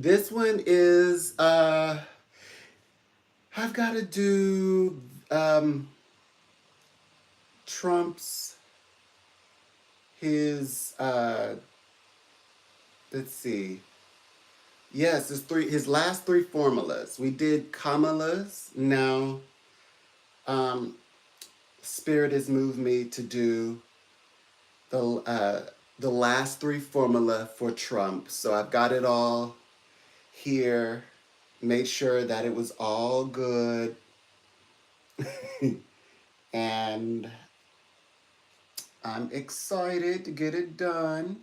This one is I've got to do Trump's his let's see. Yes, his last three formulas. We did Kamala's. Now um Spirit has moved me to do the the last three formula for Trump. So I've got it all here. Made sure that it was all good. And I'm excited to get it done.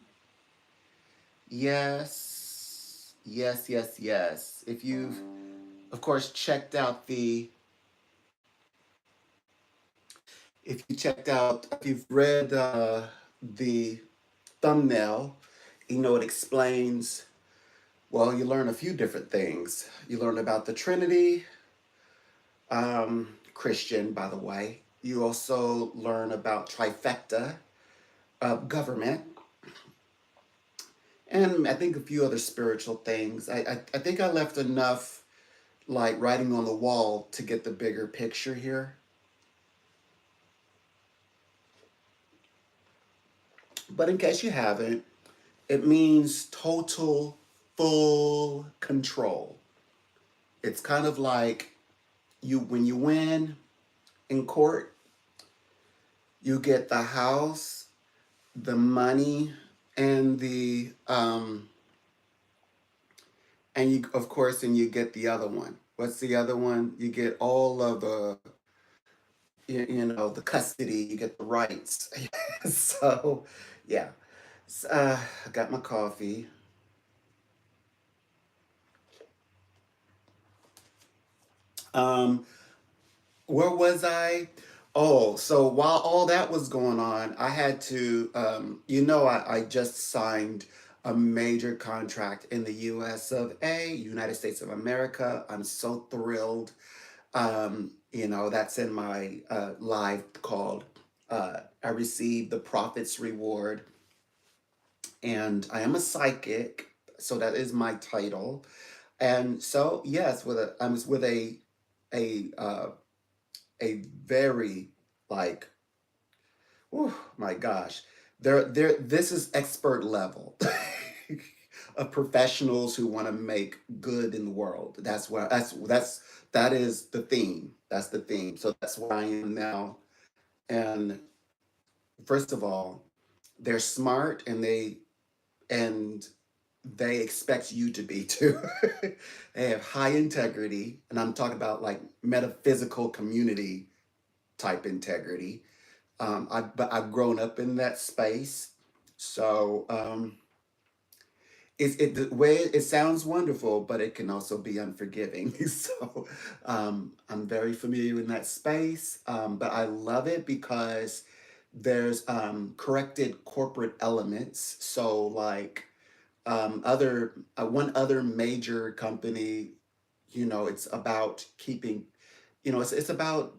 Yes. Yes, yes, yes. If you've of course checked out if you've read the thumbnail, it explains, well, you learn a few different things. You learn about the Trinity, Christian, by the way. You also learn about trifecta of government, and I think a few other spiritual things. I think I left enough like writing on the wall to get the bigger picture here. But in case you haven't, it means total, full control. It's kind of like when you win in court, you get the house, the money, and the and you of course and you get the other one. What's the other one? You get all of the the custody, you get the rights. So yeah. I got my coffee. Um, where was I? Oh, so while all that was going on, I had to, I just signed a major contract in the US of A, United States of America. I'm so thrilled. That's in my live called I Received the Prophet's Reward. And I am a psychic, so that is my title. And so, yes, I was with a very like, oh my gosh, this is expert level of professionals who want to make good in the world. That is the theme. That's the theme. So that's where I am now. And first of all, they're smart and they expect you to be too. They have high integrity, and I'm talking about like metaphysical community type integrity. But I've grown up in that space, so the way it sounds wonderful, but it can also be unforgiving. So I'm very familiar in that space, but I love it because there's corrected corporate elements. So like other one other major company, it's about keeping, it's about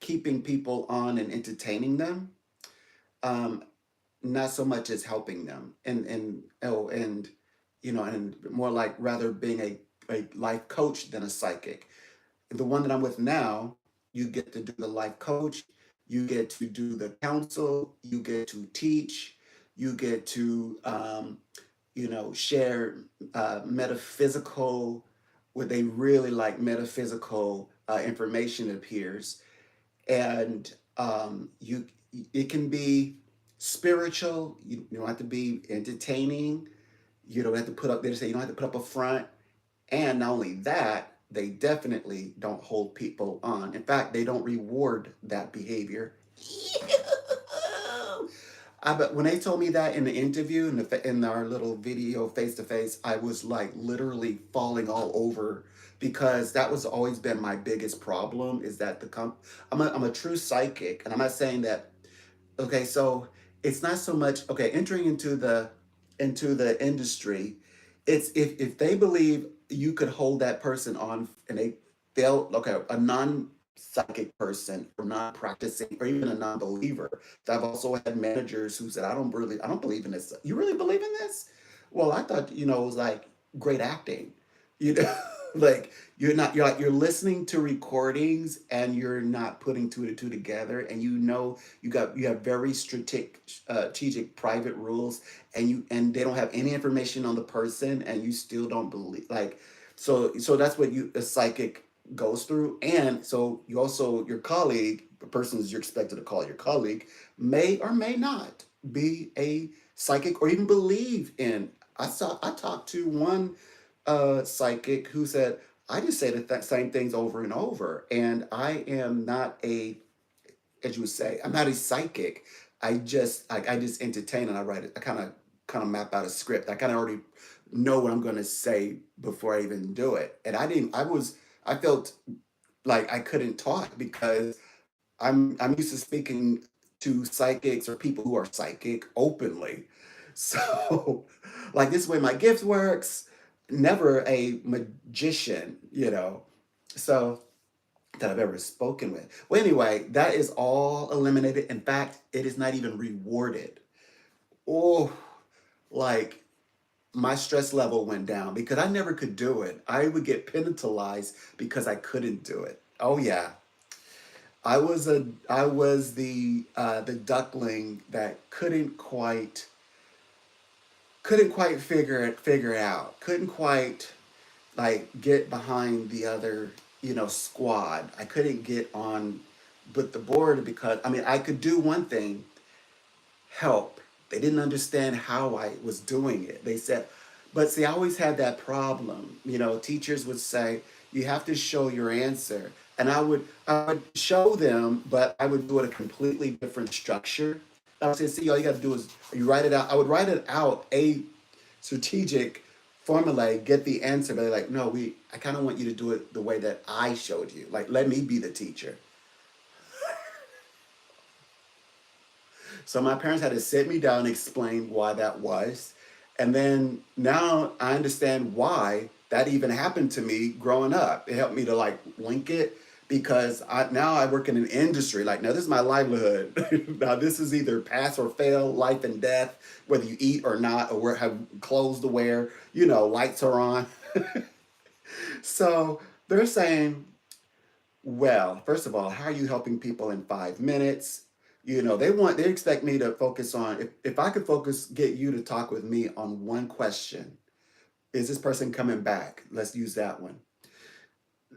keeping people on and entertaining them, um, not so much as helping them, and more like rather being a life coach than a psychic. The one that I'm with now, you get to do the life coach, you get to do the counsel, you get to teach, you get to share metaphysical, what they really like metaphysical information appears, and you it can be spiritual. You don't have to be entertaining. You don't have to put up. They say you don't have to put up a front. And not only that, they definitely don't hold people on. In fact, they don't reward that behavior. But when they told me that in the interview, in our little video face to face, I was like literally falling all over because that was always been my biggest problem. Is that I'm a true psychic, and I'm not saying that. Okay, so it's not so much okay entering into the industry. It's if they believe you could hold that person on, and they feel okay, a non psychic person or non practicing or even a non believer. I've also had managers who said, I don't believe in this. You really believe in this? Well, I thought, it was like, great acting. You know, like you're listening to recordings and you're not putting two and two together, and you have very strategic private rules, and they don't have any information on the person, and you still don't believe, like, so that's what you a psychic goes through. And so you also, your colleague, the person you're expected to call your colleague, may or may not be a psychic or even believe in. I talked to one psychic who said, I just say the same things over and over, and I am not a, as you would say, I'm not a psychic. I just entertain, and I write it. I kind of map out a script. I kind of already know what I'm going to say before I even do it. And I didn't. I felt like I couldn't talk because I'm used to speaking to psychics or people who are psychic openly. So, like, this way my gift works. Never a magician, so that I've ever spoken with. Well, anyway, that is all eliminated. In fact, it is not even rewarded. Oh, like, my stress level went down because I never could do it. I would get penalized because I couldn't do it. Oh yeah, I was the duckling that couldn't quite figure it out. Couldn't quite, like, get behind the other, squad. I couldn't get on with the board because, I mean, I could do one thing, help. They didn't understand how I was doing it. They said, but see, I always had that problem. Teachers would say, you have to show your answer. And I would show them, but I would do it a completely different structure. I would say, see, all you got to do is you write it out. I would write it out, a strategic formula, get the answer, but they're like, no, I kind of want you to do it the way that I showed you. Like, let me be the teacher. So my parents had to sit me down and explain why that was. And then now I understand why that even happened to me growing up. It helped me to, like, link it because now I work in an industry. Like, now this is my livelihood. Now this is either pass or fail, life and death, whether you eat or not, or have clothes to wear, lights are on. So they're saying, well, first of all, how are you helping people in 5 minutes? They expect me to focus on, if I could get you to talk with me on one question. Is this person coming back? Let's use that one.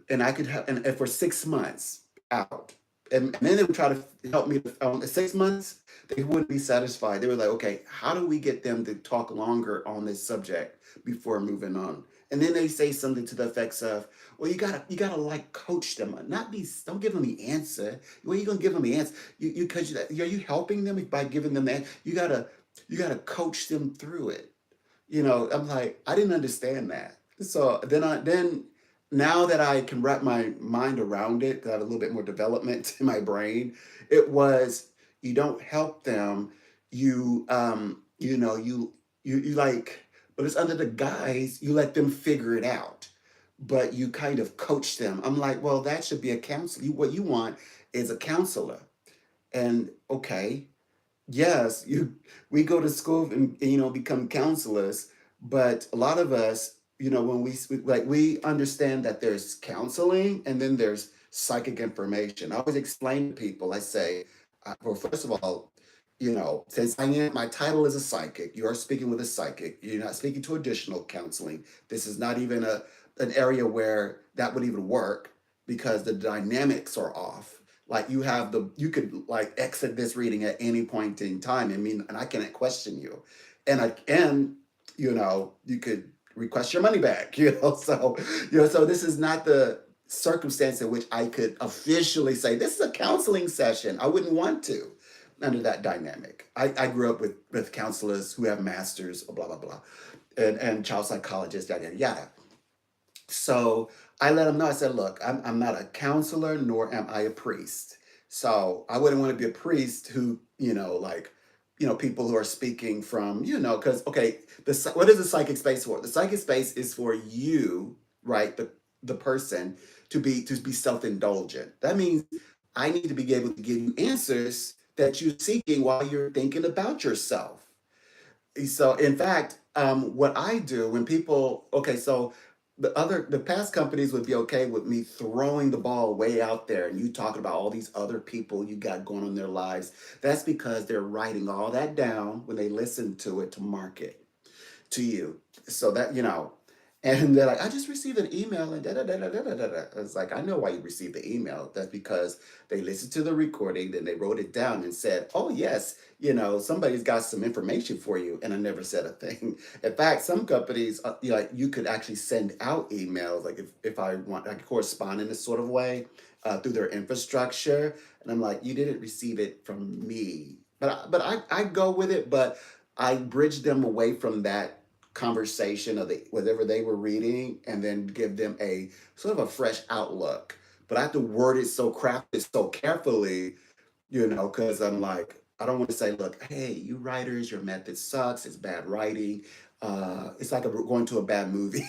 And I could have, and for 6 months out. And then they would try to help me. 6 months, they wouldn't be satisfied. They were like, okay, how do we get them to talk longer on this subject before moving on? And then they say something to the effects of, well, you gotta like coach them, not be, don't give them the answer. Well, you gonna give them the answer. Because are you helping them by giving them that? You gotta coach them through it. I'm like, I didn't understand that. So then now that I can wrap my mind around it, 'cause I have a little bit more development in my brain, it was, you don't help them, you like, but it's under the guise, you let them figure it out. But you kind of coach them. I'm like, well, that should be a counselor. What you want is a counselor. And okay, yes, we go to school and, become counselors, but a lot of us, when we understand that there's counseling and then there's psychic information. I always explain to people, I say, well, first of all, since my title is a psychic, you are speaking with a psychic. You're not speaking to additional counseling. This is not even an area where that would even work because the dynamics are off. Like, you could, like, exit this reading at any point in time. I mean, and I can't question you. And you could request your money back, so, so this is not the circumstance in which I could officially say, this is a counseling session. I wouldn't want to under that dynamic. I grew up with counselors who have masters, blah, blah, blah, and child psychologists, yada, yada, yada. So I let them know. I said, look, I'm not a counselor, nor am I a priest. So I wouldn't want to be a priest who, like, people who are speaking from, because, okay, what is the psychic space for? The psychic space is for you, right? The person to be self-indulgent. That means I need to be able to give you answers that you're seeking while you're thinking about yourself. So in fact, What I do when people, okay, so the past companies would be okay with me throwing the ball way out there and you talking about all these other people you got going on in their lives. That's because they're writing all that down when they listen to it to market to you. So that, and they're like, I just received an email and da da da da da da da. Da. It's like, I know why you received the email. That's because they listened to the recording, then they wrote it down and said, oh, yes, somebody's got some information for you. And I never said a thing. In fact, some companies, like you could actually send out emails, like if I want, I could correspond in this sort of way through their infrastructure. And I'm like, you didn't receive it from me. But I go with it, but I bridge them away from that conversation of whatever they were reading and then give them a sort of a fresh outlook. But I have to word it so crafted so carefully, because I'm like, I don't want to say, look, hey, you writers, your method sucks. It's bad writing. It's like going to a bad movie.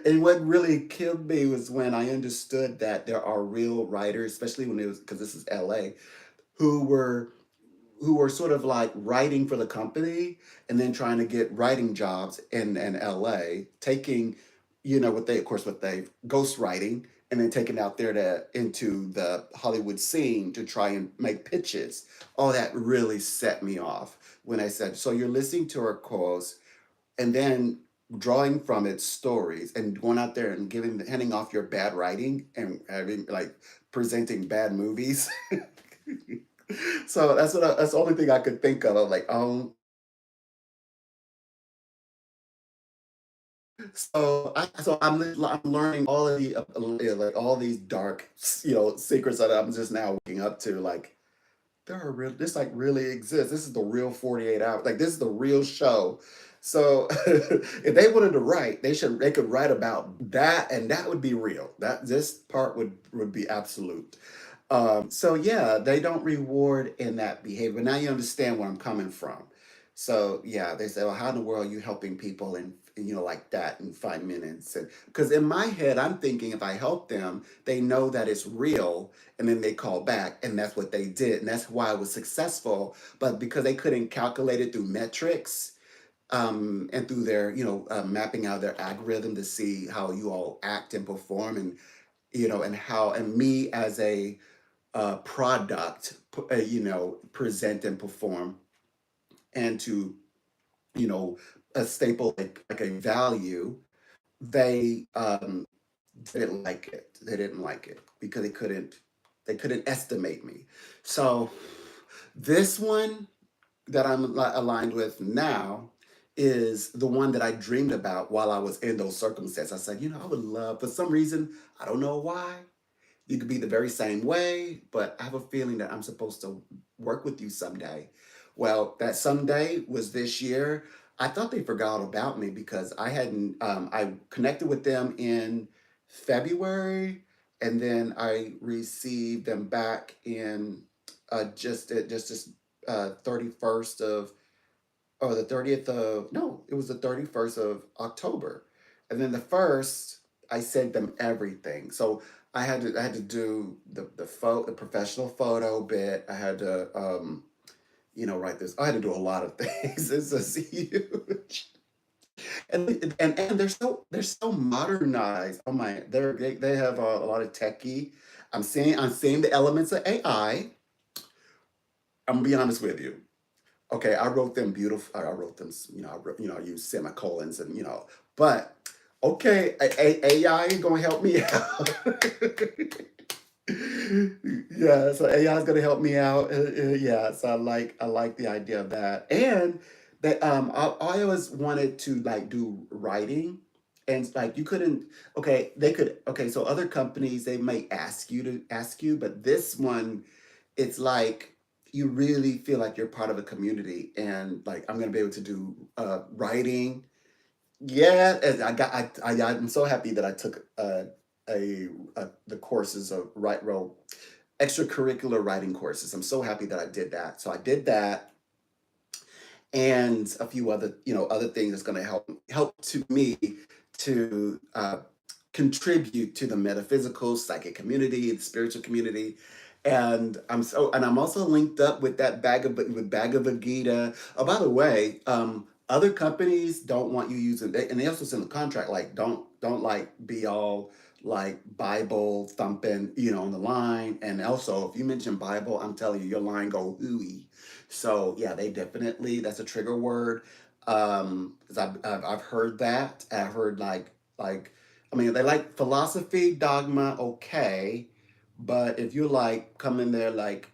And what really killed me was when I understood that there are real writers, especially when it was because this is LA, who were sort of like writing for the company and then trying to get writing jobs in LA, taking, what they ghost writing and then taking out there into the Hollywood scene to try and make pitches. Oh, that really set me off when I said, so you're listening to our calls and then drawing from it stories and going out there and handing off your bad writing and having like presenting bad movies. So that's the only thing I could think of. I'm like, oh, I'm learning all of the like all these dark secrets that I'm just now waking up to. Like there are real this like really exists. This is the real 48 hours. Like this is the real show. So if they wanted to write, they could write about that and that would be real. That this part would be absolute. So yeah, they don't reward in that behavior. Now you understand where I'm coming from. So yeah, they say, well, how in the world are you helping people like that in 5 minutes? And because in my head, I'm thinking if I help them, they know that it's real, and then they call back, and that's what they did, and that's why I was successful. But because they couldn't calculate it through metrics, and through their, mapping out their algorithm to see how you all act and perform, and and me as a product, present and perform, and to, you know, a staple like a value, they didn't like it. They didn't like it because they couldn't estimate me. So this one that I'm aligned with now is the one that I dreamed about while I was in those circumstances. I said, I would love, for some reason, I don't know why, you could be the very same way, but I have a feeling that I'm supposed to work with you someday. Well, that someday was this year. I thought they forgot about me because I connected with them in February, and then I received them back in just this 31st of, or the 30th of, no, it was the 31st of October. And then the first, I sent them everything. So I had to do the professional photo bit. I had to write this. I had to do a lot of things. This is huge. And they're so modernized. Oh my, they have a lot of techie. I'm seeing the elements of AI. I'm gonna be honest with you. Okay, I wrote them beautiful. I wrote them. I used semicolons and But okay, AI ain't gonna help me out. Yeah, so AI is gonna help me out. Yeah, so I like the idea of that, and that I always wanted to like do writing, and like you couldn't. Okay, they could. Okay, so other companies they may ask you, but this one it's like you really feel like you're part of a community and like I'm gonna be able to do writing. Yeah, and I'm so happy that I took the courses of extracurricular writing courses. I'm so happy that I did that. So I did that and a few other things that's going to help to me to contribute to the metaphysical psychic community, the spiritual community. And I'm also linked up with that Bhagavad Gita. Oh, by the way, Other companies don't want you using they, and they also send a contract like don't like be all like Bible thumping, on the line. And also, if you mention Bible, I'm telling you, your line go hooey. So yeah, they definitely that's a trigger word. 'Cause I've heard that. I've heard like I mean they like philosophy, dogma, okay, but if you like come in there like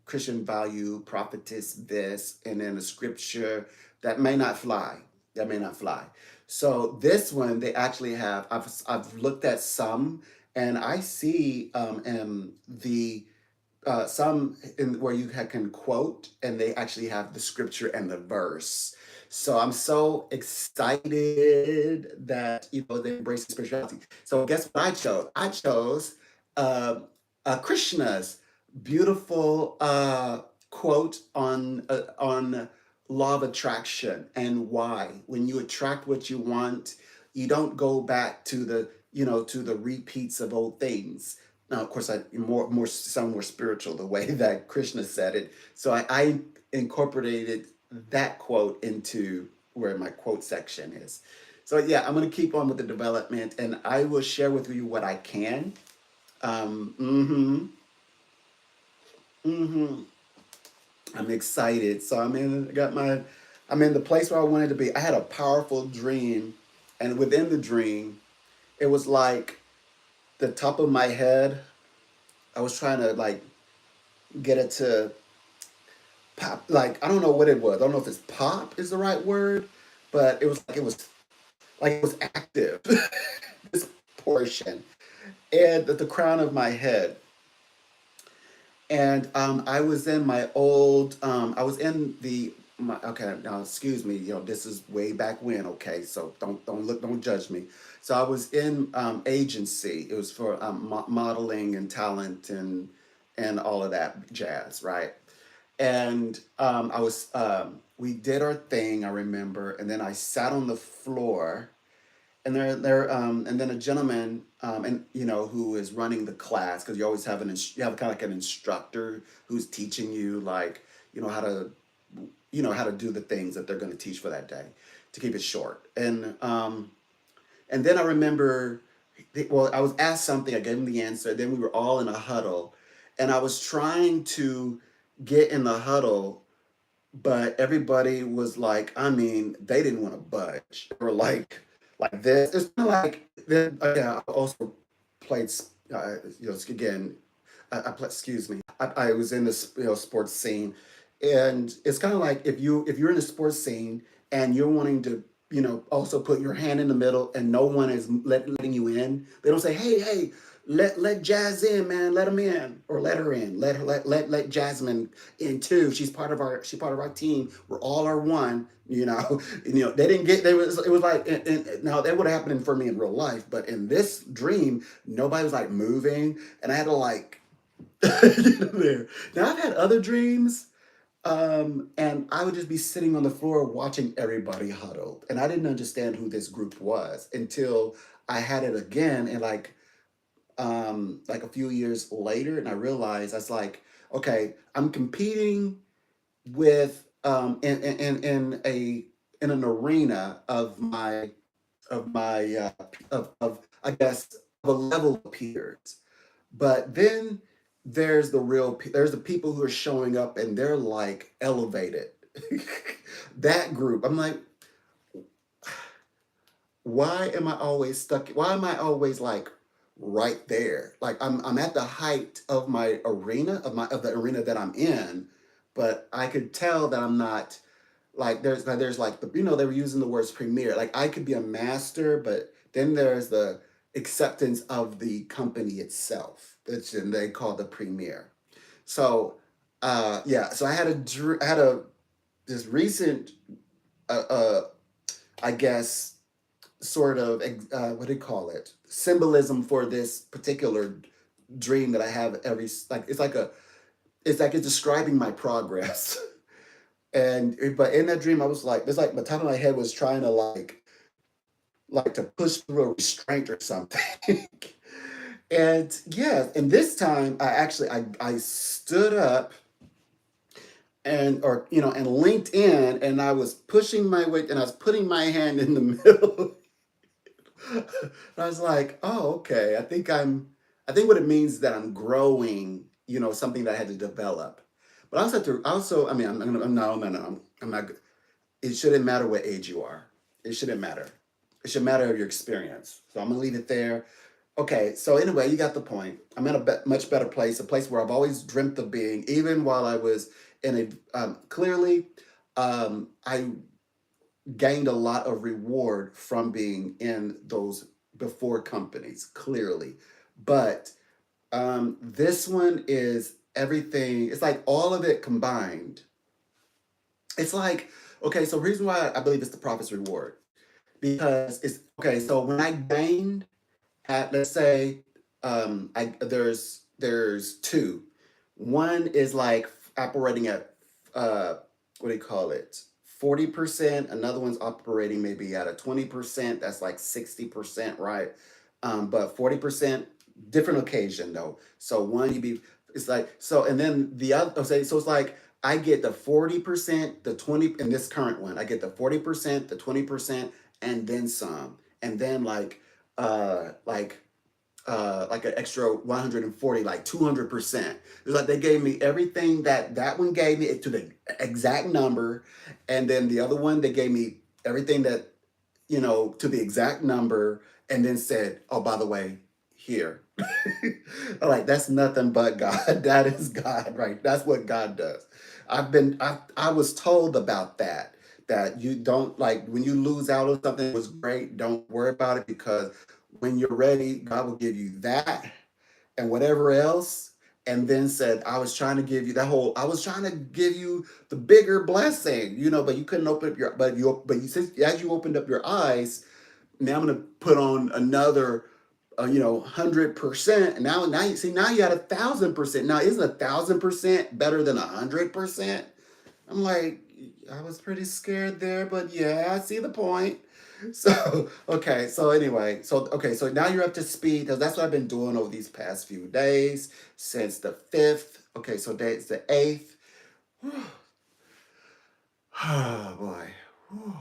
Christian value, prophetess, this, and then the scripture that may not fly. That may not fly. So this one, they actually have. I've looked at some, and I see the some in where you can quote, and they actually have the scripture and the verse. So I'm so excited that they embrace spirituality. So guess what I chose? I chose uh, Krishna's beautiful quote on law of attraction and why. When you attract what you want, you don't go back to the repeats of old things. Now, of course, I more sound more spiritual the way that Krishna said it. So I incorporated that quote into where my quote section is. So yeah, I'm gonna keep on with the development, and I will share with you what I can. Um, mm-hmm, mm-hmm. I'm excited. So I'm in the place where I wanted to be. I had a powerful dream, and within the dream, it was like the top of my head. I was trying to like get it to pop. Like I don't know what it was. I don't know if it's pop is the right word, but it was active. This portion and at the crown of my head. And I was in my old. I was in the. Okay, now excuse me. This is way back when. Okay, so don't judge me. So I was in agency. It was for modeling and talent and all of that jazz, right? And we did our thing, I remember, and then I sat on the floor, and and then a gentleman, and who is running the class, because you always have you have kind of like an instructor who's teaching you like, how to, how to do the things that they're going to teach for that day, to keep it short. And then I remember, well, I was asked something, I gave him the answer, then we were all in a huddle, and I was trying to get in the huddle, but everybody was like, I mean, they didn't want to budge. They were like this. It's kind of like, yeah, I also played, again, excuse me, I was in this, sports scene, and it's kind of like if you're in a sports scene and you're wanting to, also put your hand in the middle and no one is letting you in. They don't say, hey, let Jazz in, man, let him in or let her in, let Jasmine in too. She's part of our team. We're all are one. They didn't get. It was like, now that would have happened for me in real life, but in this dream, nobody was like moving, and I had to like there. Now I've had other dreams, and I would just be sitting on the floor watching everybody huddled, and I didn't understand who this group was until I had it again, and like a few years later, and I realized I was like, okay, I'm competing with in an arena of my of I guess of a level of peers. But then there's the people who are showing up and they're like elevated. That group, I'm like, why am I always stuck? Why am I always like right there? Like I'm at the height of my arena of the arena that I'm in, but I could tell that I'm not like there's like they were using the words premier. Like I could be a master, but then there's the acceptance of the company itself. That's and they call the premier. So yeah, so I had a this recent uh, uh I guess sort of what do you call it, symbolism for this particular dream that I have every like it's describing my progress. But in that dream I was like, it's like the top of my head was trying to like to push through a restraint or something. And yeah, and this time I stood up, and or and LinkedIn, and I was pushing my way, and I was putting my hand in the middle. And I was like, oh, okay. I think what it means is that I'm growing, something that I had to develop. But I also have to, I mean, I'm no, no, no, I'm not, it shouldn't matter what age you are. It shouldn't matter. It should matter your experience. So I'm gonna leave it there. Okay, so anyway, you got the point. I'm in a much better place, a place where I've always dreamt of being, even while I was in a, clearly, I gained a lot of reward from being in those before companies, clearly. But this one is everything, it's like all of it combined. It's like, okay, so reason why I believe it's the prophet's reward, because it's okay. So when I gained at, let's say, there's two. One is like operating at what do you call it? 40%. Another one's operating maybe at a 20%. That's like 60%, right? But 40%, different occasion though. So one you be it's like so, and then the other, okay, so it's like I get the 40%, the 20 in this current one, I get the 40%, the 20%, and then some. And then uh like like an extra 140, like 200%. It's like they gave me everything that one gave me it to the exact number, and then the other one they gave me everything that to the exact number, and then said, "Oh, by the way, here." I'm like, that's nothing but God. That is God, right? That's what God does. I was told about that. That you don't like when you lose out on something that was great, don't worry about it, because when you're ready, God will give you that and whatever else. And then said, I was trying to give you I was trying to give you the bigger blessing, but you couldn't open up but you since as you opened up your eyes, now I'm gonna put on another 100%. And now you see, now you got 1,000%. Now isn't 1,000% better than 100%? I'm like, I was pretty scared there, but yeah, I see the point. So okay, so anyway, so now you're up to speed, because that's what I've been doing over these past few days since the 5th. Okay, so today's the 8th. Oh boy. Whew.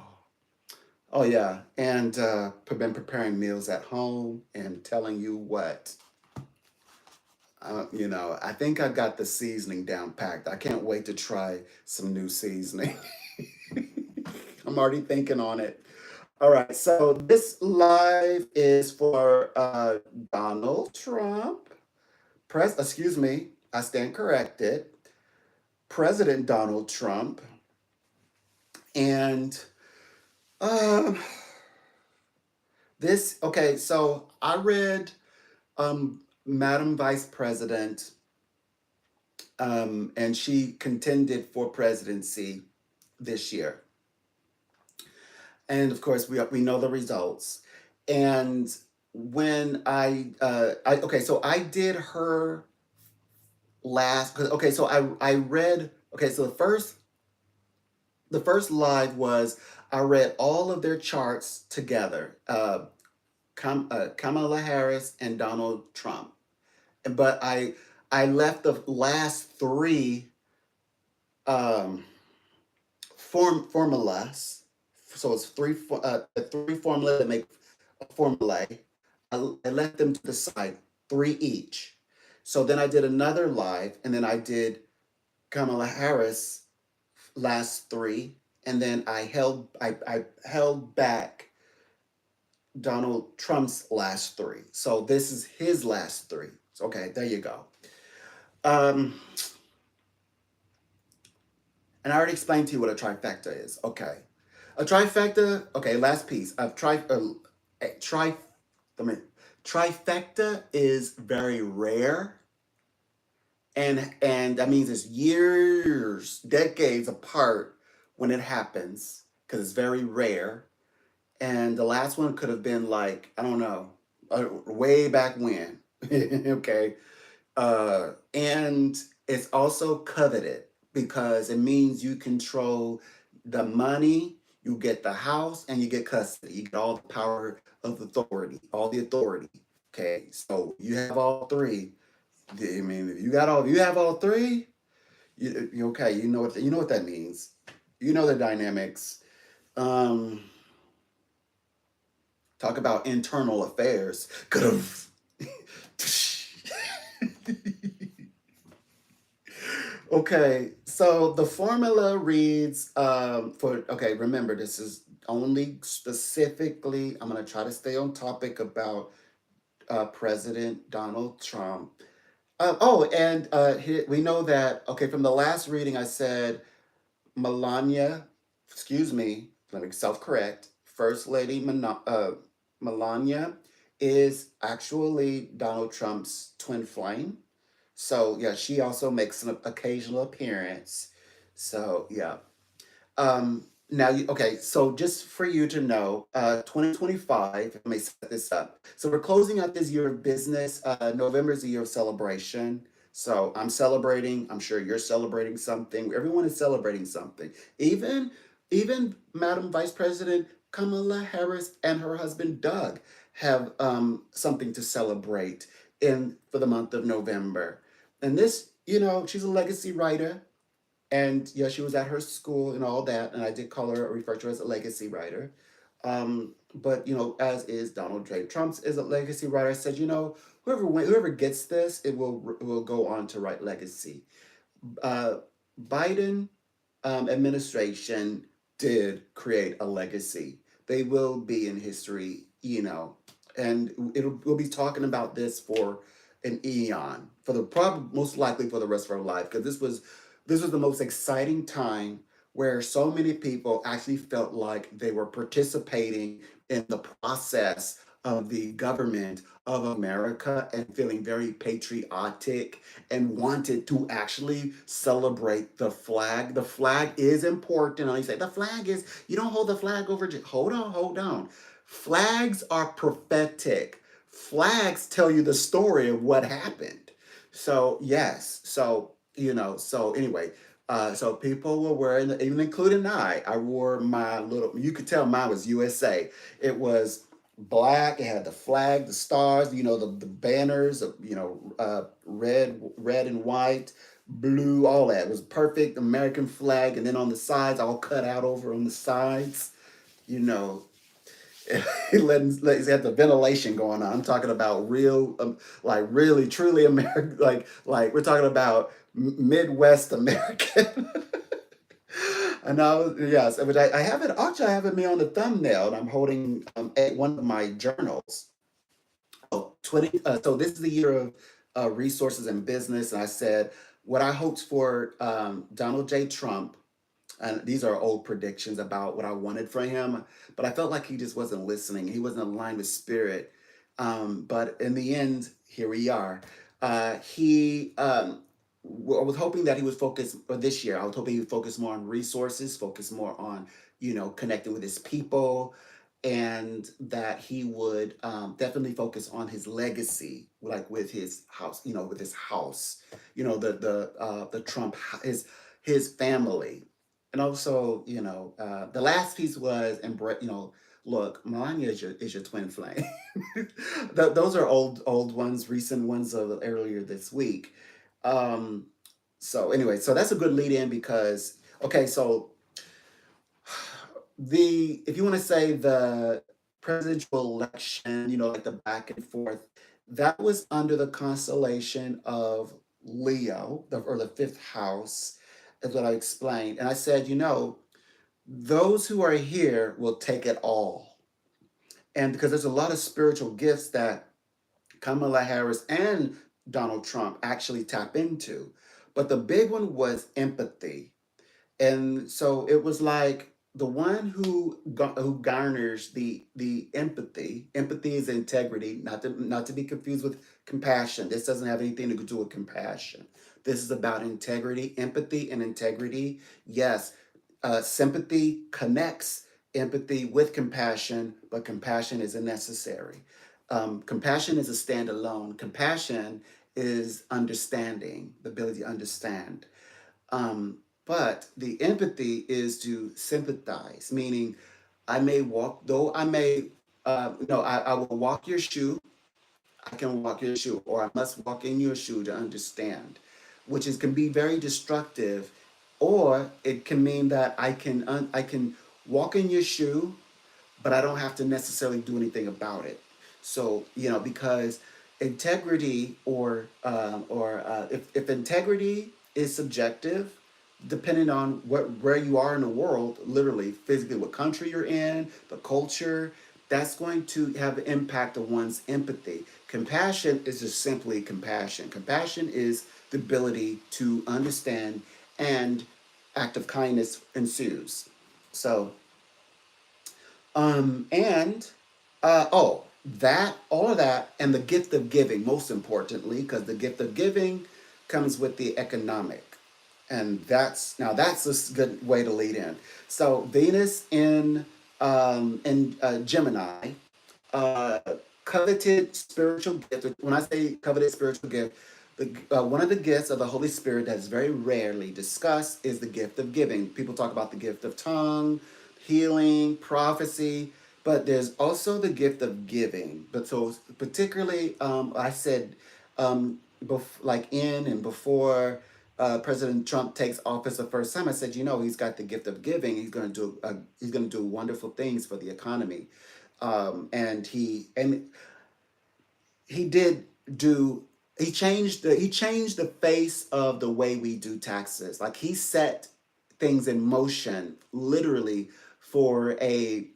Oh yeah, and been preparing meals at home, and telling you what, I think I got the seasoning down packed. I can't wait to try some new seasoning. I'm already thinking on it. All right, so this live is for Donald Trump. Excuse me, I stand corrected. President Donald Trump. And uh, okay, so I read Madam Vice President, and she contended for presidency this year. And of course, we know the results. And when okay, so I did her okay, so I read, okay, so the first live was I read all of their charts together, Kamala Harris and Donald Trump. But I left the last three um, formulas. So it's three formulas that make a formulae. I left them to the side, three each. So then I did another live, and then I did Kamala Harris last three, and then I held back Donald Trump's last three. So this is his last three. So, okay, there you go. Um, and I already explained to you what a trifecta is. Okay, a trifecta. Okay, last piece. A tri. I mean, trifecta is very rare, and that means it's years, decades apart when it happens, because it's very rare. And the last one could have been like, I don't know, way back when. Okay. And it's also coveted, because it means you control the money, you get the house, and you get custody. You get all the power of authority, all the authority. Okay. So you have all three. I mean, if you have all three, You okay? You know what that means. You know the dynamics. Um, Talk about internal affairs. Could have. Okay, so the formula reads for okay. Remember, this is only specifically. I'm gonna try to stay on topic about President Donald Trump. And we know that, okay, from the last reading, I said Melania, excuse me, let me self correct. First Lady Melania is actually Donald Trump's twin flame. So, yeah, she also makes an occasional appearance. So, yeah. Okay, so just for you to know, 2025, let me set this up. So we're closing out this year of business. November is a year of celebration. So I'm celebrating. I'm sure you're celebrating something. Everyone is celebrating something. Even, even Madam Vice President Kamala Harris and her husband Doug have something to celebrate in for the month of November. And this, she's a legacy writer, and yeah, she was at her school and all that, and I did call her, refer to her as a legacy writer. But as is Donald J. Trump's is a legacy writer. I said, whoever gets this, it will go on to write legacy. Uh, Biden administration did create a legacy. They will be in history, and we'll be talking about this for an eon, for the probably most likely for the rest of our life, because this was the most exciting time where so many people actually felt like they were participating in the process of the government of America and feeling very patriotic and wanted to actually celebrate the flag. The flag is important. And you say, the flag is, you don't hold the flag over. Hold on, hold on. Flags are prophetic. Flags tell you the story of what happened. So, yes. So anyway, so people were wearing, even including I wore my little, you could tell mine was USA. It was black. It had the flag, the stars, the banners of, red and white, blue, all that. It was perfect American flag. And then on the sides, all cut out over on the sides, you know, it had the ventilation going on. I'm talking about real, like really, truly American, like we're talking about Midwest American. And yes, which I have it. Actually, I have it me on the thumbnail, and I'm holding one of my journals. Oh, 20. So this is the year of resources and business, and I said what I hoped for Donald J. Trump, and these are old predictions about what I wanted for him, but I felt like he just wasn't listening. He wasn't aligned with spirit. But in the end, here we are. I was hoping that he would focus, or this year, I was hoping he would focus more on resources, focus more on, connecting with his people, and that he would definitely focus on his legacy, like with his house, with his house, the Trump, his family, and also, the last piece was look, Melania is your twin flame. Those are old ones, recent ones of earlier this week. Um, so anyway, so that's a good lead in because okay, so the if you want to say the presidential election, like the back and forth, that was under the constellation of Leo, or the fifth house, is what I explained. And I said, those who are here will take it all. And because there's a lot of spiritual gifts that Kamala Harris and Donald Trump actually tap into. But the big one was empathy. And so it was like the one who garners the empathy is integrity, not to be confused with compassion. This doesn't have anything to do with compassion. This is about integrity, empathy and integrity. Yes, sympathy connects empathy with compassion, but compassion isn't necessary. Compassion is a standalone. Compassion is understanding, the ability to understand. But the empathy is to sympathize, meaning I may walk, though I may, I will walk your shoe. I can walk your shoe, or I must walk in your shoe to understand. which is can be very destructive, or it can mean that I can walk in your shoe, but I don't have to necessarily do anything about it. So, because integrity if integrity is subjective, depending on where you are in the world, literally, physically, what country you're in, the culture, that's going to have an impact on one's empathy. Compassion is just simply compassion. Compassion is the ability to understand, and act of kindness ensues. So, and that all of that, and the gift of giving, most importantly, because the gift of giving comes with the economic, and that's a good way to lead in. So Venus in Gemini, uh, coveted spiritual gift. When I say coveted spiritual gift, one of the gifts of the Holy Spirit that's very rarely discussed is the gift of giving. People talk about the gift of tongue, healing, prophecy, but there's also the gift of giving. But so particularly, I said, like in and before President Trump takes office the first time, I said, he's got the gift of giving. He's going to do wonderful things for the economy, and he did do he changed the face of the way we do taxes. Like, he set things in motion, literally, for a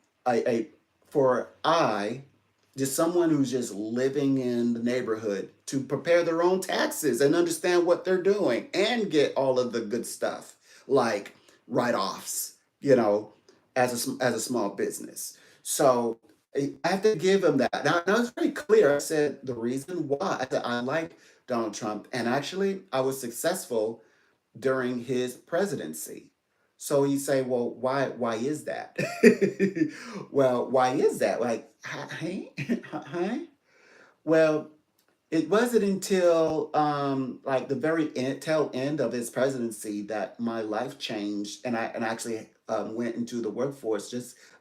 for I just someone who's just living in the neighborhood to prepare their own taxes and understand what they're doing and get all of the good stuff, like write-offs, as a small business. So I have to give him that. Now it's very clear. I said the reason why I said I like Donald Trump, and actually I was successful during his presidency. So you say, well, why is that? Well, why is that? Like, hey, huh? Well, it wasn't until like the very tail end of his presidency that my life changed, and I actually went into the workforce.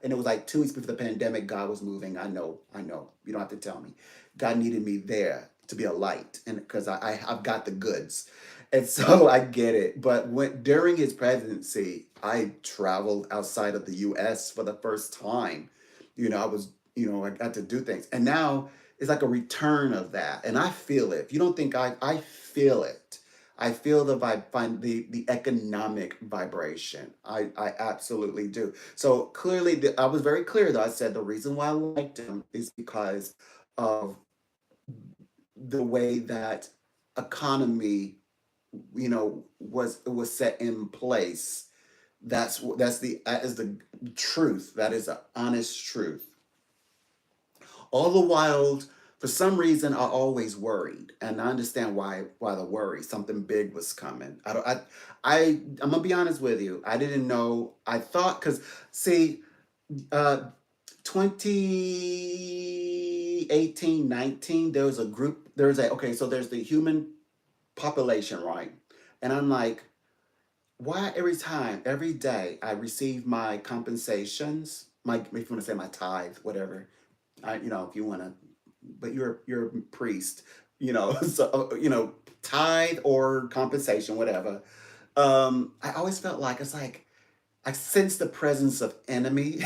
And it was like 2 weeks before the pandemic. God was moving. I know. You don't have to tell me. God needed me there to be a light, and because I've got the goods, and so I get it. But during his presidency, I traveled outside of the U.S. for the first time. I was, I got to do things, and now it's like a return of that, and I feel it. If you don't think I feel it. I feel the economic vibration. I absolutely do. So clearly, I was very clear though. I said the reason why I liked him is because of the way that economy, was set in place. That is the truth. That is the honest truth. All the while, for some reason, I always worried, and I understand why the worry. Something big was coming. I don't. I'm gonna be honest with you. I didn't know. I thought, because see, uh, 2018, 19, there was a group. So there's the human population, right? And I'm like, why every day I receive my compensations, if you want to say my tithe, whatever, if you want to, but you're a priest, so tithe or compensation, whatever. I always felt like it's like I sense the presence of enemy,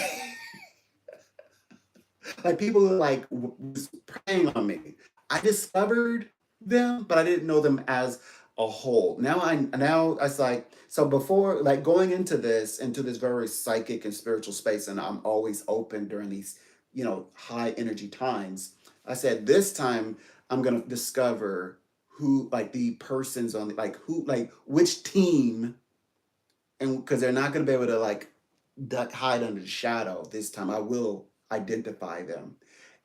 like people who like was preying on me. I discovered them, but I didn't know them as a whole. Now it's like, so before, like, going into this very psychic and spiritual space, and I'm always open during these high energy times. I said this time I'm gonna discover who, like, the persons on like who, like, which team, and because they're not gonna be able to, like, hide under the shadow. This time I will identify them.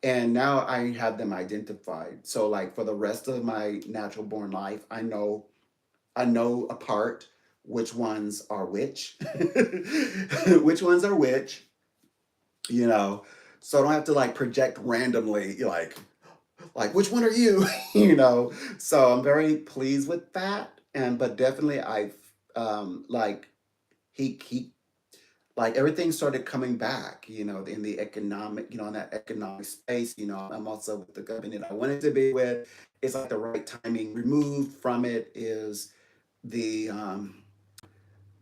And now I have them identified. So, like, for the rest of my natural born life, I know apart which ones are which, which ones are which, you know. So I don't have to, like, project randomly, like which one are you, So I'm very pleased with that, and but definitely like he like everything started coming back, in the economic, in that economic space. I'm also with the company that I wanted to be with. It's like the right timing. Removed from it is the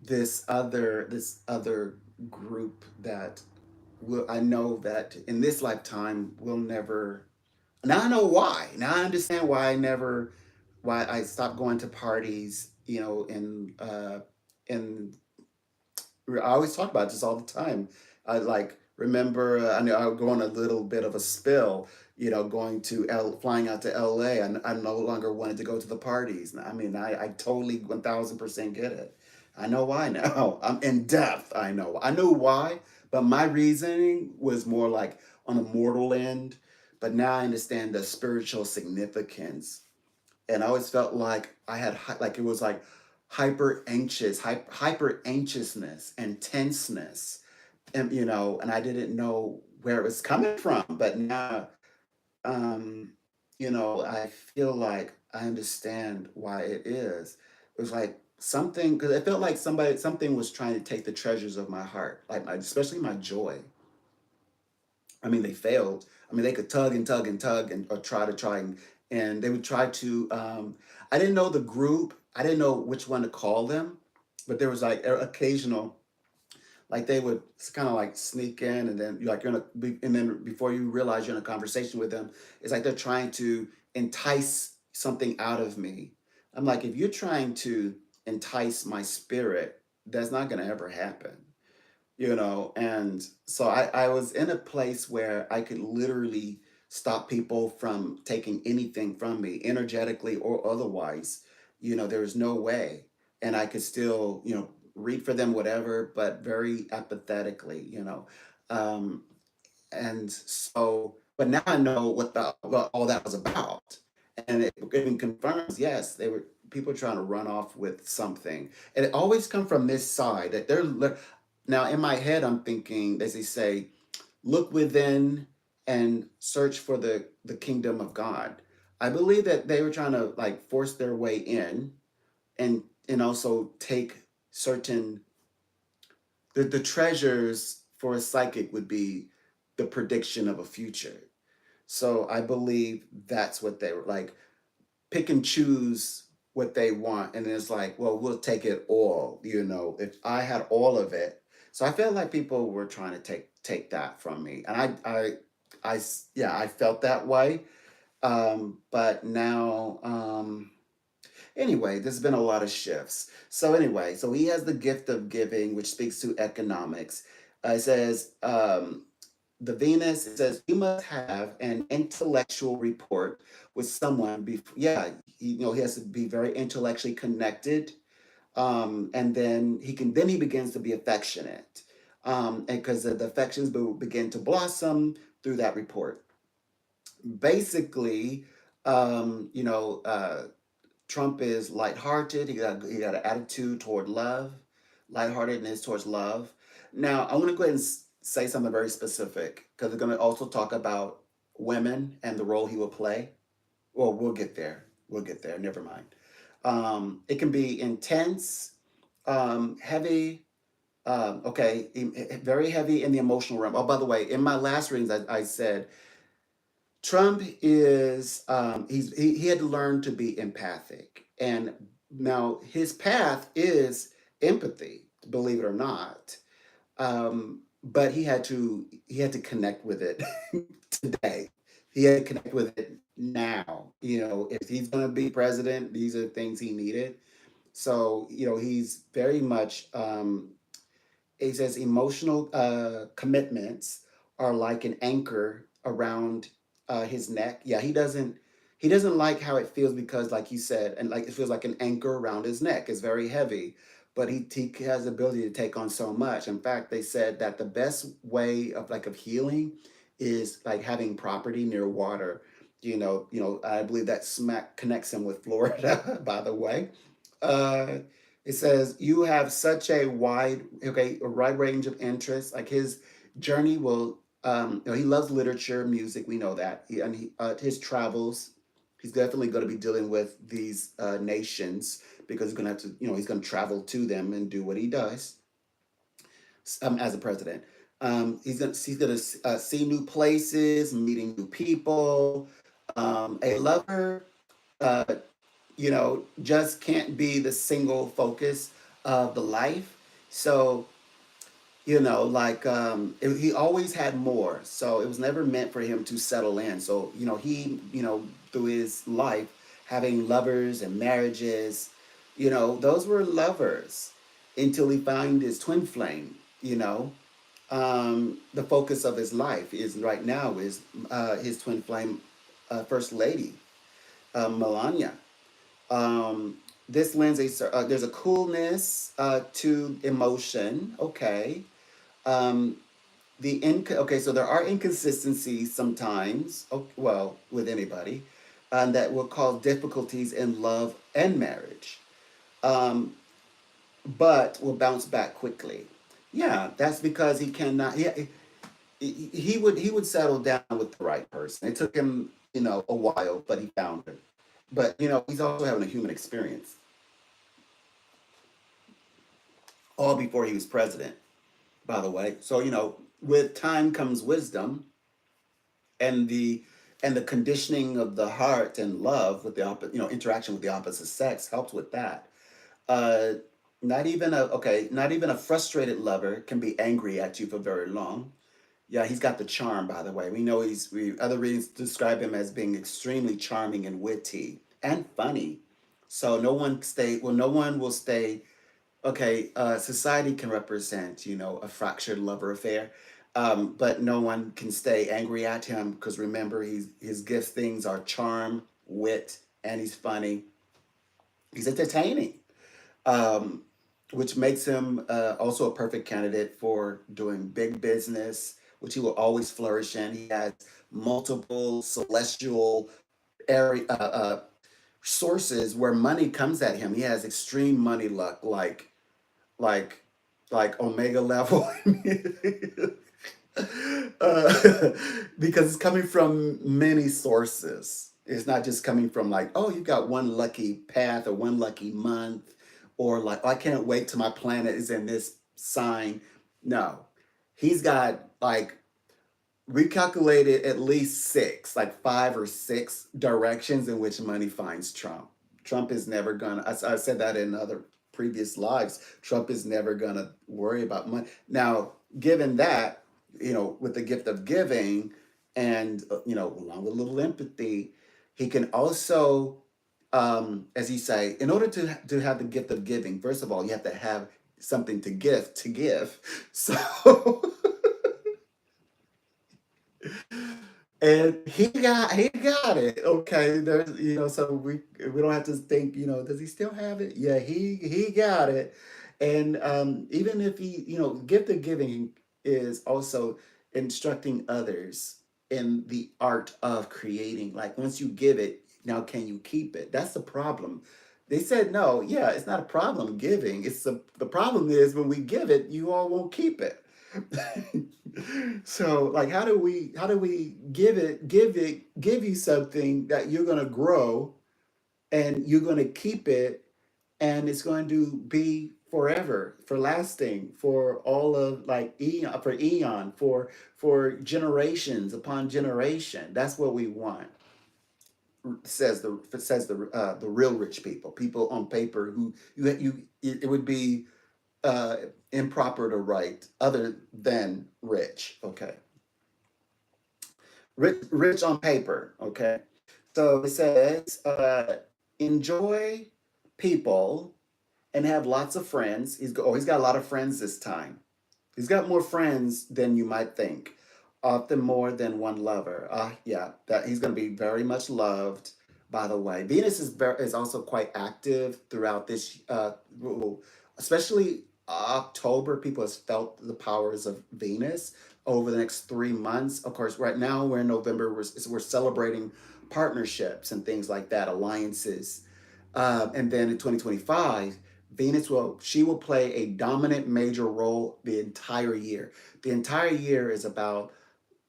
this other group that will, I know that in this lifetime will never. Now I know why. Now I understand why why I stopped going to parties. And I always talk about this all the time. I like remember, I know I'll go on a little bit of a spill, going to flying out to LA, and I no longer wanted to go to the parties. I mean, I totally 1000% get it. I know why now. I'm in depth. I know why, but my reasoning was more like on a mortal end. But now I understand the spiritual significance, and I always felt like I had like it was like hyper anxiousness and tenseness, and and I didn't know where it was coming from. But now, um, I feel like I understand why it is. It was like something, because it felt like something was trying to take the treasures of my heart, like especially my joy. I mean, they failed. I mean, they could tug and tug and tug and or try and they would try to. I didn't know the group. I didn't know which one to call them, but there was like occasional, like they would kind of like sneak in, and then and then before you realize you're in a conversation with them, it's like they're trying to entice something out of me. I'm like, if you're trying to entice my spirit, that's not going to ever happen. And so I was in a place where I could literally stop people from taking anything from me, energetically or otherwise. There was no way. And I could still, read for them, whatever, but very apathetically. Um, and so, but now I know what all that was about. And it even confirms, yes, they were people trying to run off with something. And it always come from this side that now in my head, I'm thinking, as they say, look within and search for the kingdom of God. I believe that they were trying to like force their way in, and also take certain the treasures for a psychic would be the prediction of a future. So I believe that's what they were like, pick and choose what they want, and it's like, well, we'll take it all. If I had all of it. So I feel like people were trying to take that from me, and yeah, I felt that way. But now, anyway, there's been a lot of shifts. So anyway, so he has the gift of giving, which speaks to economics. It says, the Venus, it says you must have an intellectual report with someone. Yeah, he has to be very intellectually connected, and then he begins to be affectionate, and because the affections will begin to blossom through that report. Basically, Trump is lighthearted. He got an attitude toward love, lightheartedness towards love. Now, I want to go ahead and say something very specific because we're going to also talk about women and the role he will play. Well, we'll get there. We'll get there. Never mind. It can be intense, heavy. Okay, very heavy in the emotional realm. Oh, by the way, in my last readings, I said Trump is he had to learn to be empathic, and now his path is empathy, believe it or not. But he had to connect with it today. He had to connect with it now. If he's going to be president, these are things he needed. So he's very much. He says emotional commitments are like an anchor around his neck. Yeah, he doesn't like how it feels because, like you said, and like it feels like an anchor around his neck. It's very heavy, but he has the ability to take on so much. In fact, they said that the best way of healing is like having property near water. I believe that smack connects him with Florida, by the way. Uh, it says you have such a wide range of interests. Like his journey will, he loves literature, music. We know that. His travels. He's definitely going to be dealing with these nations because he's going to have to, he's going to travel to them and do what he does as a president. He's gonna see new places, meeting new people. A lover. Uh, just can't be the single focus of the life. So, like he always had more. So it was never meant for him to settle in. So, he, through his life, having lovers and marriages, those were lovers until he found his twin flame, the focus of his life is right now is his twin flame, first lady, Melania. Um, this lends there's a coolness to emotion. Okay. Um, okay, so there are inconsistencies sometimes. Well, with anybody, that will cause difficulties in love and marriage, um, but will bounce back quickly. Yeah, that's because he cannot. He would settle down with the right person. It took him, a while, but he found her. But he's also having a human experience, all before he was president, by the way. So with time comes wisdom, and the conditioning of the heart and love with the interaction with the opposite sex helps with that. Uh, not even a frustrated lover can be angry at you for very long. Yeah, he's got the charm, by the way. We know other readings describe him as being extremely charming and witty and funny. So no one will stay, okay, society can represent, a fractured lover affair. But no one can stay angry at him because remember, his gift things are charm, wit, and he's funny. He's entertaining, um, which makes him also a perfect candidate for doing big business, which he will always flourish in. He has multiple celestial area sources where money comes at him. He has extreme money luck, like like omega level. uh, because it's coming from many sources. It's not just coming from like, oh, you got one lucky path or one lucky month, or like, oh, I can't wait till my planet is in this sign. No, he's got like recalculated at least six, like five or six directions in which money finds Trump. Trump is never gonna. I said that in other previous lives. Trump is never gonna worry about money. Now, given that, with the gift of giving, and along with a little empathy, he can also, as you say, in order to have the gift of giving, first of all, you have to have something to give. So. And he got it. Okay, there's so we don't have to think, does he still have it? Yeah, he got it. And even if he, gift of giving is also instructing others in the art of creating. Like once you give it, now can you keep it? That's the problem. They said no, yeah, it's not a problem giving. It's the problem is when we give it, you all won't keep it. So like how do we give you something that you're going to grow and you're going to keep it, and it's going to be forever, for lasting, for all of like eon, for generations upon generation. That's what we want, says the real rich people on paper who it would be uh, improper to write other than rich. Okay, rich on paper. Okay, so it says enjoy people and have lots of friends. He's got a lot of friends this time. He's got more friends than you might think, often more than one lover. Yeah, that he's going to be very much loved. By the way, Venus is also quite active throughout this, especially October. People have felt the powers of Venus over the next 3 months. Of course, right now we're in November. We're celebrating partnerships and things like that, alliances, and then in 2025. She will play a dominant major role the entire year. The entire year is about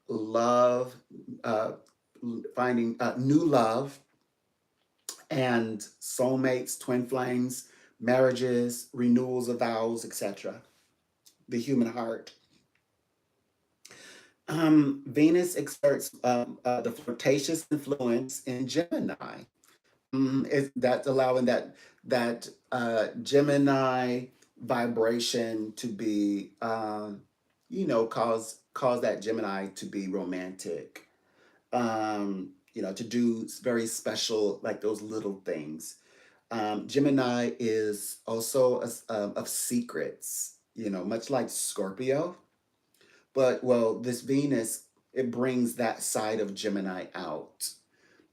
love, uh, finding new love, and soulmates, twin flames, marriages, renewals of vows, etc. The human heart. Venus exerts the flirtatious influence in Gemini. It's, that's allowing Gemini vibration to be, cause that Gemini to be romantic. To do very special, like those little things. Gemini is also of secrets, much like Scorpio. But well, this Venus, it brings that side of Gemini out.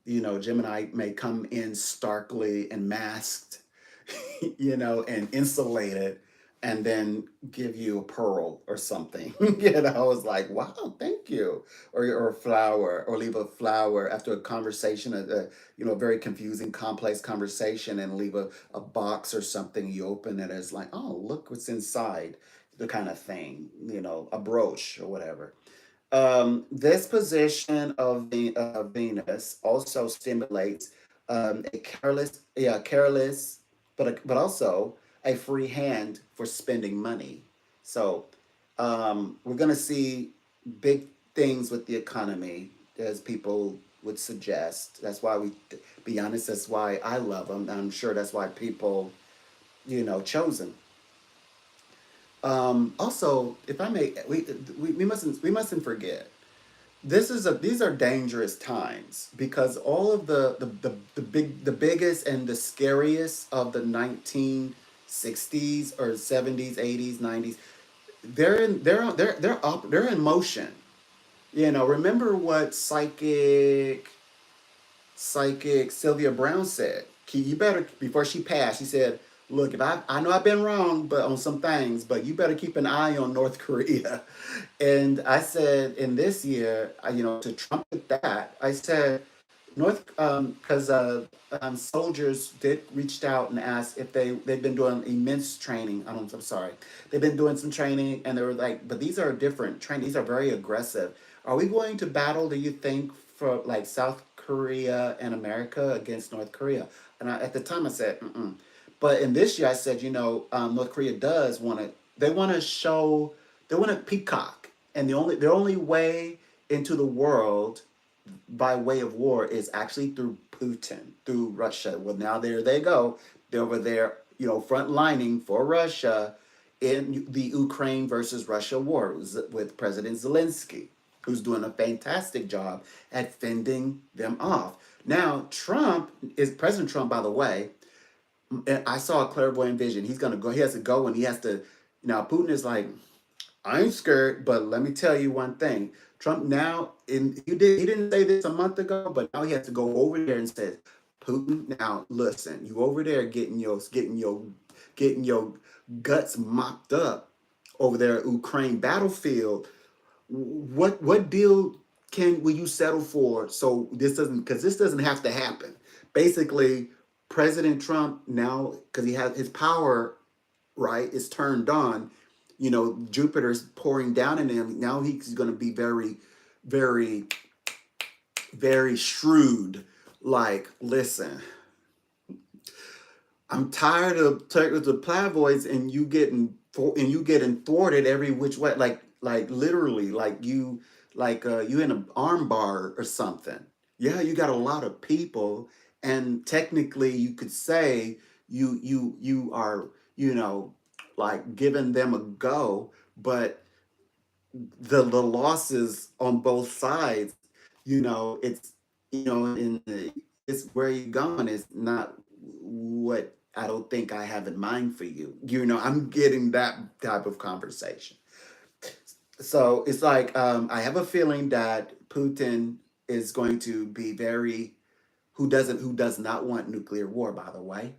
Gemini may come in starkly and masked, and insulated, and then give you a pearl or something. It's like, wow, thank you. Or a flower, or leave a flower after a conversation, a very confusing, complex conversation, and leave a box or something. You open it as like, oh, look what's inside, the kind of thing, a brooch or whatever. This position of the Venus also stimulates a careless, but also a free hand for spending money. So we're going to see big things with the economy, as people would suggest. That's why be honest. That's why I love them. I'm sure that's why people, chose him. Also, if I may, we mustn't forget, these are dangerous times, because all of the biggest and the scariest of the 1960s or 70s, 80s, 90s, they're in motion. Remember what psychic Sylvia Brown said. You better, before she passed, she said, "Look, if I know I've been wrong, but on some things, but you better keep an eye on North Korea." And I said, in this year, to trumpet that, I said, because soldiers did reached out and asked if they've been doing immense training. I'm sorry, they've been doing some training, and they were like, but these are different training. These are very aggressive. Are we going to battle? Do you think, for like South Korea and America against North Korea? And at the time I said, mm-mm. But in this year I said, North Korea does want to. They want to show. They want to peacock, and their only way into the world by way of war is actually through Putin, through Russia. Well, now there they go. They're over there, front lining for Russia in the Ukraine versus Russia war with President Zelensky, who's doing a fantastic job at fending them off. Now, President Trump, by the way, and I saw a clairvoyant vision. He's gonna go. He has to go, and he has to. Now, Putin is like, I ain't scared, but let me tell you one thing. Trump now, he didn't say this a month ago, but now he has to go over there and says, Putin, now listen, you over there getting your guts mopped up over there at Ukraine battlefield. What deal will you settle for, so this doesn't have to happen. Basically, President Trump now, because he has his power, right, is turned on, Jupiter's pouring down in him. Now he's going to be very, very, very shrewd. Like, listen, I'm tired of the plavoids, and you getting thwarted every which way. Like literally, you in an arm bar or something. Yeah, you got a lot of people, and technically you could say you are, like giving them a go, but the losses on both sides, it's, in the it's where you're going is not what I don't think I have in mind for you. I'm getting that type of conversation. So it's like, I have a feeling that Putin is going to be very, who does not want nuclear war, by the way.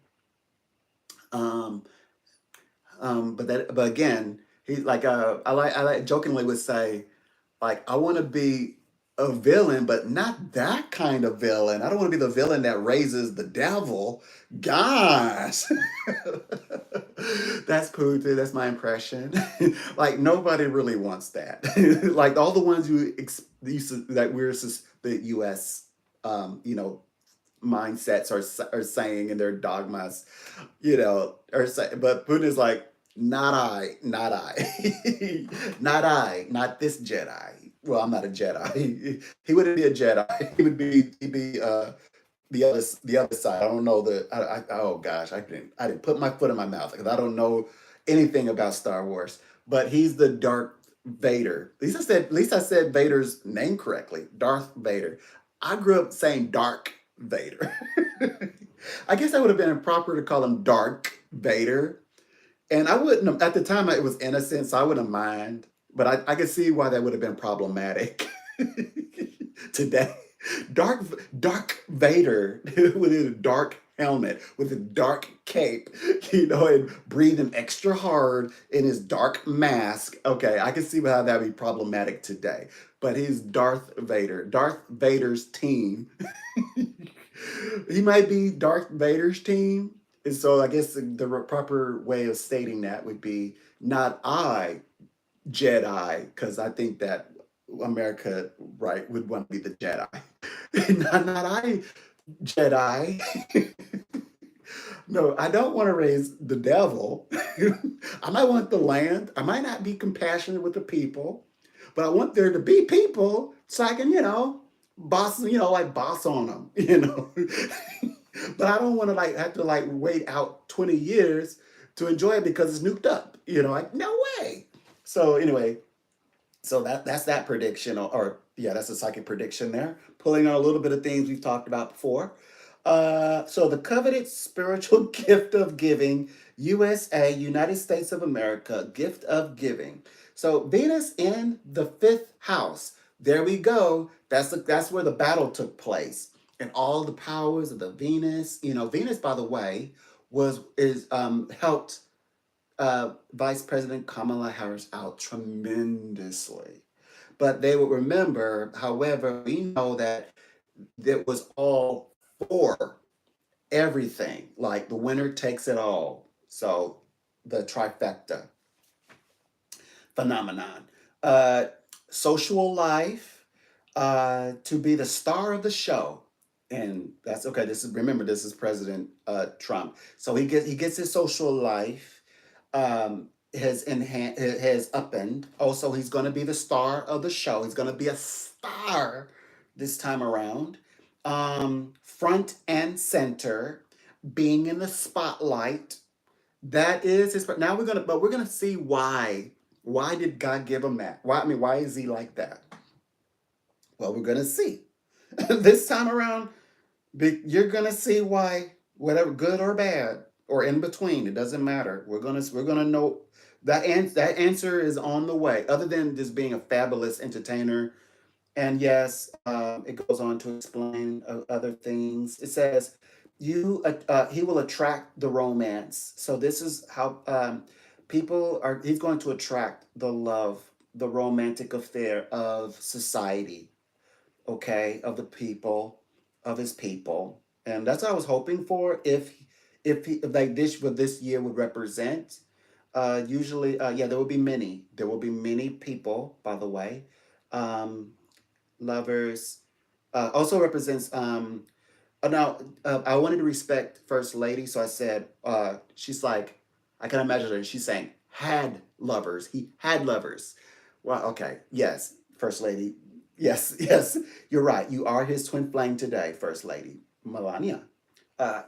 Um, but again, he's like, I like jokingly would say, like, I want to be a villain, but not that kind of villain. I don't want to be the villain that raises the devil. Gosh, that's Putin. That's my impression. Like, nobody really wants that. Like, all the ones that the U.S. Mindsets are saying in their dogmas, but Putin is like, not I, not I, not I, not this Jedi. Well, I'm not a Jedi. He wouldn't be a Jedi. He'd be the other side. I don't know oh gosh, I didn't put my foot in my mouth because I don't know anything about Star Wars. But he's the Darth Vader. At least I said Vader's name correctly. Darth Vader. I grew up saying Dark Vader. I guess that would have been improper to call him Dark Vader. And I wouldn't have, at the time it was innocent, so I wouldn't mind. But I could see why that would have been problematic today. Dark Dark Vader with a dark helmet, with a dark cape, and breathing extra hard in his dark mask. Okay, I can see how that would be problematic today. But he's Darth Vader. Darth Vader's team. He might be Darth Vader's team. And so I guess the proper way of stating that would be not I, Jedi, because I think that America, right, would want to be the Jedi. Not I, Jedi. No, I don't want to raise the devil. I might want the land. I might not be compassionate with the people, but I want there to be people so I can, boss, like boss on them. But I don't want to like have to like wait out 20 years to enjoy it because it's nuked up. Like no way. So anyway, so that's that prediction, or yeah, that's a psychic prediction there, pulling on a little bit of things we've talked about before. So the coveted spiritual gift of giving, USA, United States of America, gift of giving. So Venus in the fifth house. There we go. That's where the battle took place, and all the powers of the Venus. Venus, by the way, is helped Vice President Kamala Harris out tremendously. But they would remember, however, we know that it was all for everything. Like the winner takes it all. So the trifecta phenomenon. Uh, Social life, to be the star of the show. And that's okay. This is President Trump. So he gets his social life has upend. Also, he's going to be the star of the show. He's going to be a star this time around. Front and center, being in the spotlight. That is his. Now we're gonna see why. Why did God give him that? Why is he like that? Well, we're gonna see. This time around, you're gonna see why. Whatever, good or bad, or in between, it doesn't matter. We're gonna know that answer is on the way. Other than just being a fabulous entertainer, and yes, it goes on to explain other things. It says he will attract the romance. So this is how he's going to attract the love, the romantic affair of society, okay, of the people, of his people. And that's what I was hoping for. If like this, what this year would represent. Usually, yeah, there will be many people, by the way. Um, Lovers also represents now I wanted to respect First Lady, so I said she's like, I can imagine her, she's saying had lovers, he had lovers. Well, okay, yes, First Lady, yes, yes, you're right, you are his twin flame today, First Lady Melania.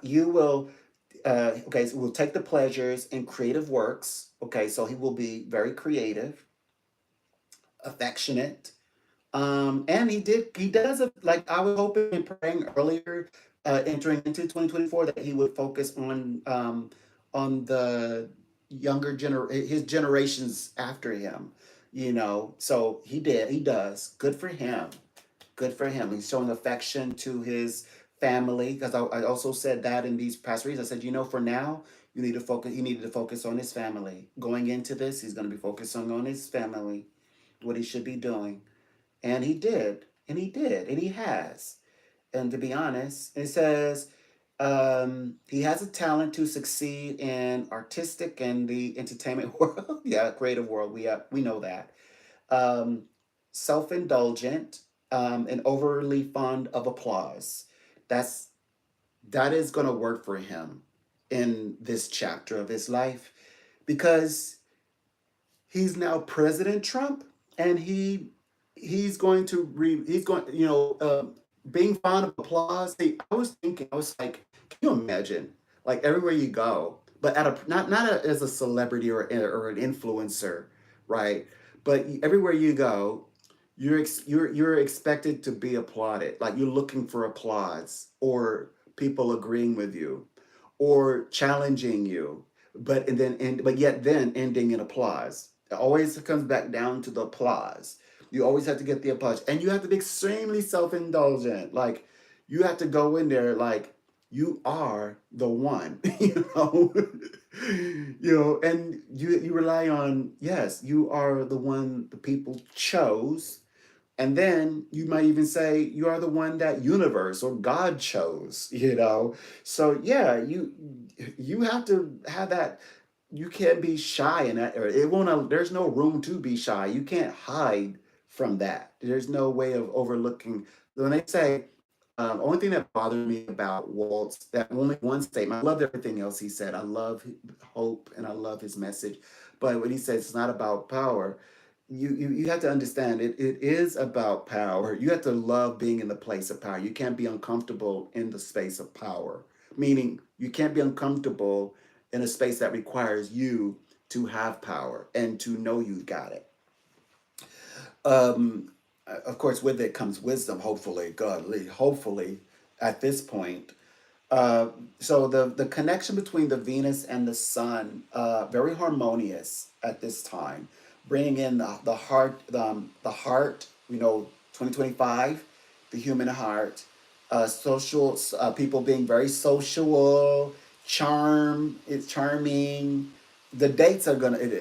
You will okay, so we'll take the pleasures in creative works. Okay, so he will be very creative, affectionate. And he does it like I was hoping and praying earlier, entering into 2024, that he would focus on the his generations after him, So he does. Good for him. Good for him. He's showing affection to his family, because I also said that in these past reads. I said, for now, he needed to focus on his family. Going into this, he's going to be focusing on his family, what he should be doing. And he did, and he did, and he has. And to be honest, it says he has a talent to succeed in artistic and the entertainment world. Yeah, creative world. We know that. Um, Self-indulgent, and overly fond of applause. That's that is going to work for him in this chapter of his life, because he's now President Trump, and he's going to he's going being fond of applause. See, I was thinking, I was like, can you imagine, like everywhere you go, but at a as a celebrity or an influencer, right? But everywhere you go, you're expected to be applauded. Like you're looking for applause or people agreeing with you, or challenging you, but yet then ending in applause. It always comes back down to the applause. You always have to get the applause, and you have to be extremely self-indulgent. Like you have to go in there like you are the one, and you rely on, yes, you are the one the people chose, and then you might even say you are the one that universe or God chose. So yeah, you have to have that. You can't be shy in that area. It won't. There's no room to be shy. You can't hide from that. There's no way of overlooking. When they say, only thing that bothered me about Walt's, that only one statement. I loved everything else he said. I love hope and I love his message. But when he says it's not about power, you have to understand it is about power. You have to love being in the place of power. You can't be uncomfortable in the space of power. Meaning you can't be uncomfortable in a space that requires you to have power and to know you got it. Um, of course, with it comes wisdom, hopefully, godly, hopefully, at this point. Uh, so the connection between the Venus and the Sun, very harmonious at this time, bringing in the heart, the heart. 2025, the human heart, social, people being very social, it's charming. The dates are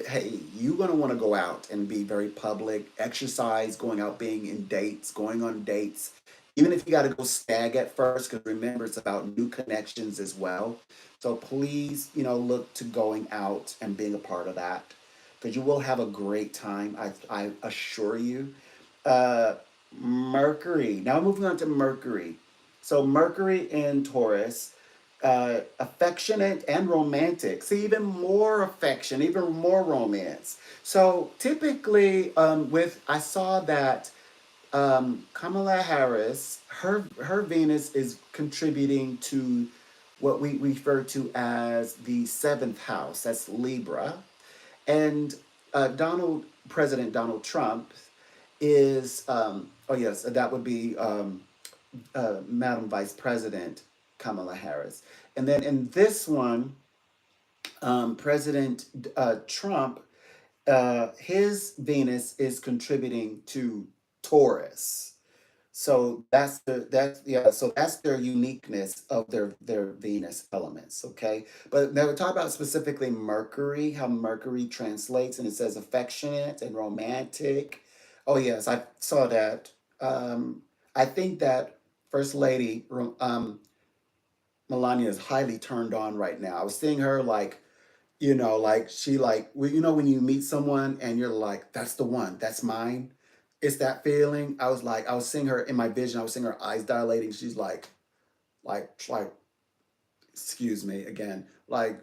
hey, you're gonna want to go out and be very public, exercise, going out, being in dates, going on dates, even if you got to go stag at first, because remember it's about new connections as well. So please, look to going out and being a part of that, because you will have a great time. I assure you. Uh, Mercury. Now moving on to Mercury. So Mercury in Taurus, affectionate and romantic. See, even more affection, even more romance. So typically, with I saw that Kamala Harris, her Venus is contributing to what we refer to as the seventh house. That's Libra, and President Donald Trump is. Oh yes, that would be Madam Vice President Kamala Harris, and then in this one, President Trump, his Venus is contributing to Taurus. So that's their uniqueness of their Venus elements, okay? But now we talk about specifically Mercury, how Mercury translates, and it says affectionate and romantic. Oh yes, I saw that. I think that First Lady Melania is highly turned on right now. I was seeing her like, like she like when you meet someone and you're like, that's the one, that's mine. It's that feeling. I was seeing her in my vision. I was seeing her eyes dilating. She's like, excuse me again, like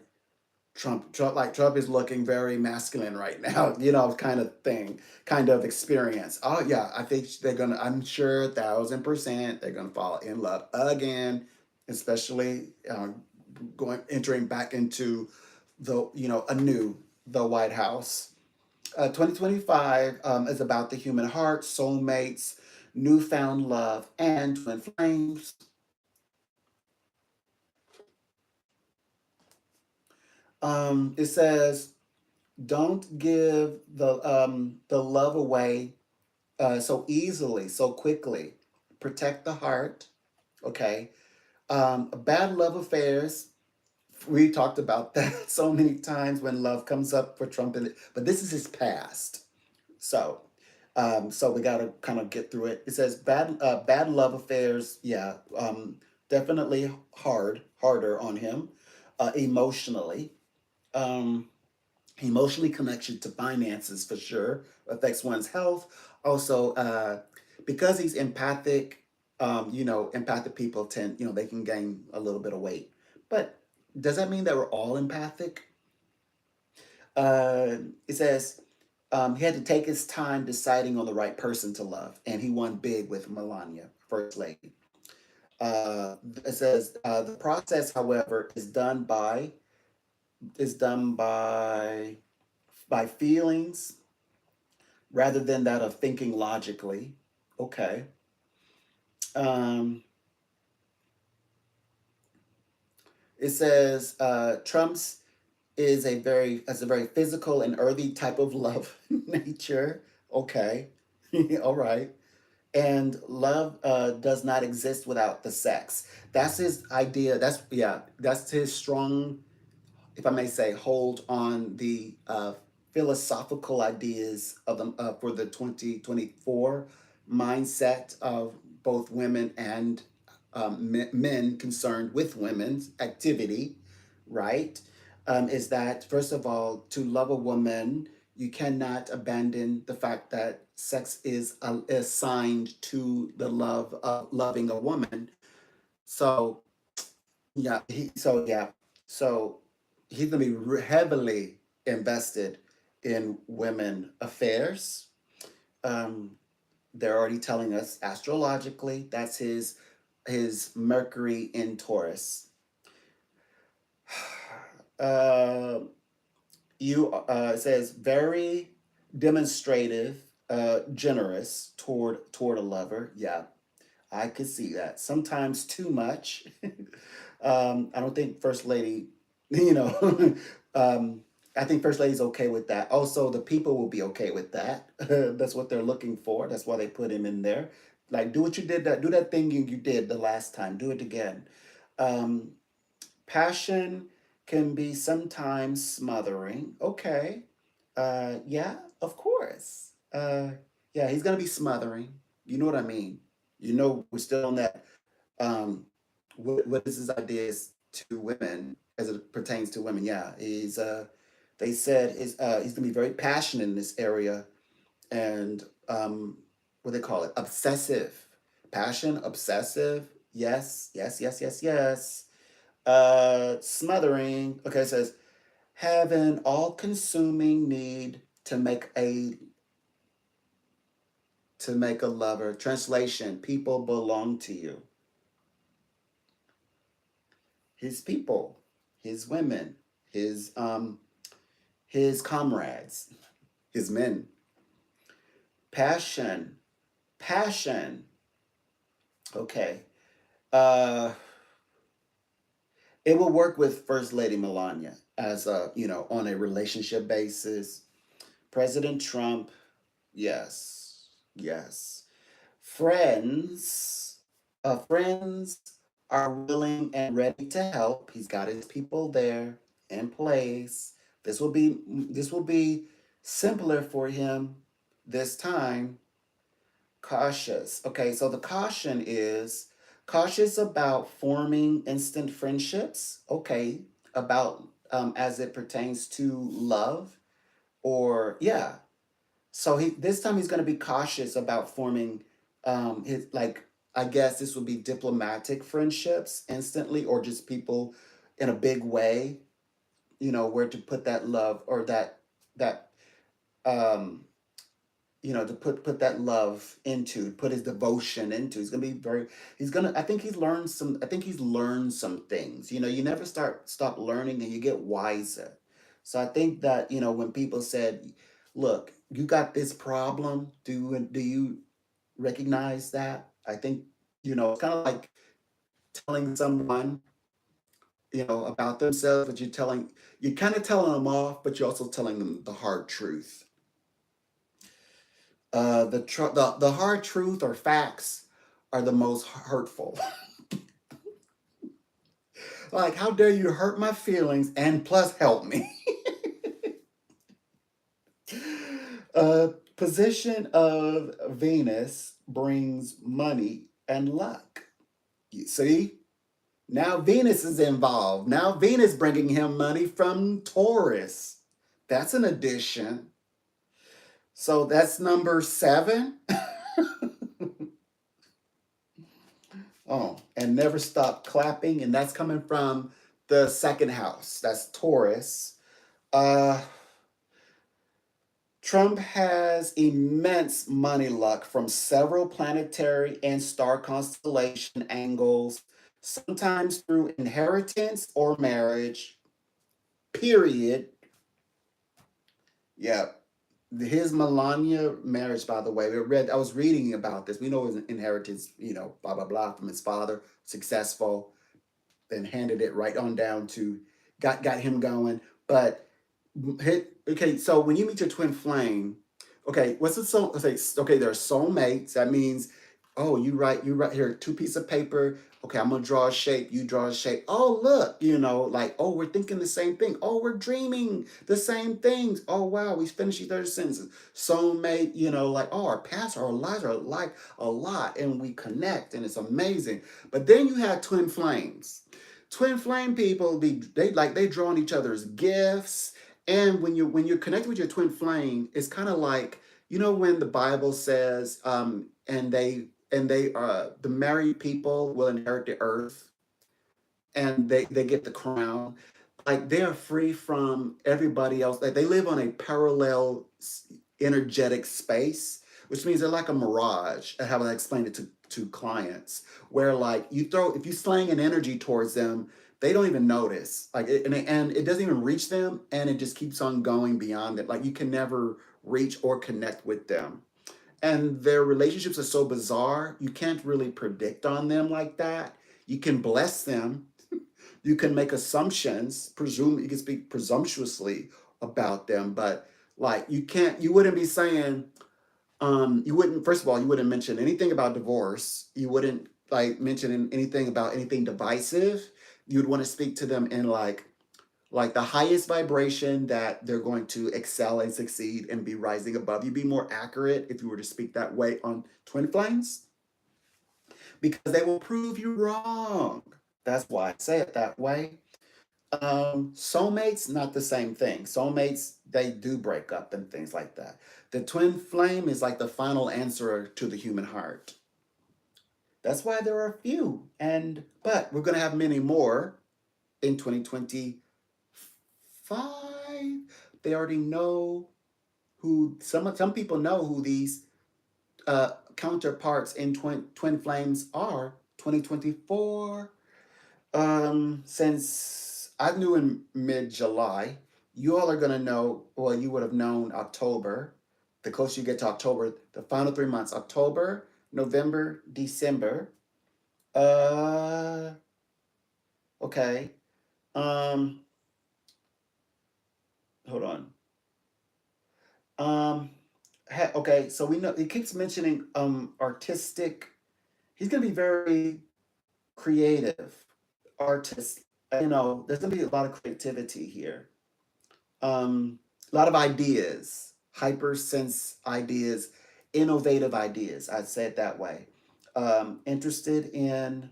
Trump is looking very masculine right now, kind of thing, kind of experience. Oh yeah, I think I'm sure 1,000% they're gonna fall in love again, especially entering back into the White House. 2025 is about the human heart, soulmates, newfound love, and twin flames. It says, don't give the love away so easily, so quickly. Protect the heart. Okay. Bad love affairs. We talked about that so many times when love comes up for Trump, but this is his past. So, so we got to kind of get through it. It says bad love affairs. Yeah, definitely harder on him, emotionally. Um, Emotionally connection to finances for sure affects one's health. Also, because he's empathic, empathic people tend, they can gain a little bit of weight. But does that mean that we're all empathic? It says he had to take his time deciding on the right person to love, and he won big with Melania, First Lady. It says the process, however, is done by feelings rather than that of thinking logically. Okay. Um, it says Trump's is a very physical and earthy type of love nature. Okay. All right. And love does not exist without the sex. That's his idea. That's his strong, if I may say, hold on the philosophical ideas of the for the 2024 mindset of both women and men concerned with women's activity, right? Is that first of all, to love a woman, you cannot abandon the fact that sex is assigned to the love of loving a woman. So yeah, so he's gonna be heavily invested in women affairs. Um, they're already telling us astrologically that's his Mercury in Taurus. Uh, it says very demonstrative, generous toward a lover. Yeah, I could see that. Sometimes too much. I don't think First Lady, you know, I think First Lady's okay with that. Also, the people will be okay with that. That's what they're looking for. That's why they put him in there. Like, do that thing you did the last time. Do it again. Um, Passion can be sometimes smothering. Okay. Yeah, of course. Yeah, he's gonna be smothering. You know what I mean? You know, we're still on that. Um, what is his ideas to women as it pertains to women? Yeah, they said he's gonna be very passionate in this area and what do they call it? Obsessive. Passion, obsessive. Yes, yes, yes, yes, yes. Smothering. Okay, it says have an all-consuming need to make a lover. Translation: people belong to you. His people, his women, his comrades, his men. Passion, passion. Okay. Uh, it will work with First Lady Melania as a on a relationship basis. President Trump, yes, yes. Friends are willing and ready to help. He's got his people there in place. This will be simpler for him this time. Cautious. Okay, so the caution is cautious about forming instant friendships. Okay, about as it pertains to love or yeah, so he this time he's going to be cautious about forming his like I guess this would be diplomatic friendships instantly or just people in a big way, where to put that love or that um to put that love into, put his devotion into. He's going to be very he's going to I think he's learned some things. You never stop learning and you get wiser. So I think that, when people said, "Look, you got this problem. Do you recognize that?" I think, it's kind of like telling someone, about themselves, but you're kind of telling them off, but you're also telling them the hard truth. The hard truth or facts are the most hurtful. Like, how dare you hurt my feelings and plus help me? Position of Venus brings money and luck. You see, now Venus is involved. Now Venus bringing him money from Taurus. That's an addition. So that's number 7. Oh, and never stop clapping, and that's coming from the second house. That's Taurus. Uh, Trump has immense money luck from several planetary and star constellation angles, sometimes through inheritance or marriage. Period. Yeah. His Melania marriage, by the way, I was reading about this. We know it was an inheritance, blah blah blah from his father, successful, then handed it right on down to got him going. But okay, so when you meet your twin flame, okay, what's the soul? Okay, they're soulmates. That means, oh, you write here, two pieces of paper. Okay, I'm gonna draw a shape. You draw a shape. Oh, look, like, oh, we're thinking the same thing. Oh, we're dreaming the same things. Oh, wow, we finished each other's sentences. Soulmate, like, oh, our paths, our lives are like a lot, and we connect, and it's amazing. But then you have twin flames. Twin flame people they draw on each other's gifts, and when you're connected with your twin flame, it's kind of like, when the Bible says, the married people will inherit the earth, and they get the crown. Like, they are free from everybody else. Like, they live on a parallel energetic space, which means they're like a mirage. How I explained it to clients, where, like, if you slang an energy towards them, they don't even notice. Like, and it doesn't even reach them, and it just keeps on going beyond it. Like, you can never reach or connect with them, and their relationships are so bizarre. You can't really predict on them like that. You can bless them, you can make assumptions, you can speak presumptuously about them, but, like, you wouldn't be saying, first of all, you wouldn't mention anything about divorce. You wouldn't, like, mention anything about anything divisive. You'd want to speak to them in, like the highest vibration, that they're going to excel and succeed and be rising above. You'd be more accurate if you were to speak that way on twin flames, because they will prove you wrong. That's why I say it that way. Soulmates, not the same thing. Soulmates, they do break up and things like that. The twin flame is like the final answer to the human heart. That's why there are a few, but we're gonna have many more in 2025. They already know who some people know who these counterparts in twin flames are. 2024. Since I knew in mid-July, you all are gonna know, or you would have known October. The closer you get to October, the final 3 months, October, November, December. Uh, okay. Um, Hold on. Um, okay, so we know he keeps mentioning artistic. He's gonna be very creative, artist. There's gonna be a lot of creativity here. A lot of ideas, hypersense ideas, innovative ideas. I'd say it that way. Interested in,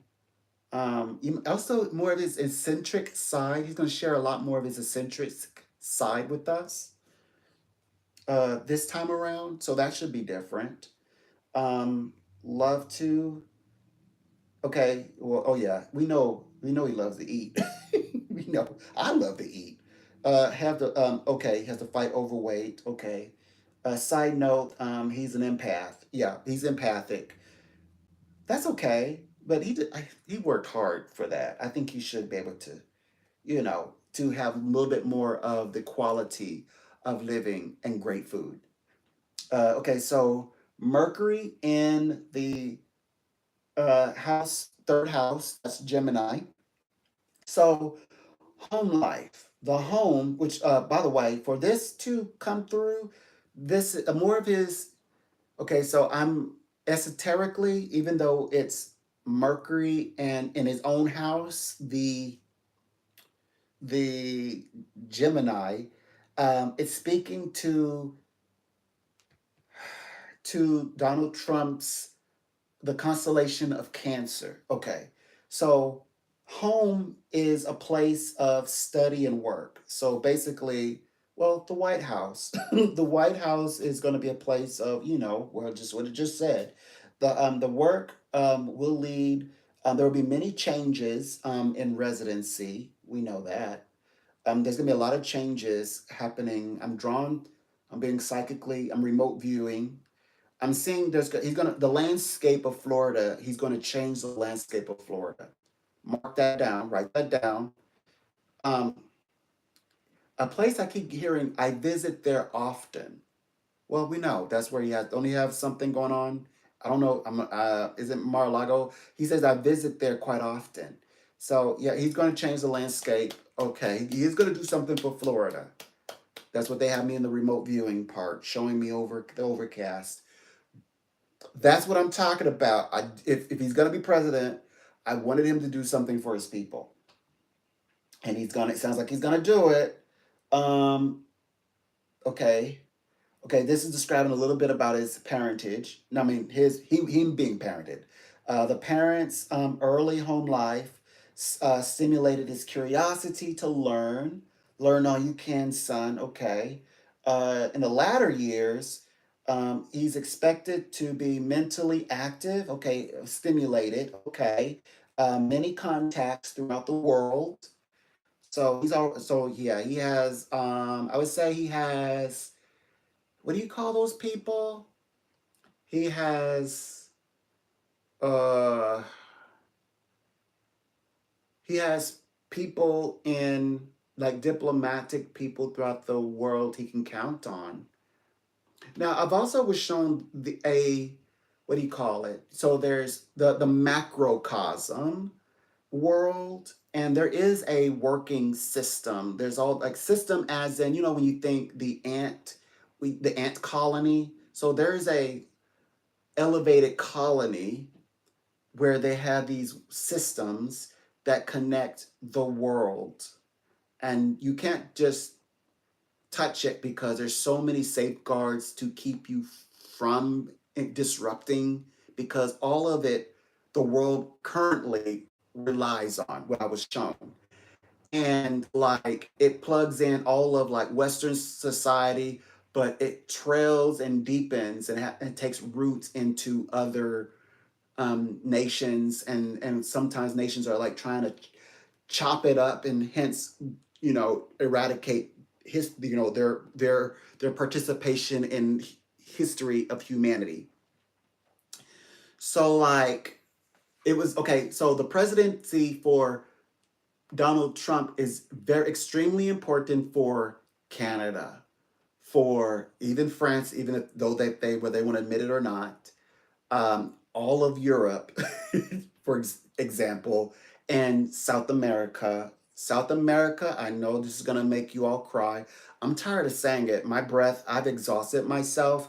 also more of his eccentric side. He's going to share a lot more of his eccentric side with us this time around. So that should be different. Love to. Okay. Well, oh yeah, we know he loves to eat. We know I love to eat. Have to Okay, he has to fight overweight. Okay. Side note, he's an empath. Yeah, he's empathic. That's okay, but he worked hard for that. I think he should be able to, to have a little bit more of the quality of living and great food. Okay, so Mercury in the third house, that's Gemini. So home life, the home, which, by the way, for this to come through, this more of his. Okay, so I'm esoterically, even though it's Mercury and in his own house, the Gemini, it's speaking to Donald Trump's the constellation of Cancer. Okay, so home is a place of study and work. So basically, well, the White House, the White House is going to be a place of, well, just what it just said. The work will lead. There will be many changes in residency. We know that. There's going to be a lot of changes happening. I'm being psychically, I'm remote viewing. I'm seeing the landscape of Florida, he's gonna change the landscape of Florida. Mark that down, write that down. Um, a place I keep hearing, I visit there often. Well, we know that's where he has. Don't he have something going on? I don't know. Is it Mar-a-Lago? He says I visit there quite often. So yeah, he's going to change the landscape. Okay, he is going to do something for Florida. That's what they have me in the remote viewing part, showing me over the overcast. That's what I'm talking about. If he's going to be president, I wanted him to do something for his people, and he's gonna. It sounds like he's gonna do it. Um, okay. Okay, this is describing a little bit about his parentage. No, I mean him being parented. The parents' early home life stimulated his curiosity to learn. Learn all you can, son. Okay. In the latter years, he's expected to be mentally active. Okay, stimulated. Okay. Many contacts throughout the world. So he's all. So yeah, he has. I would say he has, what do you call those people? He has uh he has people in, like, diplomatic people throughout the world he can count on. Now, I've also was shown the a what do you call it? So there's the macrocosm world, and there is a working system. There's all, like, system as in, when you think the ant colony. So there's a elevated colony where they have these systems that connect the world. And you can't just touch it because there's so many safeguards to keep you from disrupting, because all of it, the world currently relies on what I was shown. And like it plugs in all of, like, Western society, but it trails and deepens and takes roots into other nations, and sometimes nations are like trying to chop it up and hence eradicate their participation in history of humanity. So like it was okay. So the presidency for Donald Trump is very extremely important for Canada, for even France, even if, though they whether they want to admit it or not, all of Europe, for example, and South America. South America, I know this is going to make you all cry. I'm tired of saying it. My breath, I've exhausted myself.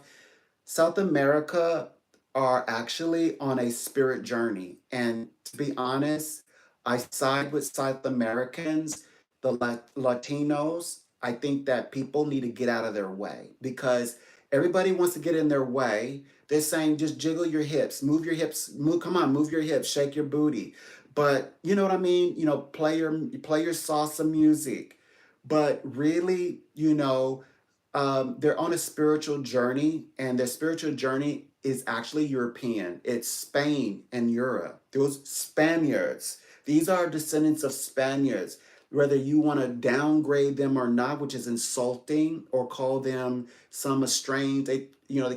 South America are actually on a spirit journey. And to be honest, I side with South Americans, the Latinos. I think that people need to get out of their way because everybody wants to get in their way. They're saying just jiggle your hips, move your hips, move, come on, move your hips, shake your booty. But you know what I mean? Play your salsa music. But really, they're on a spiritual journey, and their spiritual journey is actually European. It's Spain and Europe. Those Spaniards, these are descendants of Spaniards. Whether you want to downgrade them or not, which is insulting, or call them some estranged, they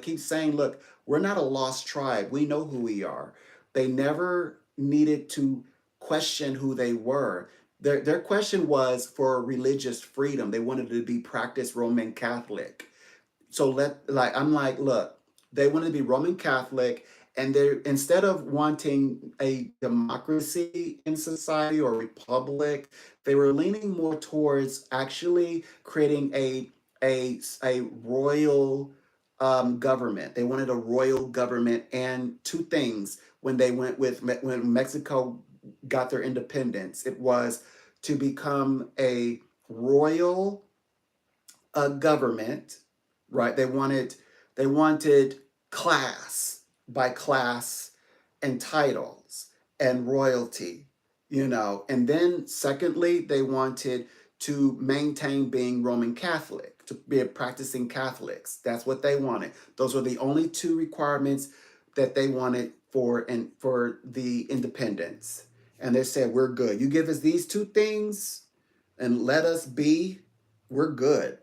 keep saying, "Look, we're not a lost tribe. We know who we are." They never needed to question who they were. Their question was for religious freedom. They wanted to be practiced Roman Catholic. So I'm like, look, they wanted to be Roman Catholic, and they, instead of wanting a democracy in society or republic, they were leaning more towards actually creating a royal government. They wanted a royal government, and two things when they went with when Mexico got their independence, it was to become a royal government, right? They wanted class by class and titles and royalty, and then secondly, they wanted to maintain being Roman Catholic, to be a practicing Catholics. That's what they wanted. Those were the only two requirements that they wanted for the independence. And they said, we're good. You give us these two things and let us be, we're good.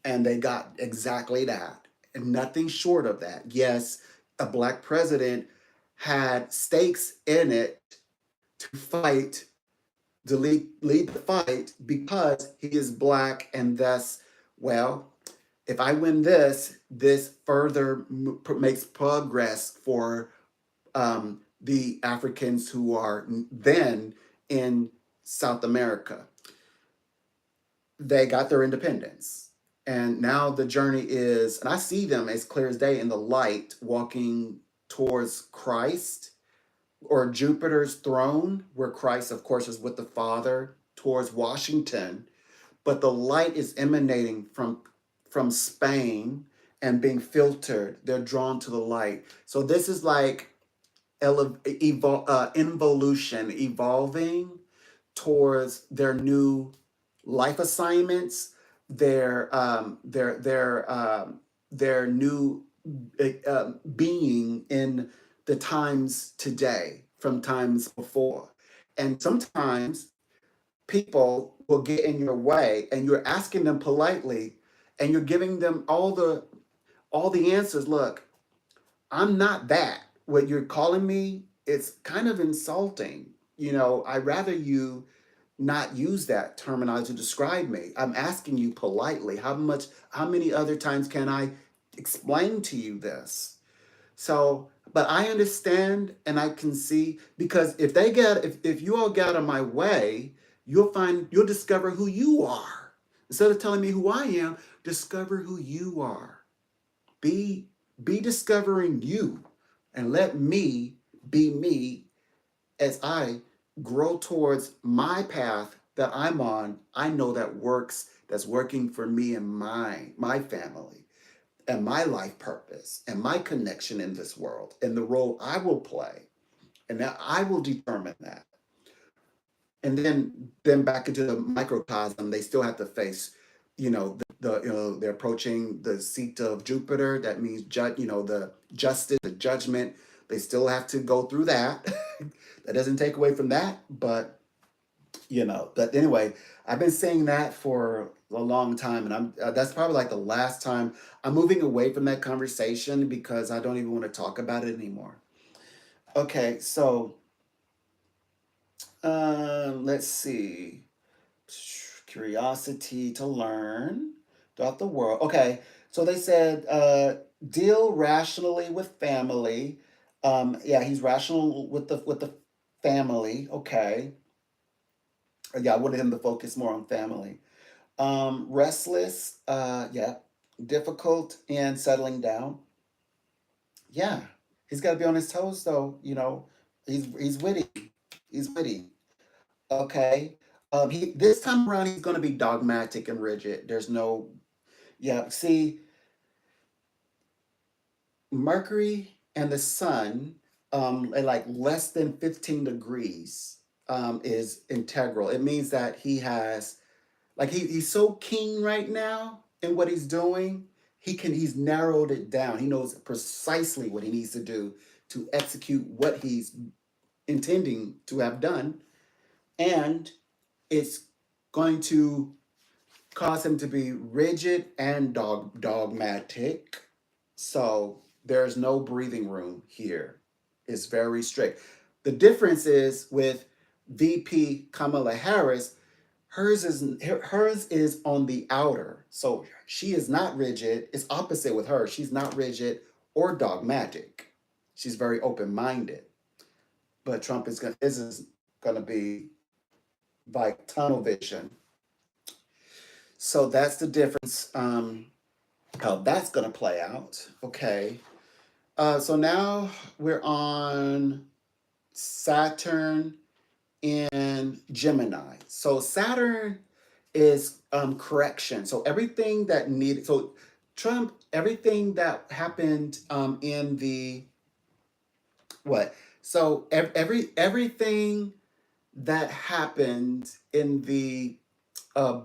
And they got exactly that, and nothing short of that. Yes, a black president had stakes in it to fight, to lead the fight because he is black, and thus, well, if I win this, this further makes progress for the Africans who are then in South America. They got their independence. And now the journey is, and I see them as clear as day in the light, walking towards Christ or Jupiter's throne, where Christ, of course, is with the Father, towards Washington. But the light is emanating from Spain and being filtered. They're drawn to the light. So this is like involution, evolving towards their new life assignments, their new being in the times today from times before. And sometimes people will get in your way, and you're asking them politely, and you're giving them all the answers. Look, I'm not that. What you're calling me, it's kind of insulting. I'd rather you not use that terminology to describe me. I'm asking you politely, how many other times can I explain to you this? So, but I understand and I can see, because if you all get out of my way, you'll discover who you are. Instead of telling me who I am, discover who you are. Be discovering you, and let me be me as I grow towards my path that I'm on. I know that's working for me and my family and my life purpose and my connection in this world and the role I will play. And that I will determine that. And then back into the microcosm, they still have to face, they're approaching the seat of Jupiter. That means the justice, the judgment. They still have to go through that. That doesn't take away from that, but but anyway, I've been saying that for a long time, and that's probably like the last time. I'm moving away from that conversation because I don't even want to talk about it anymore. Okay, so let's see. Curiosity to learn throughout the world. Okay, so they said deal rationally with family. Yeah, he's rational with the family. Okay. Yeah, I wanted him to focus more on family. Restless. Yeah, difficult in settling down. Yeah, he's got to be on his toes though. He's witty. He's witty. Okay. He this time around he's going to be dogmatic and rigid. There's no. Yeah. See, Mercury and the Sun, at like less than 15 degrees, is integral. It means that he has, like, he's so keen right now in what he's doing. He's narrowed it down. He knows precisely what he needs to do to execute what he's intending to have done, and it's going to cause him to be rigid and dogmatic. So there's no breathing room here. It's very strict. The difference is with VP Kamala Harris, hers is on the outer. So she is not rigid. It's opposite with her. She's not rigid or dogmatic. She's very open-minded. But Trump is gonna be like tunnel vision. So that's the difference. How that's gonna play out. Okay. So now we're on Saturn in Gemini. So Saturn is correction. So everything that needed. So Trump, everything that happened in the what? So everything that happened in the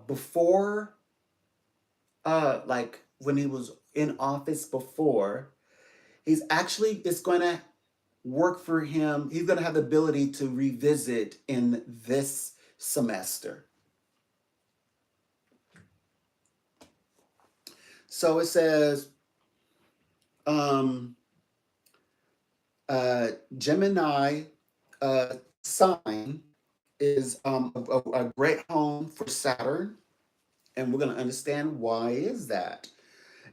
before, like when he was in office before, it's going to work for him. He's going to have the ability to revisit in this semester. So it says, um, Gemini sign is a great home for Saturn, and we're going to understand why is that.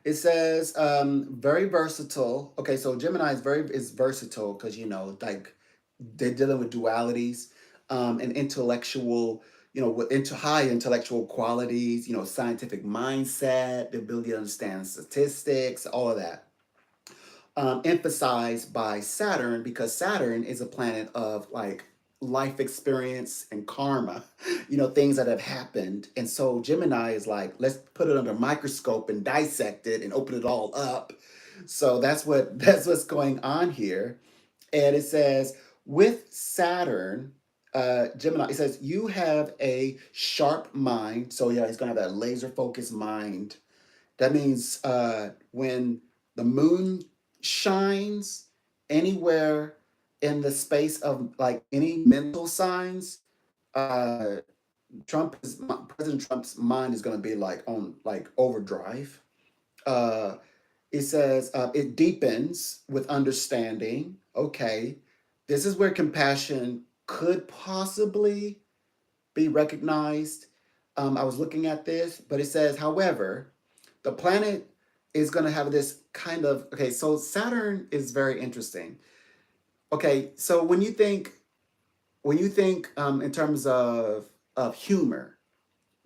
It says very versatile. Okay, so Gemini is versatile because like they're dealing with dualities, and intellectual, with into high intellectual qualities, scientific mindset, the ability to understand statistics, all of that. Emphasized by Saturn because Saturn is a planet of like life experience and karma, things that have happened. And so Gemini is like, let's put it under a microscope and dissect it and open it all up. So that's what's going on here. And it says with Saturn, Gemini, it says you have a sharp mind. So yeah, he's gonna have that laser focused mind. That means when the moon shines anywhere in the space of like any mental signs, uh, President Trump's mind is going to be like on like overdrive. Uh, it says it deepens with understanding. Okay, this is where compassion could possibly be recognized. I was looking at this, but it says, however, the planet is going to have this kind of okay. So Saturn is very interesting. Okay, so when you think in terms of humor,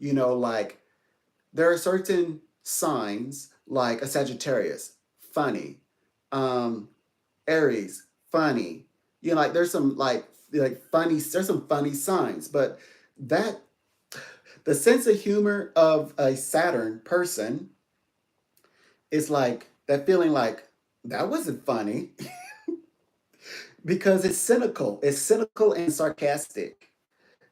like there are certain signs like a Sagittarius, funny, um, Aries, funny. Like there's some like funny. There's some funny signs, but that the sense of humor of a Saturn person is like that feeling like that wasn't funny because it's cynical. It's cynical and sarcastic.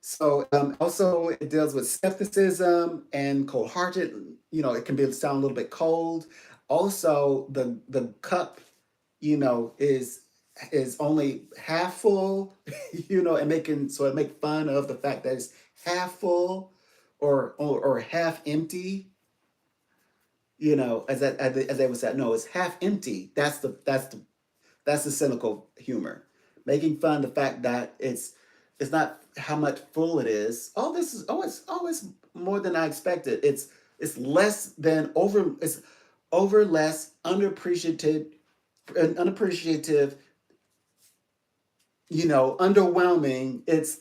So also it deals with skepticism and cold-hearted. It can be sound a little bit cold. Also, the cup, is only half full. And it make fun of the fact that it's half full or half empty. As they would say, no, it's half empty. That's the cynical humor, making fun of the fact that it's not how much full it is. Oh, this is it's more than I expected. It's less than over. It's over less unappreciative. Underwhelming. It's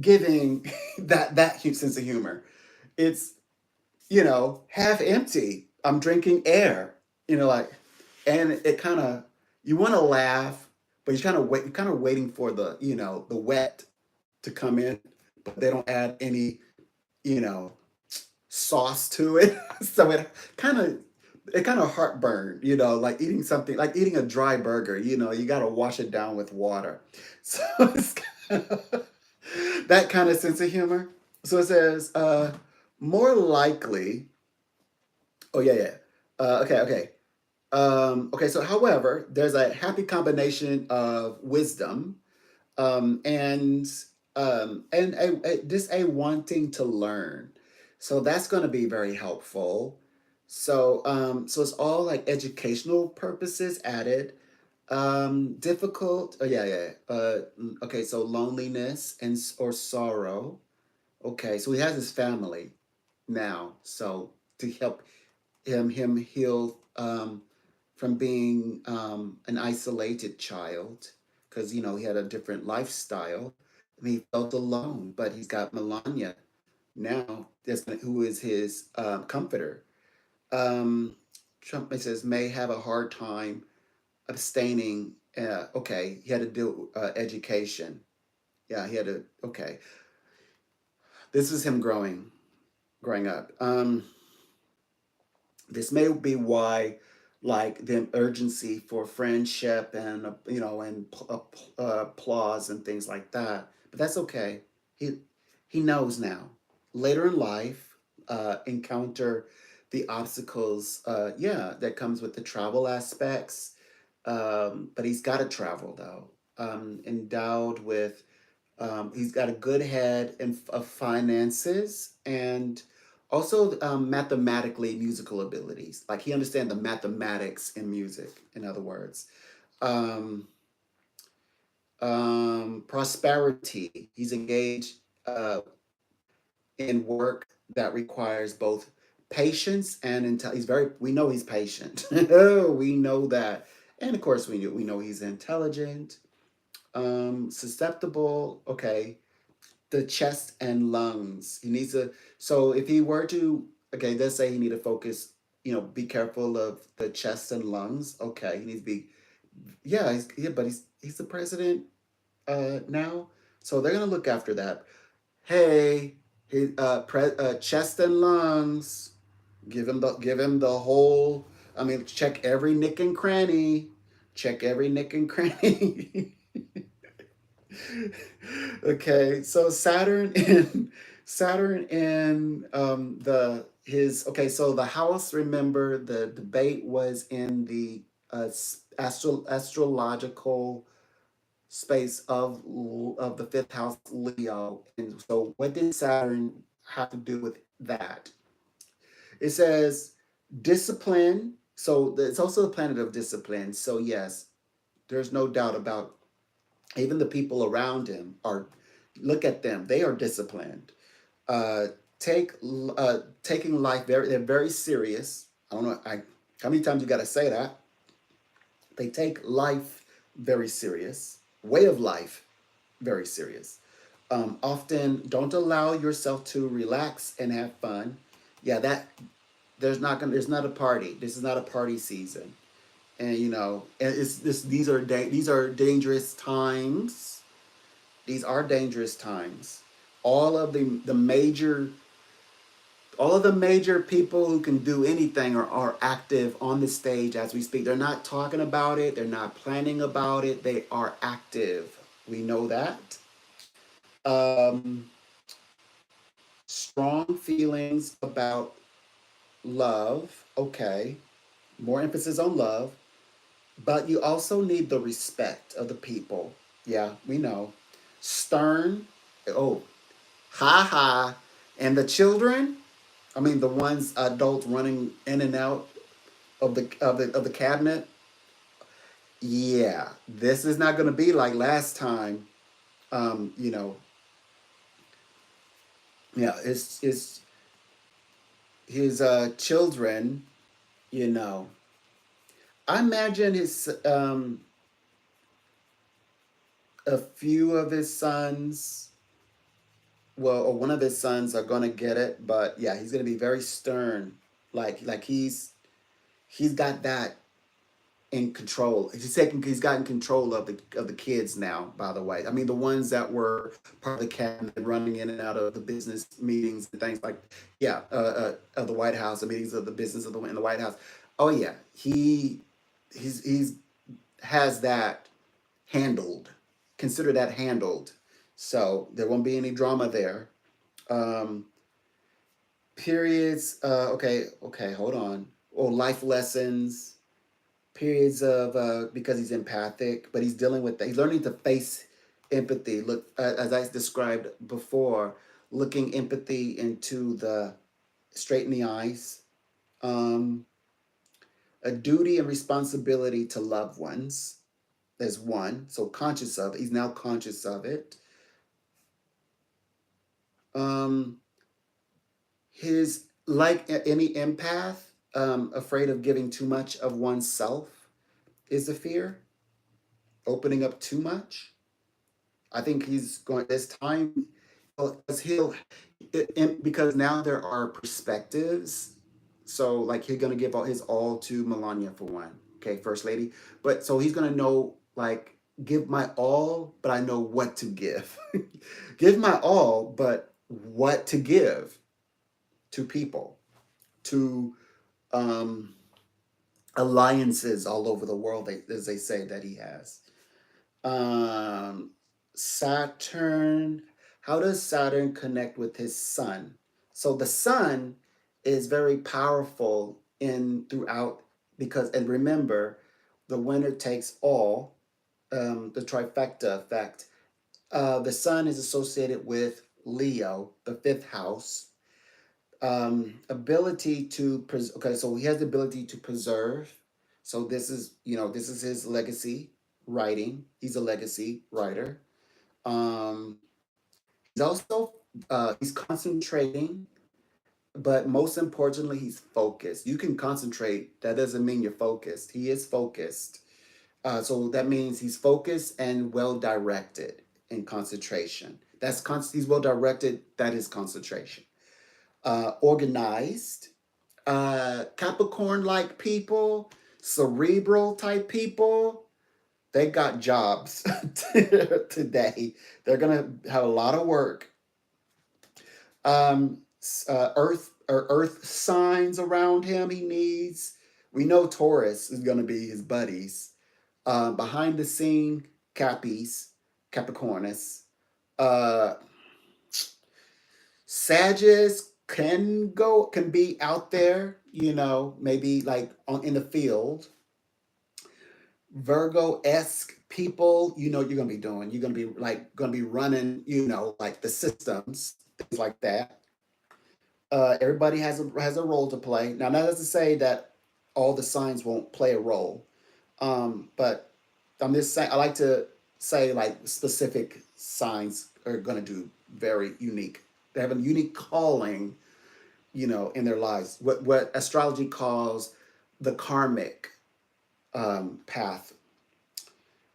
giving that sense of humor. It's half empty. I'm drinking air. Like, and it kind of you want to laugh, but you're kind of waiting for the wet to come in, but they don't add any you know sauce to it, so kind of it kind of heartburn. Like eating something like eating a dry burger. You got to wash it down with water. So it's that kind of sense of humor. So it says more likely. Oh yeah, yeah. Okay, okay. Okay, so however, there's a happy combination of wisdom and just a wanting to learn. So that's going to be very helpful. So it's all like educational purposes added. Difficult. Oh yeah, yeah. Okay, so loneliness or sorrow. Okay, so he has his family now. So to help him heal from being an isolated child because he had a different lifestyle and he felt alone, but he's got Melania now who is his comforter. um, Trump, it says, may have a hard time abstaining. Okay, he had to do education. Yeah, he had to. Okay, this is him growing up. This may be why, like the urgency for friendship and applause and things like that. But that's okay. He he knows now. Later in life, encounter the obstacles. Yeah, that comes with the travel aspects. But he's got to travel though. Endowed with, he's got a good head of finances and Also, mathematically musical abilities. Like he understands the mathematics in music. In other words, um, prosperity. He's engaged in work that requires both patience and he's very. We know he's patient. We know that, and of course we know he's intelligent, susceptible. Okay, the chest and lungs. He needs to. So if he were to, okay, let's say he need to focus. Be careful of the chest and lungs. Okay, he needs to be. Yeah, but he's the president now, so they're gonna look after that. Hey, chest and lungs. Give him the whole. I mean, check every nick and cranny. Check every nick and cranny. Okay, so Saturn in the his okay. So the house. Remember, the debate was in the astrological space of the fifth house Leo. And so, what did Saturn have to do with that? It says discipline. So it's also the planet of discipline. So yes, there's no doubt about even the people around him are. Look at them; they are disciplined. Uh, taking life they're very serious. I don't know. How many times you got to say that? They take life very serious. Way of life very serious. Often don't allow yourself to relax and have fun. Yeah, that there's not a party. This is not a party season, and it's this. These are dangerous times. These are dangerous times. All of the major people who can do anything are active on the stage as we speak. They're not talking about it. They're not planning about it. They are active. We know that. Um, Strong feelings about love. Okay. More emphasis on love. But you also need the respect of the people. Yeah, we know. Stern. Oh, ha ha. And the children, I mean the ones adults running in and out of the cabinet. Yeah, this is not going to be like last time. Um, you know, yeah, it's his children. You know, I imagine his a few of his sons. Well, or one of his sons are going to get it, but yeah, he's going to be very stern. Like he's got that in control. He's gotten control of the kids now, by the way. I mean the ones that were part of the cabinet running in and out of the business meetings and things like yeah, of the White House, the meetings of the business of the in the White House. Oh yeah, he's has that handled. Consider that handled. So there won't be any drama there. Um Periods, okay, hold on. Or life lessons, periods of because he's empathic, but he's dealing with that. He's learning to face empathy. Look, as I described before, looking empathy into the straight in the eyes. Um, a duty and responsibility to loved ones. There's one. So conscious of it. He's now conscious of it. Um, his like any empath, afraid of giving too much of oneself is a fear. Opening up too much. I think he's going. This time, because because now there are perspectives. So like he's gonna give all his all to Melania for one. Okay, first lady. But so he's gonna know like give my all, but I know what to give. Give my all, but what to give to people, to um, alliances all over the world, as they say that he has. Um, Saturn. How does Saturn connect with his sun? So the sun is very powerful in throughout because and remember, the winner takes all. The trifecta effect. The sun is associated with Leo, the fifth house. Ability to okay, so he has the ability to preserve. So this is, this is his legacy writing. He's a legacy writer. Um, he's also he's concentrating, but most importantly, he's focused. You can concentrate. That doesn't mean you're focused. He is focused. So that means he's focused and well directed in concentration. He's well directed. That is concentration. Organized. Capricorn like people, cerebral type people, they got jobs today. They're gonna have a lot of work. Earth signs around him. He needs. We know Taurus is gonna be his buddies. Behind the scene, Capricornus. Uh, Sagittarius can be out there, maybe like in the field. Virgo-esque people, you're gonna be doing. You're gonna be running, like the systems, things like that. Everybody has a role to play. Now that doesn't say that all the signs won't play a role, but I'm just saying I like to say like specific signs are gonna do very unique. They have a unique calling, in their lives. What astrology calls the karmic path.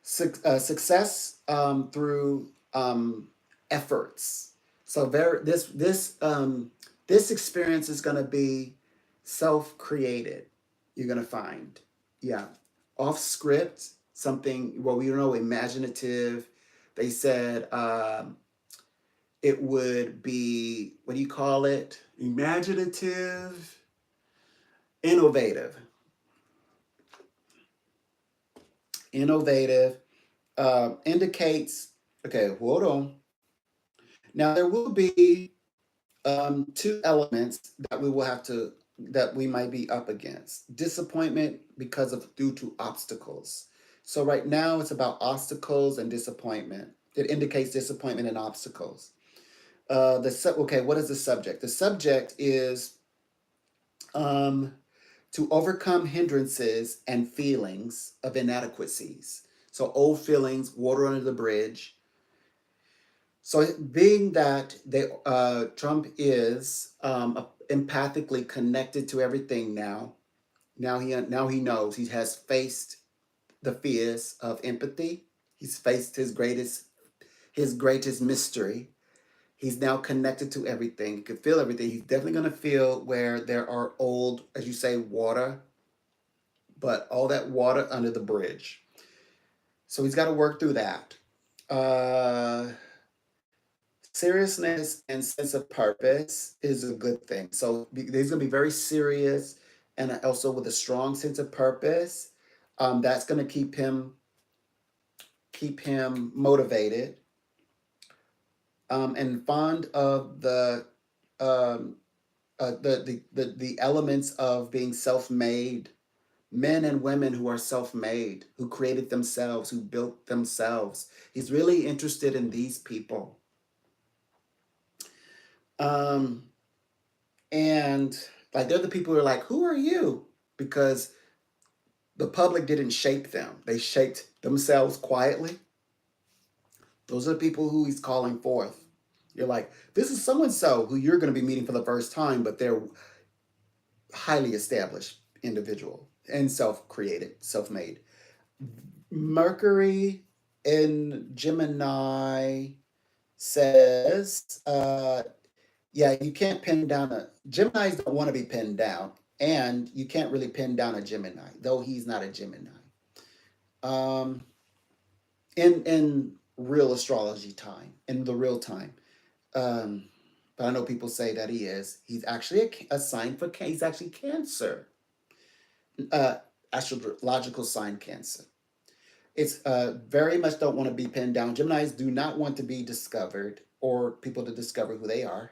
Success through efforts. So this experience is going to be self-created. You're going to find, yeah, off script, something well we know imaginative. They said it would be, what do you call it? Imaginative, innovative, innovative. Indicates, okay, hold on. Now there will be two elements that we might be up against. Disappointment because of due to obstacles. So right now it's about obstacles and disappointment. It indicates disappointment and obstacles. Okay, what is the subject? The subject is um, to overcome hindrances and feelings of inadequacies. So old feelings, water under the bridge. So being that Trump is empathically connected to everything now, now he knows he has faced the fears of empathy. He's faced his greatest mystery. He's now connected to everything. He can feel everything. He's definitely going to feel where there are old, as you say, water, but all that water under the bridge. So he's got to work through that. Uh, Seriousness and sense of purpose is a good thing. So he's going to be very serious and also with a strong sense of purpose. That's going to keep him motivated and fond of um, the elements of being self-made, men and women who are self-made, who created themselves, who built themselves. He's really interested in these people. Um, and like they're the people who are like, who are you? Because the public didn't shape them. They shaped themselves quietly. Those are the people who he's calling forth. You're like, this is so and so who you're going to be meeting for the first time, but they're highly established individual and self-created, self-made. Mercury in Gemini says, yeah, you can't pin down Geminis don't want to be pinned down, and you can't really pin down a Gemini, though he's not a Gemini. Um, in real astrology time, in the real time. Um, but I know people say that he is. He's actually a sign for he's actually Cancer, uh, astrological sign Cancer. It's very much don't want to be pinned down. Geminis do not want to be discovered or people to discover who they are.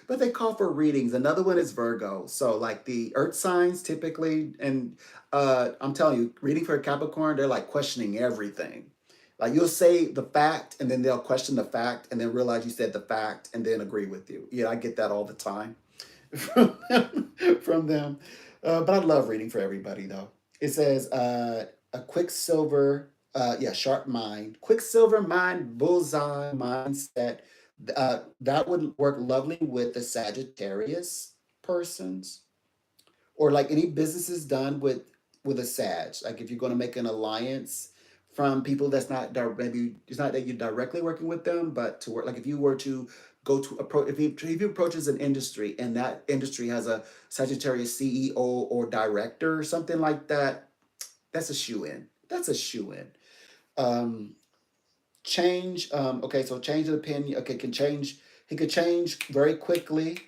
But they call for readings. Another one is Virgo. So like the earth signs typically, and I'm telling you, reading for a Capricorn, they're like questioning everything. Like you'll say the fact and then they'll question the fact and then realize you said the fact and then agree with you. Yeah, I get that all the time from from them. But I love reading for everybody though. It says a quicksilver, yeah, sharp mind, quicksilver mind, bullseye mindset. That would work lovely with the Sagittarius persons, or like any businesses done with a Sag. Like if you're going to make an alliance from people that's not maybe it's not that you're directly working with them, but to work like if you were to go to approach if you approaches an industry and that industry has a Sagittarius CEO or director or something like that, that's a shoe in. That's a shoe in. Um, change. Okay, so change of opinion. Okay, can change. He could change very quickly.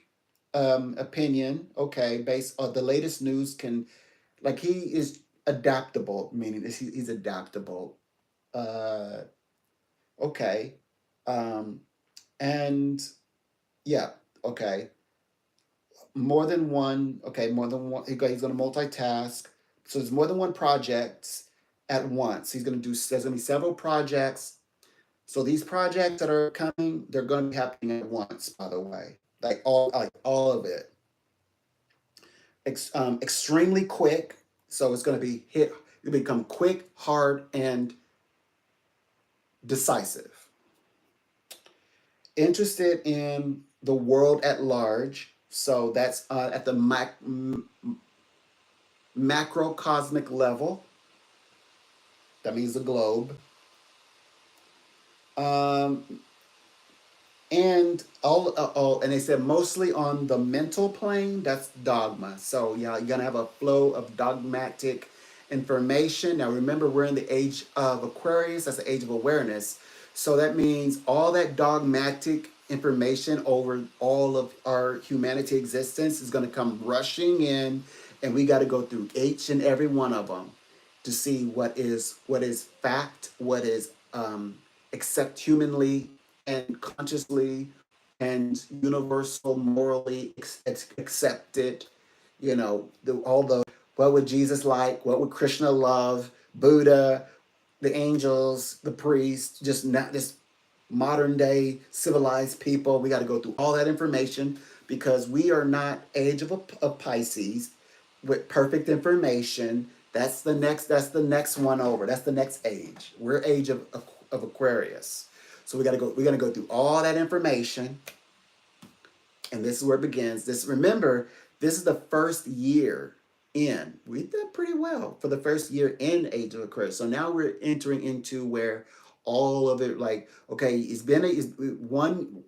Opinion. Okay, based on the latest news can like he is adaptable, meaning he's adaptable. Uh, okay. Um, and yeah, okay. More than one, okay, more than one. He's going to multitask. So there's more than one project at once. There's going to be several projects. So these projects that are coming, they're going to be happening at once, by the way. Like all of it. Extremely quick. So it's going to be it'll become quick, hard, and decisive. Interested in the world at large. So that's at the macrocosmic level. That means the globe. Um, and and they said mostly on the mental plane. That's dogma. So yeah, you're gonna have a flow of dogmatic information. Now remember, we're in the age of Aquarius. That's the age of awareness. So that means all that dogmatic information over all of our humanity existence is going to come rushing in, and we got to go through each and every one of them to see what is fact, what is accept humanly and consciously and universal morally accepted. All the what would Jesus like, what would Krishna love, Buddha, the angels, the priests, just not this modern day civilized people. We got to go through all that information because we are not age of Pisces with perfect information. That's the next one over. That's the next age. We're age of Aquarius. So we're gonna go through all that information, and this is where it begins. This is the first year in. We did pretty well for the first year in age of Aquarius. So now we're entering into where all of it, like, okay, it's one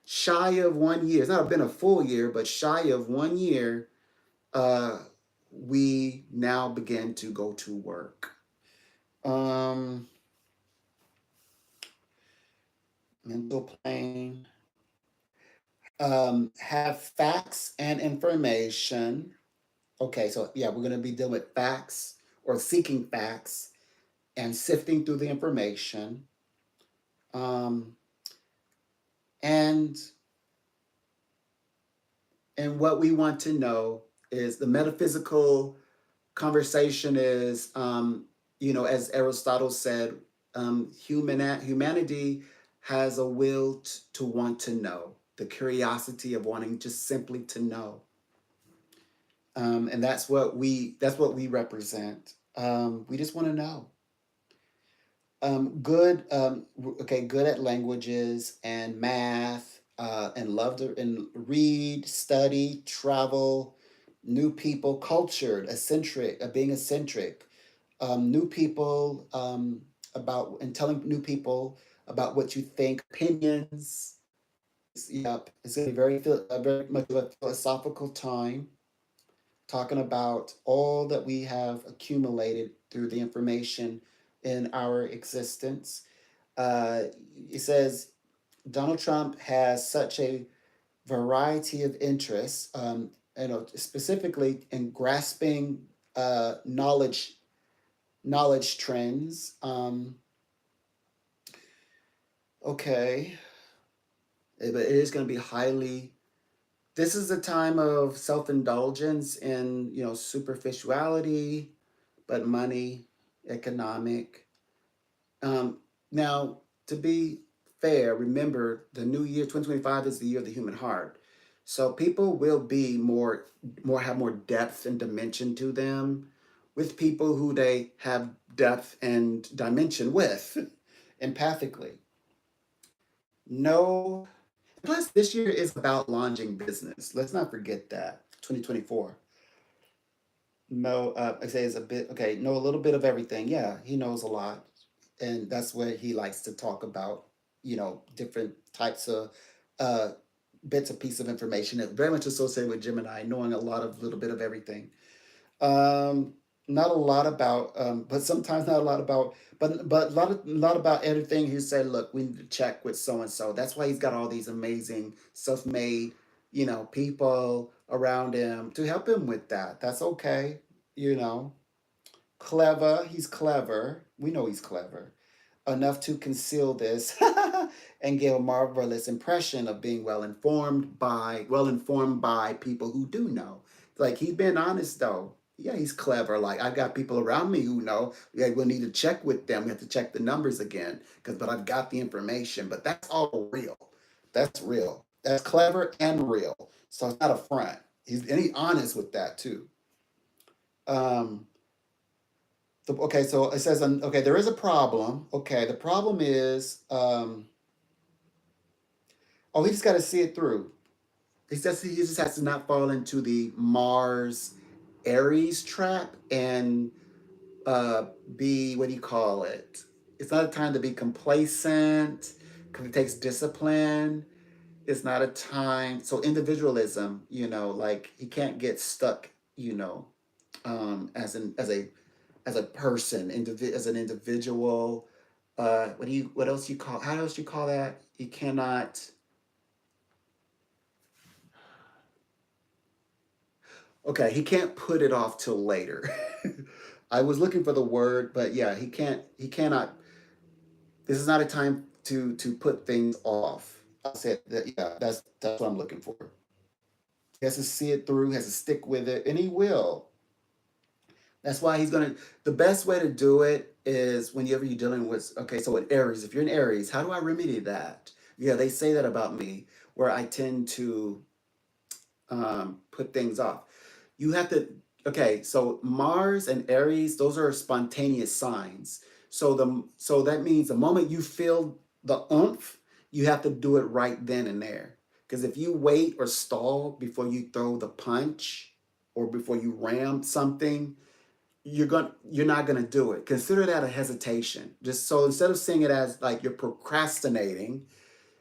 shy of 1 year. It's not been a full year, but shy of 1 year. Uh, we now begin to go to work. Um, mental plane. Have facts and information. Okay, so yeah, we're going to be dealing with facts or seeking facts and sifting through the information. Um, and and what we want to know is the metaphysical conversation is, as Aristotle said, humanity has a will to want to know, the curiosity of wanting just simply to know. And that's what we represent. We just want to know. Good. Okay. Good at languages and math. And love to and read, study, travel, new people, cultured, eccentric, being eccentric, new people about and telling new people about what you think, opinions. Yep, it's gonna be very much of a philosophical time, talking about all that we have accumulated through the information in our existence. Uh, it says Donald Trump has such a variety of interests, specifically in grasping knowledge trends. Okay, but it is going to be highly. This is a time of self-indulgence and superficiality, but money, economic. Now, to be fair, remember the new year 2025 is the year of the human heart. So people will be more have more depth and dimension to them with people who they have depth and dimension with empathically. No, plus this year is about launching business. Let's not forget that. 2024. No, I say it's a bit okay. Know a little bit of everything. Yeah, he knows a lot, and that's where he likes to talk about, different types of uh, bits of piece of information that very much associated with Gemini, knowing a lot of little bit of everything. Um, Not a lot about, but sometimes not a lot about, but a lot about everything. He said, look, we need to check with so and so. That's why he's got all these amazing self-made, people around him to help him with that. That's okay, you know. Clever. He's clever. We know he's clever enough to conceal this and give a marvelous impression of being well informed by people who do know. Like he's been honest though. Yeah, he's clever. Like I've got people around me who know. Yeah, we'll need to check with them. We have to check the numbers again but I've got the information. But that's all real. That's real. That's clever and real. So it's not a front. He's honest with that too. Um, okay, so it says, okay, there is a problem. Okay, the problem is, oh, he just got to see it through. He just has to not fall into the Mars Aries trap and uh, be, what do you call it? It's not a time to be complacent because it takes discipline. It's not a time. So individualism, like he can't get stuck, as a person, as an individual. What else you call? How else you call that? You cannot. Okay, he can't put it off till later. I was looking for the word, but yeah, he can't. He cannot. This is not a time to put things off. I said that. Yeah, that's what I'm looking for. He has to see it through. Has to stick with it, and he will. That's why he's gonna. The best way to do it is whenever you're dealing with. Okay, so in Aries, if you're in Aries, how do I remedy that? Yeah, they say that about me, where I tend to put things off. You have to. Okay, so Mars and Aries, those are spontaneous signs. So that means the moment you feel the oomph, you have to do it right then and there. Because if you wait or stall before you throw the punch or before you ram something, you're not gonna do it. Consider that a hesitation. Just so instead of seeing it as like you're procrastinating,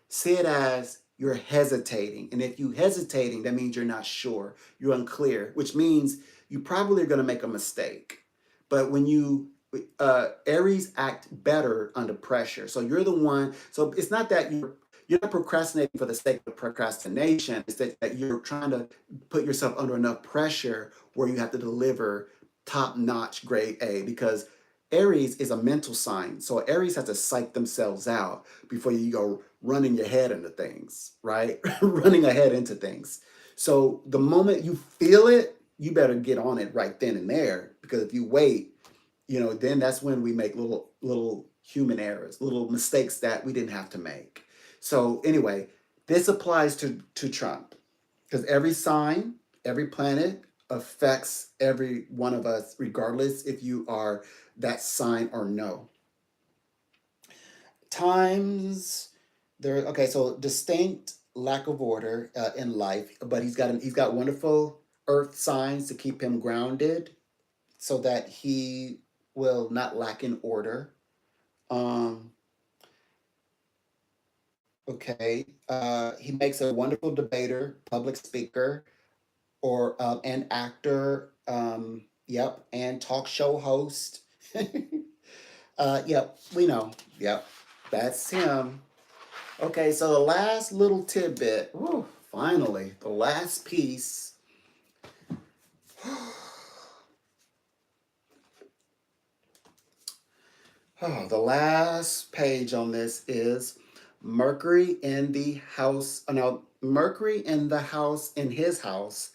see it as you're hesitating. And if you hesitating, that means you're not sure, you're unclear, which means you probably are gonna make a mistake. But when you Aries act better under pressure. So you're the one. So it's not that you're not procrastinating for the sake of procrastination. It's that you're trying to put yourself under enough pressure where you have to deliver top notch grade A because Aries is a mental sign. So Aries has to psych themselves out before you go running your head into things, right? Running ahead into things. So the moment you feel it, you better get on it right then and there because if you wait, then that's when we make little human errors, little mistakes that we didn't have to make. So anyway, this applies to Trump because every sign, every planet affects every one of us, regardless if you are that sign or no. Times there. Okay, so distinct lack of order in life, but he's got wonderful Earth signs to keep him grounded, so that he will not lack in order. Um, okay, he makes a wonderful debater, public speaker, or an actor. Yep, and talk show host. Yep, we know. Yep, that's him. Okay, so the last little tidbit. Whew, finally, the last piece. Oh, the last page on this is Mercury in the house. No, Mercury in the house, in his house,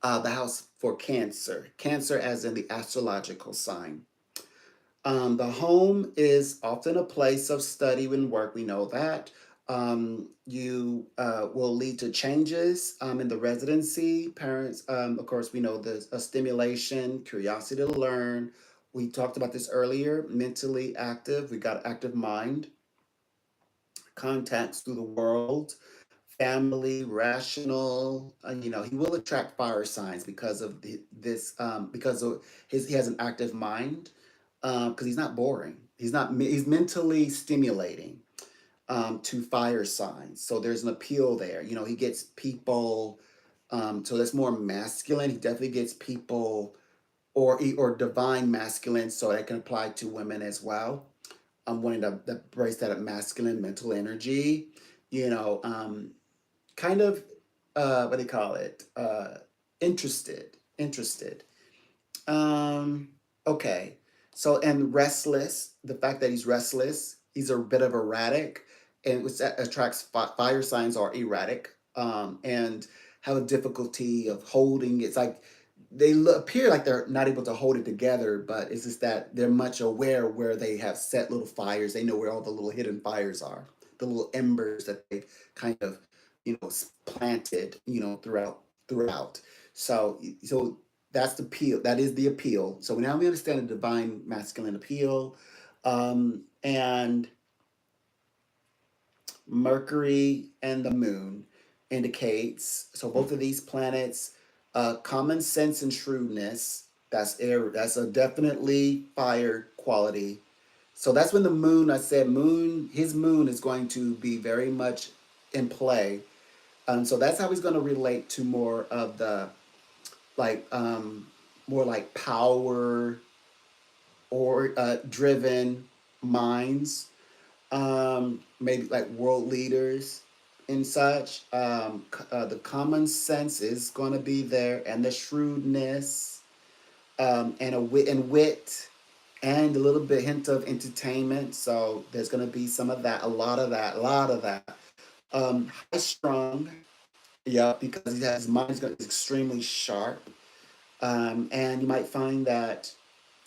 the house for Cancer. Cancer, as in the astrological sign. The home is often a place of study and work. We know that. You will lead to changes in the residency. Parents, of course, we know there's a stimulation, curiosity to learn. We talked about this earlier. Mentally active. We got active mind, contacts through the world, family, rational. He will attract fire signs because of this. Because of he has an active mind. Because he's not boring. He's mentally stimulating to fire signs. So there's an appeal there. He gets people. So that's more masculine. He definitely gets people or divine masculine. So that can apply to women as well. I'm wanting to embrace that masculine mental energy. You know, kind of what do you call it? Interested. Um, okay. So, and restless, the fact that he's restless, he's a bit of erratic, and which attracts fire signs are erratic, and have a difficulty of holding. It's like they appear like they're not able to hold it together, but it's just that they're much aware where they have set little fires. They know where all the little hidden fires are, the little embers that they kind of, planted, throughout. So that's the appeal. That is the appeal. So now we understand the divine masculine appeal, and Mercury and the Moon indicates. So both of these planets, common sense and shrewdness. That's air. That's a definitely fire quality. So that's when the moon. I said moon. His moon is going to be very much in play. So that's how he's going to relate to more of the like more like power or driven minds, maybe like world leaders and such. The common sense is going to be there, and the shrewdness, and wit, and a little bit hint of entertainment. So there's going to be some of that, a lot of that. High strung, yeah, because his mind is extremely sharp. And you might find that,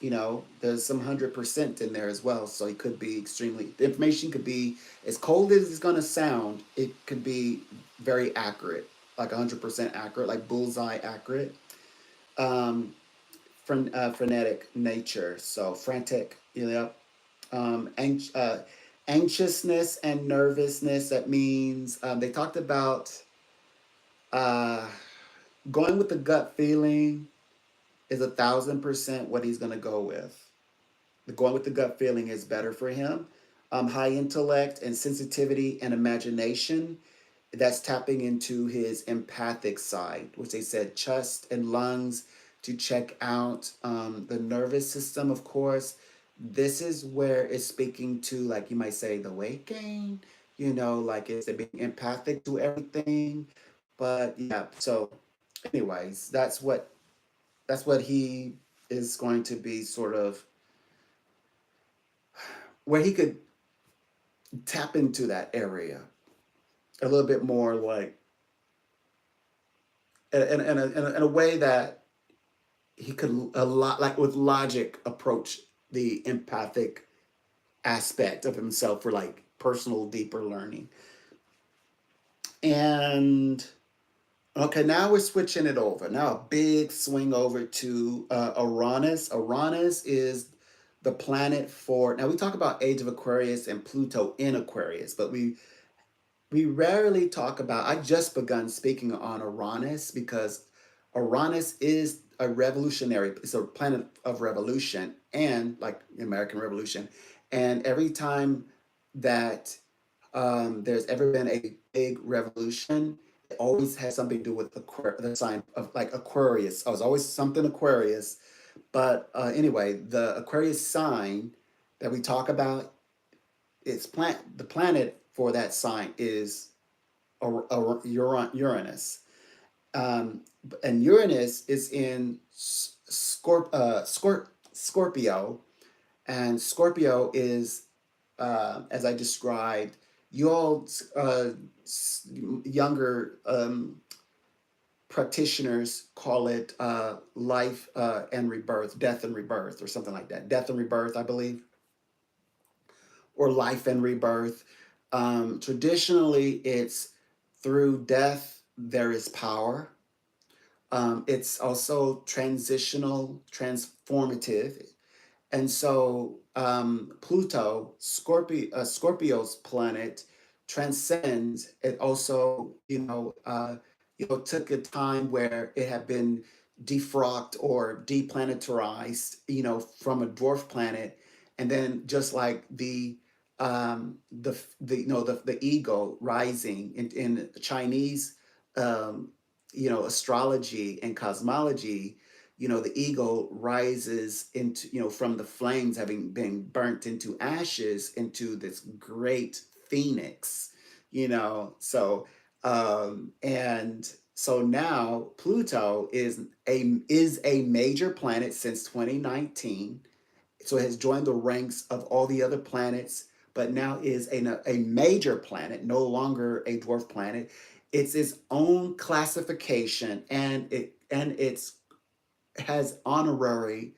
there's some 100% in there as well. So it could be the information could be as cold as it's going to sound. It could be very accurate, like 100% accurate, like bullseye accurate. Um, Frenetic nature. So frantic, um, anx- uh, anxiousness and nervousness. That means they talked about uh, going with the gut feeling is 1,000% what he's going to go with. The going with the gut feeling is better for him. High intellect and sensitivity and imagination. That's tapping into his empathic side, which they said chest and lungs to check out. The nervous system, of course. This is where it's speaking to, like you might say, the weight gain. Like it's being empathic to everything. But yeah, so anyways, that's what he is going to be sort of where he could tap into that area a little bit more, like in a way that he could a lot like with logic approach the empathic aspect of himself for like personal deeper learning. And okay, now we're switching it over. Now a big swing over to Uranus. Uranus is the planet for, now we talk about Age of Aquarius and Pluto in Aquarius, but we rarely talk about, I just begun speaking on Uranus because Uranus is a revolutionary, it's a planet of revolution and like the American Revolution. And every time that there's ever been a big revolution, it always has something to do with the sign of like Aquarius. I was always something Aquarius. But anyway, the Aquarius sign that we talk about, the planet for that sign is Uranus. Um, and Uranus is in Scorpio, and Scorpio is, as I described, you all younger practitioners call it life and rebirth, death and rebirth, or something like that. Death and rebirth, I believe, or life and rebirth. Traditionally, it's through death there is power. It's also transitional, transformative. And so Pluto, Scorpio's planet, transcends. It also, took a time where it had been defrocked or deplanetarized, from a dwarf planet, and then just like the ego rising in Chinese, astrology and cosmology, the ego rises into, from the flames having been burnt into ashes into this great phoenix, and so now Pluto is a major planet since 2019. So it has joined the ranks of all the other planets, but now is a major planet, no longer a dwarf planet. It's its own classification, and it's has honorary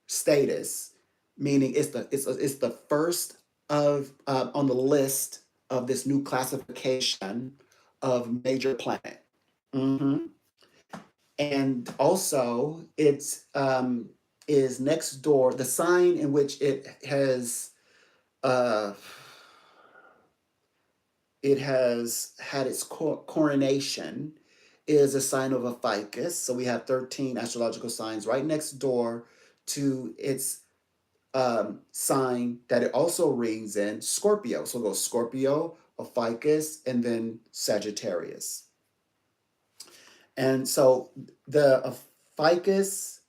status, meaning it's the first of on the list of this new classification of major planet. hmm And also, it is next door. The sign in which uh, it has had its coronation is a sign of a ficus. So we have 13 astrological signs right next door to its sign that it also rings in, Scorpio. So we'll go Scorpio, a ficus, and then Sagittarius. And so the ficus,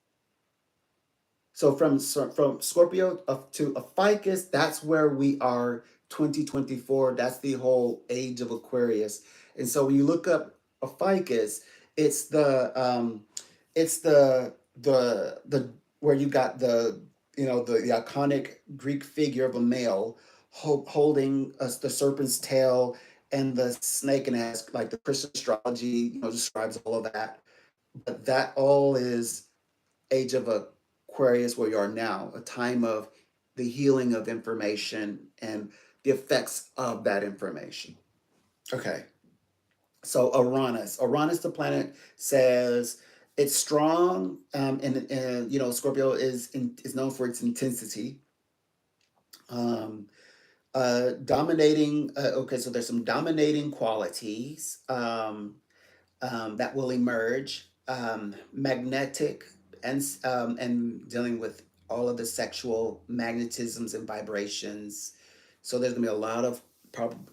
from Scorpio up to a ficus, that's where we are. 2024. That's the whole age of Aquarius. And so when you look up a ficus, it's the where you got the iconic Greek figure of a male holding the serpent's tail and the snake, and it has like the Christian astrology, describes all of that. But that all is age of Aquarius, where you are now, a time of the healing of information and the effects of that information. Okay, so Uranus, the planet, says it's strong, and Scorpio is known for its intensity. Um, Dominating. Okay, so there's some dominating qualities. That will emerge. Magnetic, and dealing with all of the sexual magnetisms and vibrations. So there's gonna be a lot of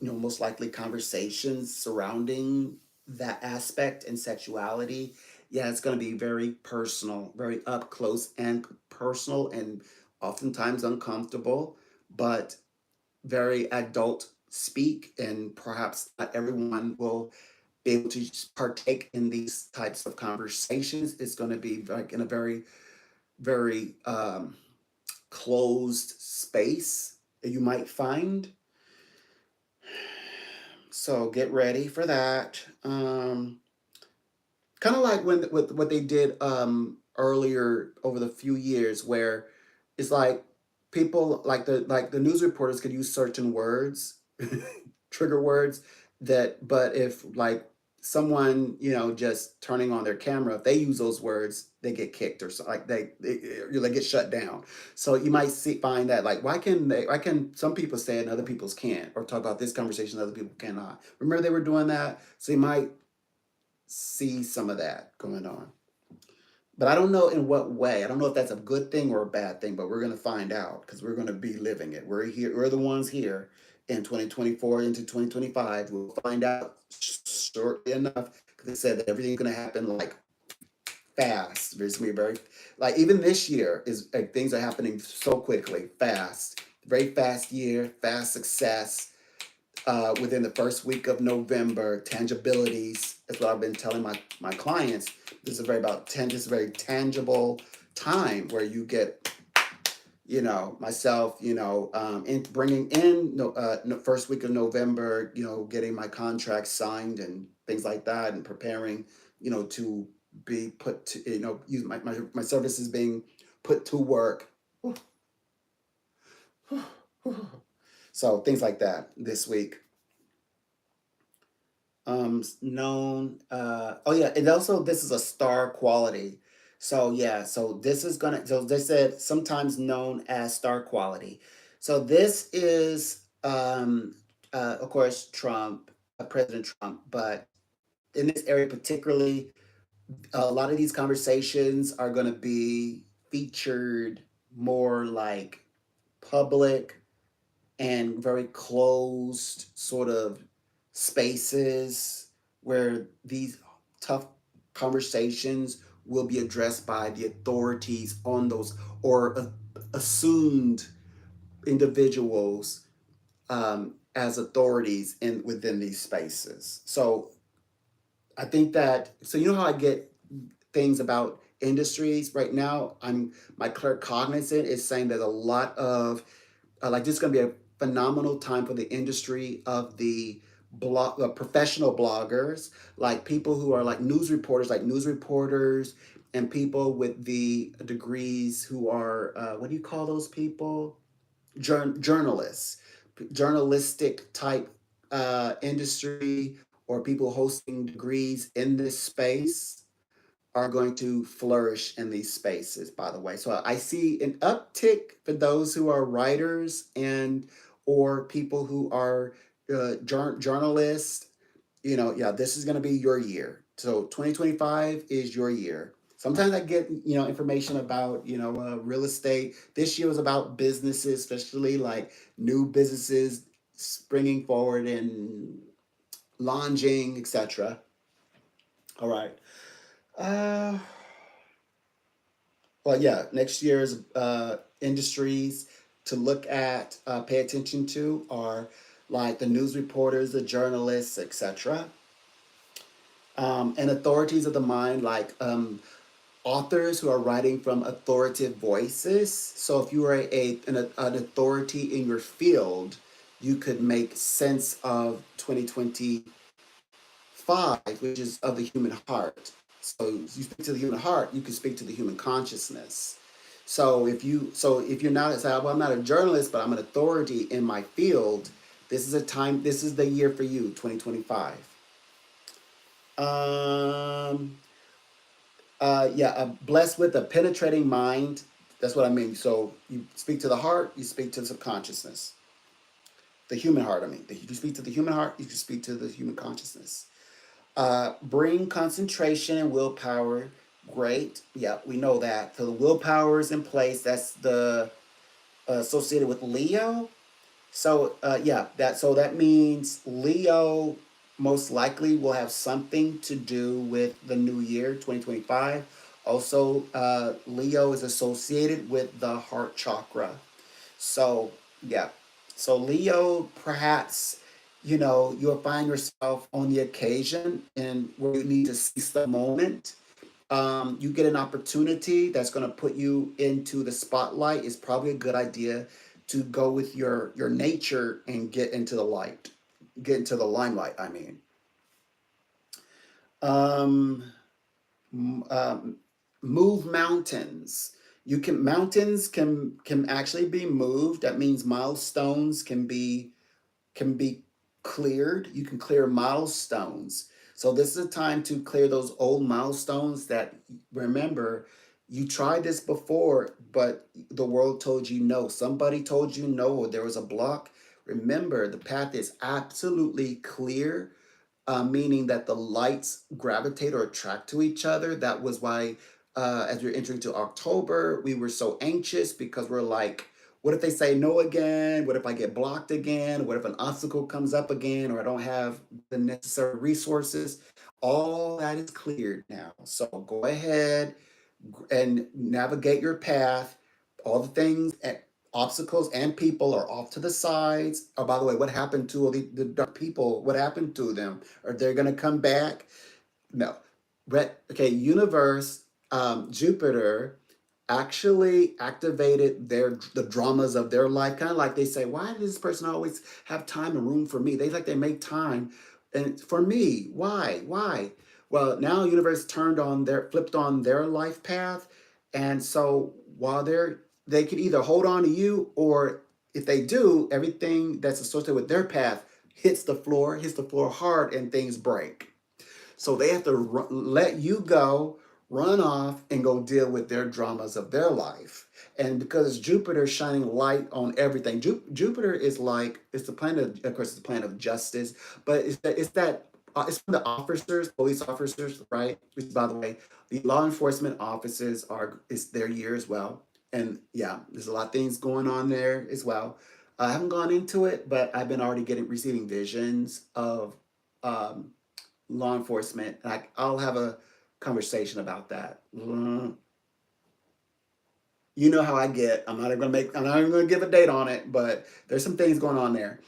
most likely conversations surrounding that aspect and sexuality. Yeah, it's gonna be very personal, very up close and personal, and oftentimes uncomfortable, but very adult speak, and perhaps not everyone will be able to partake in these types of conversations. It's going to be like in a very, very closed space that you might find. So get ready for that. Kind of like with what they did earlier over the few years, where it's like people like the news reporters could use certain words, trigger words, but if like someone just turning on their camera, if they use those words, they get kicked, or so, like they get shut down. So you might find that, like, why can some people say it and other people's can't, or talk about this conversation and other people cannot. Remember they were doing that, so you might see some of that going on. But I don't know in what way. I don't know if that's a good thing or a bad thing, but we're going to find out, because we're going to be living it. We're here. We're the ones here in 2024 into 2025. We'll find out shortly enough, because they said that everything's going to happen like fast. It's going to be very, like, even this year is like things are happening so quickly, fast. Very fast year, fast success. Within the first week of November, tangibilities. That's what I've been telling my clients. This is a very tangible time where you get, myself, in bringing in first week of November, getting my contract signed and things like that, and preparing, to be put to, use my services being put to work. So things like that this week. Known. Oh yeah, and also this is a star quality. So yeah, so this is gonna. So they said sometimes known as star quality. So this is, of course, Trump, President Trump, but in this area particularly, a lot of these conversations are going to be featured more like public and very closed sort of spaces where these tough conversations will be addressed by the authorities on those, or assumed individuals, as authorities in within these spaces. So I think that, so how I get things about industries right now. My clear cognizant is saying that a lot of, like, this is going to be a phenomenal time for the industry of the professional bloggers, like people who are like news reporters, and people with the degrees who are, what do you call those people? Journalists, journalistic type, industry, or people hosting degrees in this space are going to flourish in these spaces, by the way. So I see an uptick for those who are writers and or people who are, journalists. Yeah, this is going to be your year. So 2025 is your year. Sometimes I get, information about, real estate. This year was about businesses, especially like new businesses springing forward and launching, etc. All right. Uh, Well, yeah, next year's, industries to look at, pay attention to, are like the news reporters, the journalists, etc. And authorities of the mind, like, authors who are writing from authoritative voices. So if you are an authority in your field, you could make sense of 2025, which is of the human heart. So you speak to the human heart, you can speak to the human consciousness. So if you're not, say, well, I'm not a journalist, but I'm an authority in my field, this is the year for you, 2025. Um, yeah, blessed with a penetrating mind. That's what I mean. So you speak to the heart, you speak to the subconsciousness, the human heart. I mean, you speak to the human heart, you can speak to the human consciousness. Bring concentration and willpower. Great. Yeah, we know that. So the willpower is in place. That's the, associated with Leo. So yeah, that means Leo most likely will have something to do with the new year, 2025. Also, Leo is associated with the heart chakra. So yeah, so Leo, perhaps, you'll find yourself on the occasion and where you need to seize the moment. You get an opportunity that's going to put you into the spotlight. It's probably a good idea to go with your nature and get into the limelight. I mean, um, um, move mountains. Mountains can actually be moved. That means milestones can be cleared. You can clear milestones. So this is a time to clear those old milestones that, remember, you tried this before, but the world told you no. Somebody told you no, or there was a block. Remember, the path is absolutely clear, meaning that the lights gravitate or attract to each other. That was why, as we're entering to October, we were so anxious, because we're like, what if they say no again? What if I get blocked again? What if an obstacle comes up again, or I don't have the necessary resources? All that is cleared now. So go ahead and navigate your path. All the things and obstacles and people are off to the sides. Oh, by the way, what happened to all the dark people? What happened to them? Are they going to come back? No. Okay, universe, Jupiter, actually activated the dramas of their life. Kind of like they say, why does this person always have time and room for me? They like they make time and for me. Why? Well, now universe flipped on their life path. And so while they can either hold on to you, or if they do, everything that's associated with their path hits the floor hard, and things break. So they have to let you go, run off, and go deal with their dramas of their life. And because Jupiter is shining light on everything, Jupiter is like, it's the planet of course, it's the planet of justice, but it's for the officers, police officers, right? Which, by the way, the law enforcement offices it's their year as well. And yeah, there's a lot of things going on there as well. I haven't gone into it, but I've been already receiving visions of um, law enforcement. Like I'll have a conversation about that. You know how I get. I'm not even gonna give a date on it, but there's some things going on there.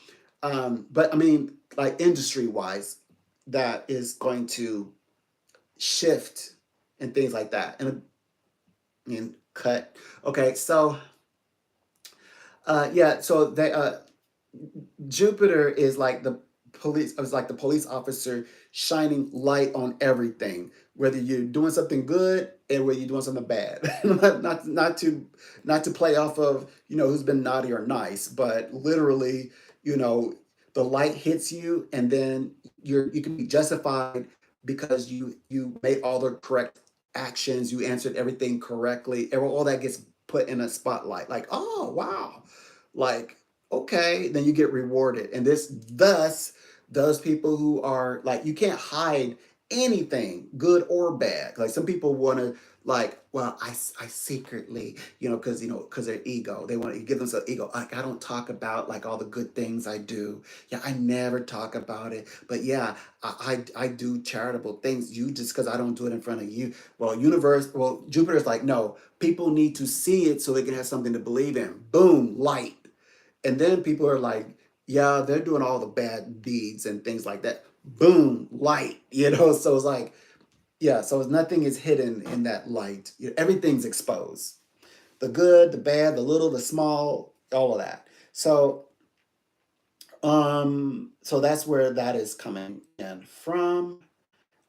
But I mean, like industry wise, that is going to shift and things like that. And cut. Okay, so yeah, so they Jupiter is like the police officer shining light on everything, whether you're doing something good and whether you're doing something bad. Not to play off of who's been naughty or nice, but literally, you know, the light hits you, and then you can be justified because you made all the correct actions, you answered everything correctly, all that gets put in a spotlight. Like, oh wow, like okay, then you get rewarded. And this thus those people who are like, you can't hide anything good or bad. Like some people want to, like, well, I secretly, because their ego, they want to give themselves ego. Like, I don't talk about like all the good things I do. Yeah, I never talk about it. But yeah, I do charitable things. You just because I don't do it in front of you. Well, Jupiter's like, no, people need to see it so they can have something to believe in. Boom, light. And then people are like, yeah, they're doing all the bad deeds and things like that. Boom, light. So it's like, yeah, so nothing is hidden in that light. Everything's exposed. The good, the bad, the little, the small, all of that. So that's where that is coming in from.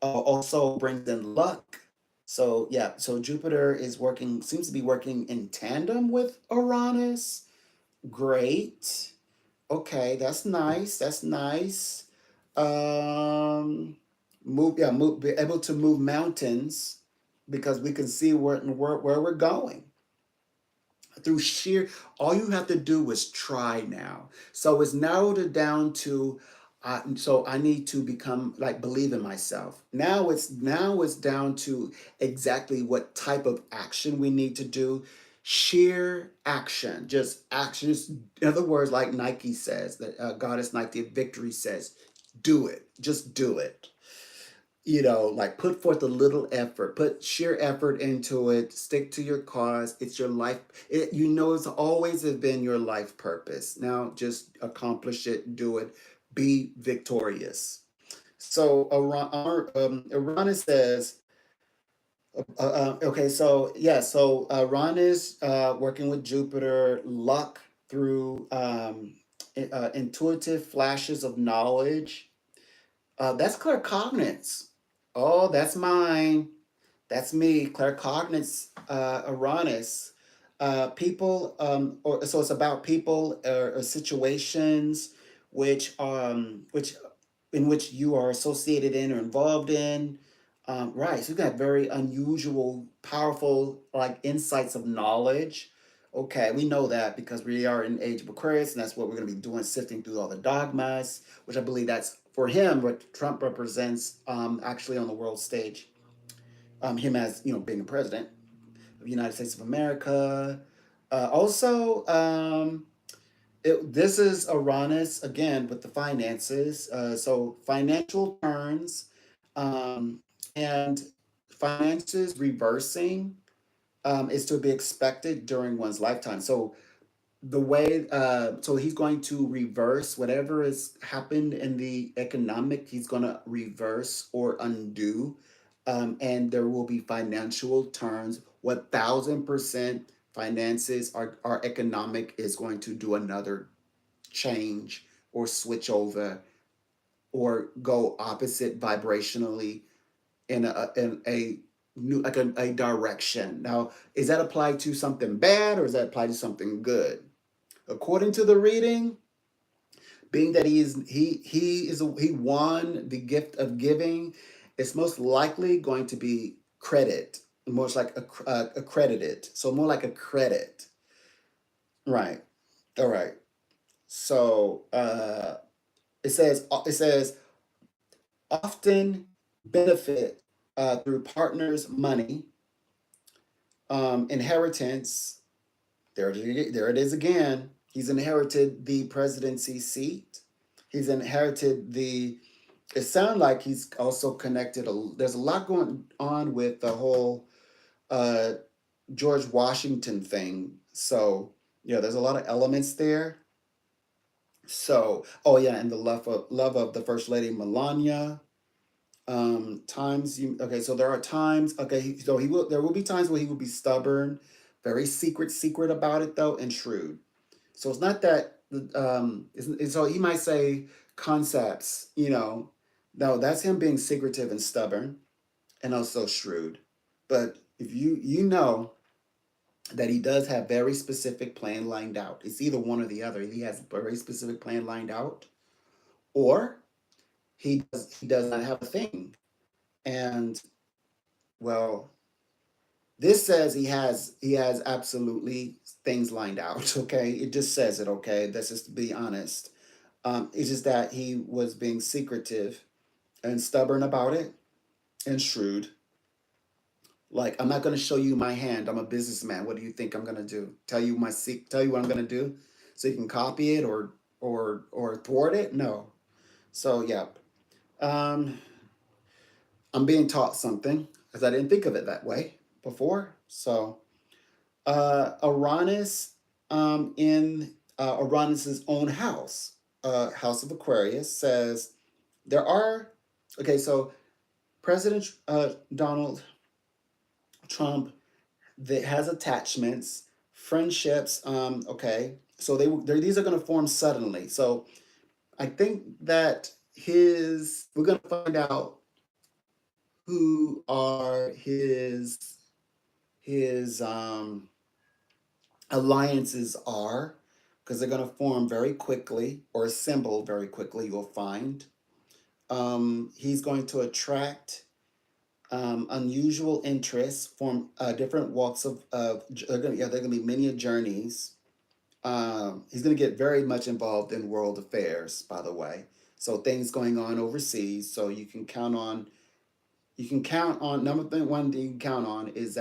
Also brings in luck. So yeah, so Jupiter seems to be working in tandem with Uranus. Great. Okay, that's nice. That's nice. Be able to move mountains because we can see where we're going through sheer. All you have to do is try now. So it's narrowed it down to. So I need to become like believe in myself. Now it's down to exactly what type of action we need to do. Sheer action, just action. In other words, like Nike says, that Goddess Nike Victory says, do it. Just do it. Like put forth a little effort, put sheer effort into it, stick to your cause. It's your life. It's always have been your life purpose. Now just accomplish it, do it, be victorious. So Uranus says, okay, so yeah, so Ron is working with Jupiter, luck through intuitive flashes of knowledge. That's claircognizance. Oh, that's mine. That's me. Claircognizance, Uranus. People, or so it's about people or situations which in which you are associated in or involved in. Right. So you got very unusual, powerful, like insights of knowledge. Okay, we know that because we are in age of Aquarius, and that's what we're going to be doing, sifting through all the dogmas, which I believe that's for him what Trump represents actually on the world stage. Him as being a president of the United States of America. Also, this is Uranus again with the finances. So financial turns um, and finances reversing is to be expected during one's lifetime. So so he's going to reverse whatever has happened in the economic. He's going to reverse or undo And there will be financial turns. 1,000% finances, our economic is going to do another change or switch over or go opposite vibrationally in a new like a direction. Now, is that applied to something bad or is that applied to something good? According to the reading, being that he won the gift of giving, it's most likely going to be credit, most like accredited. So more like a credit, right? All right. So it says often benefit through partners' money, inheritance. There it is again. He's inherited the presidency seat. He's inherited the. It sounds like he's also connected. There's a lot going on with the whole uh, George Washington thing. So yeah, there's a lot of elements there. So oh yeah, and the love of the first lady Melania. Times you okay, so there are times, okay, so there will be times where he will be stubborn, very secret about it though, and shrewd. So it's not that so he might say concepts, no, that's him being secretive and stubborn and also shrewd. But if you know that he does have very specific plan lined out. It's either one or the other. He has a very specific plan lined out, or he does not have a thing. And well, this says he has absolutely things lined out. Okay, it just says it. Okay, that's just to be honest. It's just that he was being secretive and stubborn about it and shrewd. Like, I'm not going to show you my hand. I'm a businessman. What do you think I'm going to do? Tell you what I'm going to do, so you can copy it or thwart it? No. So yeah, um, I'm being taught something because I didn't think of it that way before. So Uranus in Uranus's own house, House of Aquarius, says there are. Okay, so President Donald Trump that has attachments, friendships. Okay, so these are going to form suddenly. So I think that we're going to find out who are his alliances are, because they're going to form very quickly or assemble very quickly. You'll find he's going to attract unusual interests from different walks of yeah, there are going to be many journeys. He's going to get very much involved in world affairs, by the way. So things going on overseas. So you can count on one thing you can count on is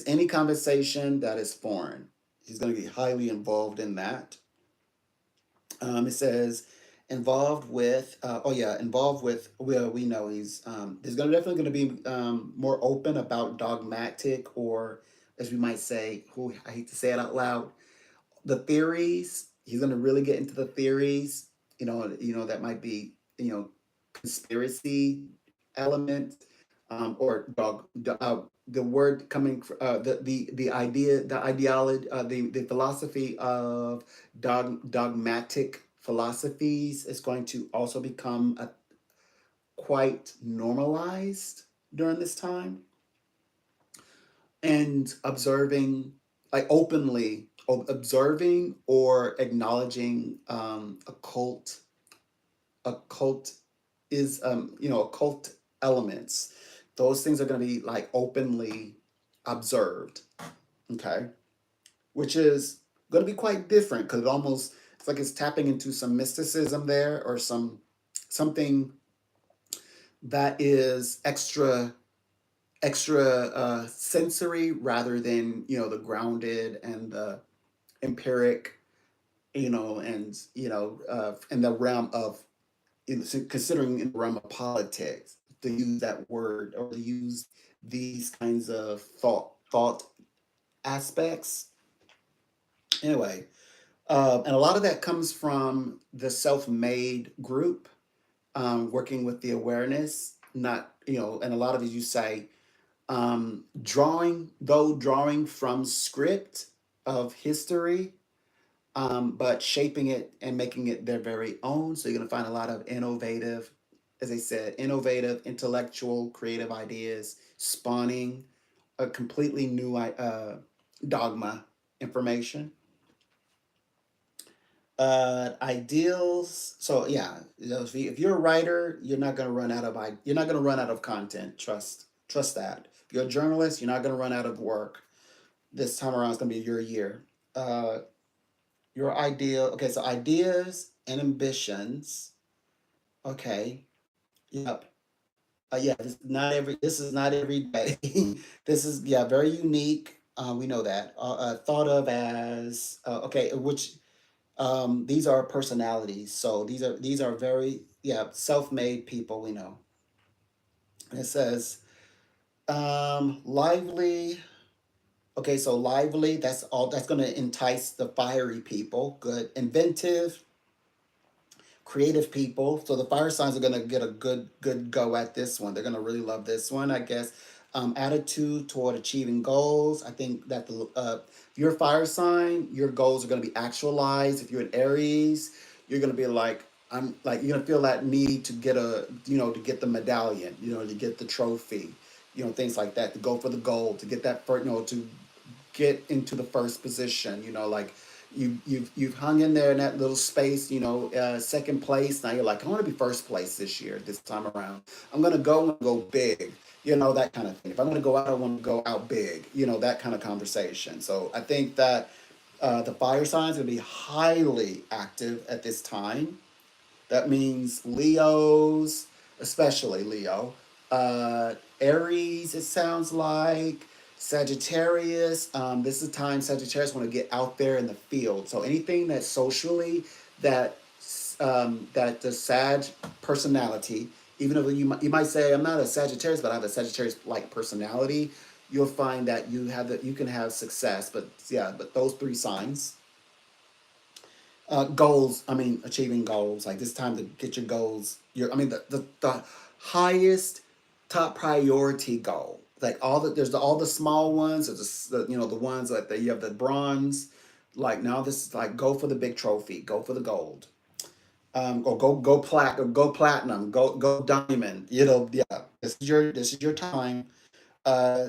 any conversation that is foreign. He's going to be highly involved in that. It says involved with, well, we know he's definitely going to be more open about dogmatic, or as we might say, who I hate to say it out loud, the theories. He's going to really get into the theories. That might be conspiracy element, or the word coming the idea, the ideology, the philosophy of dogmatic philosophies is going to also become quite normalized during this time, and observing, like, openly observing or acknowledging occult is occult elements. Those things are going to be like openly observed. Okay, which is going to be quite different, because it's like it's tapping into some mysticism there, or something that is extra sensory, rather than the grounded and the empiric, and in the realm of, considering in the realm of politics, to use that word or to use these kinds of thought aspects. Anyway, and a lot of that comes from the self-made group, working with the awareness. not, and a lot of these you say, drawing from script of history, but shaping it and making it their very own. So you're going to find a lot of innovative, as I said, innovative, intellectual, creative ideas spawning a completely new dogma information. Ideals. So yeah, if you're a writer, you're not going to run out of content. Trust that. If you're a journalist, you're not going to run out of work. This time around, it's going to be your year. Uh, your ideal. Okay, so ideas and ambitions. Okay. Yep. Yeah. This is not every day. This is, yeah, very unique. We know that. Thought of as okay, which these are personalities. So these are very, yeah, self-made people. We know. And it says lively. Okay, so lively. That's all. That's going to entice the fiery people. Good, inventive, creative people. So the fire signs are going to get a good go at this one. They're going to really love this one, I guess. Attitude toward achieving goals. I think that if you're a fire sign, your goals are going to be actualized. If you're an Aries, you're going to be like, you're going to feel that need to get to get the medallion, to get the trophy, things like that, to go for the goal, to get that first, to get into the first position. Like you've hung in there in that little space. Second place. Now you're like, I want to be first place this time around. I'm gonna go big. That kind of thing. If I'm gonna go out, I want to go out big. That kind of conversation. So I think that the fire signs will be highly active at this time. That means Leos, especially Leo, Aries, it sounds like, Sagittarius. This is the time Sagittarius want to get out there in the field. So anything that socially, that that the Sag personality, even though you might say I'm not a Sagittarius, but I have a Sagittarius like personality, you'll find that you can have success. But yeah, but those three signs, goals, I mean, achieving goals, like this time to get your goals, the highest top priority goal, like all the small ones, or the ones like you have the bronze, like now this is like go for the big trophy, go for the gold, or go platinum, go diamond, yeah, this is your time. uh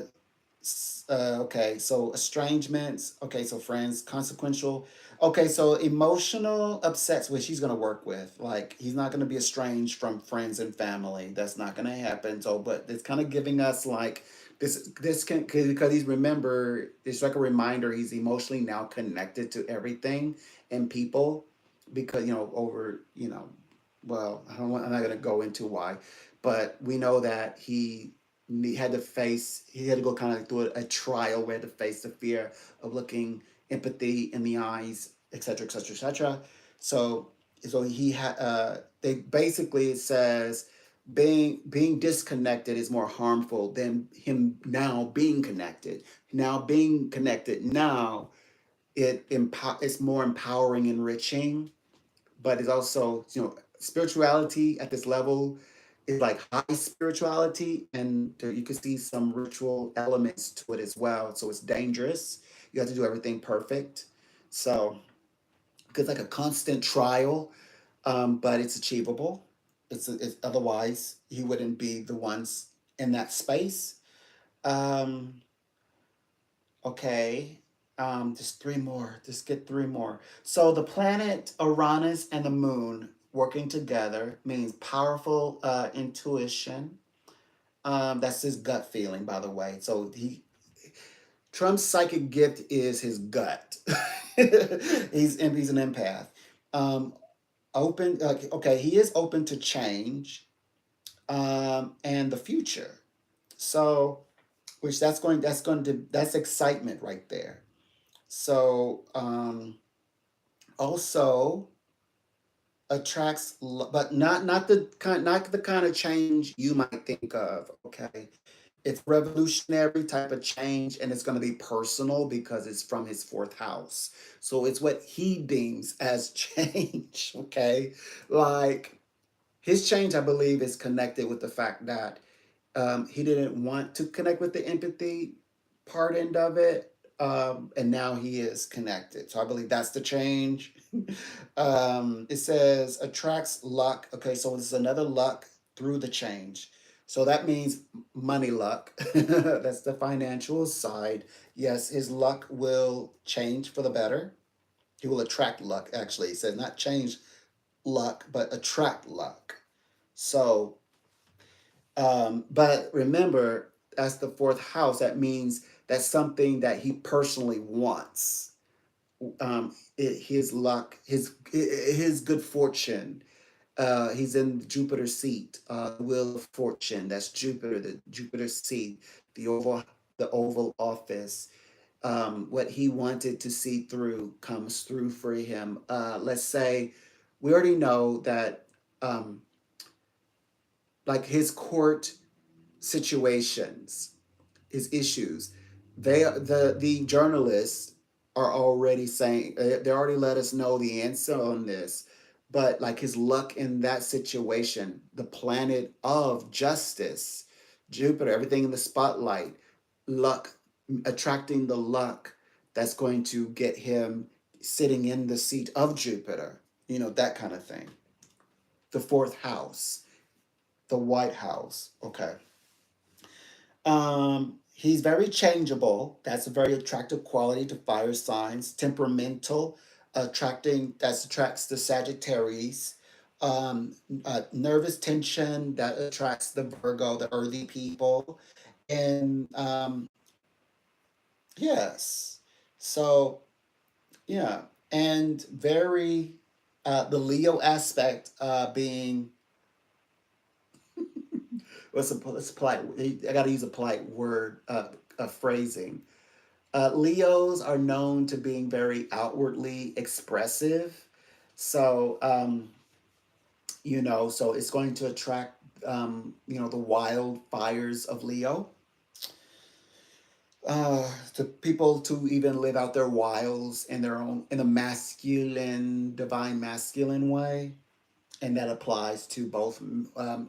okay, so estrangements. Okay, so friends, consequential. Okay, so emotional upsets, which he's gonna work with. Like he's not gonna be estranged from friends and family. That's not gonna happen. So, but it's kind of giving us like this can, because he's, remember, it's like a reminder. He's emotionally now connected to everything and people, because over well, I'm not gonna go into why, but we know that he had to go kind of through a trial where he had to face the fear of looking empathy in the eyes, etc., etc., etc. So he had, they basically, it says being disconnected is more harmful than him now being connected. Now being connected now, it's more empowering, enriching, but it's also, spirituality at this level is like high spirituality, and you can see some ritual elements to it as well. So it's dangerous. You have to do everything perfect. So it's like a constant trial, but it's achievable. It's otherwise he wouldn't be the ones in that space. Um, Okay. Just three more. Just get three more. So the planet Uranus and the moon working together means powerful intuition. That's his gut feeling, by the way. So Trump's psychic gift is his gut. He's an empath. Um, open. Okay, he is open to change, and the future. So, which that's excitement right there. So also attracts, but not the kind of change you might think of. Okay, it's revolutionary type of change, and it's going to be personal because it's from his fourth house. So it's what he deems as change. Okay, like His change, I believe, is connected with the fact that he didn't want to connect with the empathy part end of it. And now he is connected. So I believe that's the change. It says attracts luck. Okay, so this is another luck through the change. So that means money luck. That's the financial side. Yes, his luck will change for the better. He will attract luck, actually. It says not change luck, but attract luck. So but remember, that's the fourth house. That means that's something that he personally wants. His luck, his good fortune. He's in Jupiter's seat, wheel of fortune. That's Jupiter, the Jupiter seat, the oval office. What he wanted to see through comes through for him. Let's say we already know that, like his court situations, his issues, the journalists are already saying, they already let us know the answer on this. But like his luck in that situation, the planet of justice, Jupiter, everything in the spotlight, luck, attracting the luck that's going to get him sitting in the seat of Jupiter, that kind of thing. The fourth house, the White House. Okay. He's very changeable. That's a very attractive quality to fire signs. Temperamental, that attracts the Sagittarius. Nervous tension, that attracts the Virgo, the earthy people. And yes, so yeah, and very the Leo aspect being what's polite? I got to use a polite word, a phrasing. Leos are known to being very outwardly expressive. So, so it's going to attract, the wildfires of Leo. To people to even live out their wilds in a masculine, divine masculine way. And that applies to both,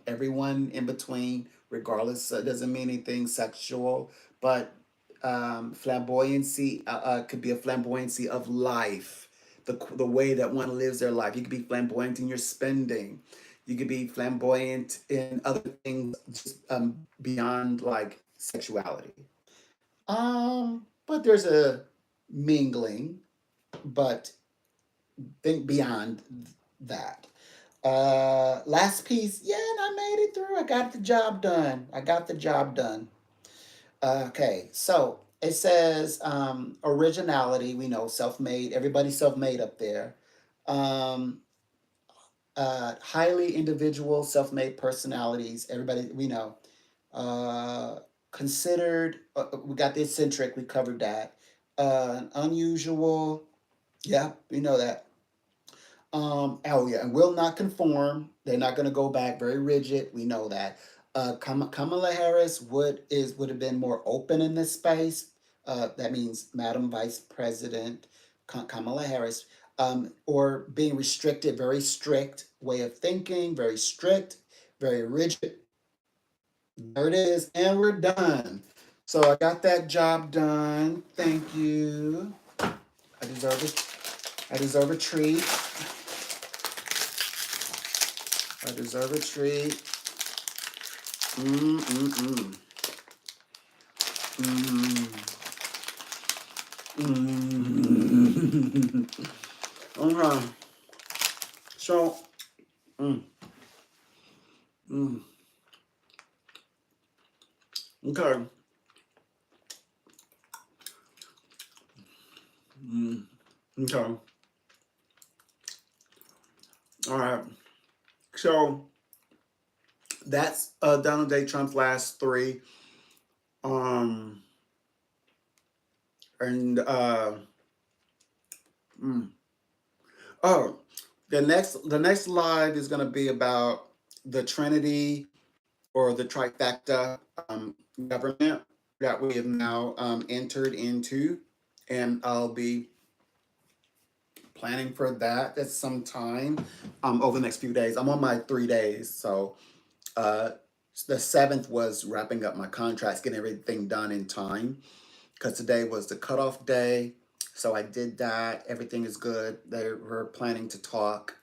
everyone in between, regardless. It doesn't mean anything sexual, but flamboyancy could be a flamboyancy of life, the way that one lives their life. You could be flamboyant in your spending. You could be flamboyant in other things, just beyond like sexuality. But there's a mingling, but think beyond that. Last piece, yeah, and I made it through. I got the job done. I got the job done. Okay, so it says originality. We know self-made. Everybody's self-made up there. Um, Highly individual, self-made personalities. Everybody we know. Uh, Considered. We got the eccentric. We covered that. Unusual. Yeah, we know that. Oh yeah, and will not conform. They're not going to go back. Very rigid. We know that. Kamala Harris would have been more open in this space. That means Madam Vice President Kamala Harris, or being restricted, very strict way of thinking, very strict, very rigid. There it is, and we're done. So I got that job done. Thank you. I deserve it. I deserve a treat. I deserve a treat. Mm-mm-mm. Mm. Mm. Okay. So, mm, mm. Okay. Mm. Okay. All right. So that's Donald J. Trump's last three. Um, and mm. Oh, the next live is going to be about the Trinity or the trifecta government that we have now entered into, and I'll be planning for that at some time over the next few days. I'm on my 3 days, so uh, the 7th was wrapping up my contracts, getting everything done in time, because today was the cutoff day. So I did that. Everything is good. They were planning to talk.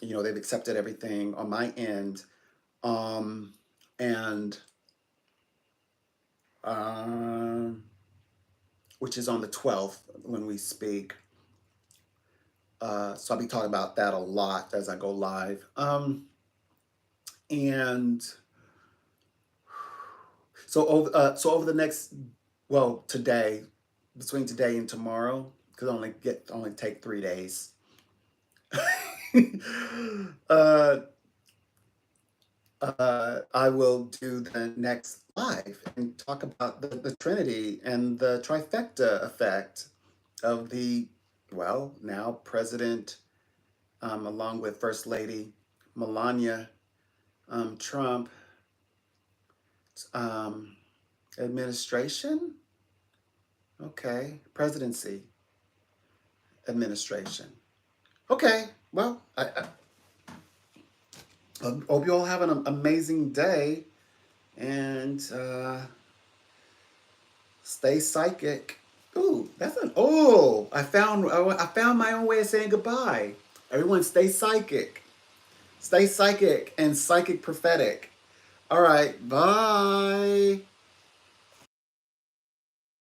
You know, they've accepted everything on my end. And um, which is on the 12th when we speak. So I'll be talking about that a lot as I go live. And so over the next, well, today, between today and tomorrow, because I only take 3 days. uh, I will do the next live and talk about the Trinity and the trifecta effect of the, well, now President, along with First Lady Melania Trump, um, administration. Okay, presidency administration. Okay, well, I hope you all have an amazing day and stay psychic. Ooh, that's an oh! I found my own way of saying goodbye. Everyone, stay psychic and psychic prophetic. All right, bye.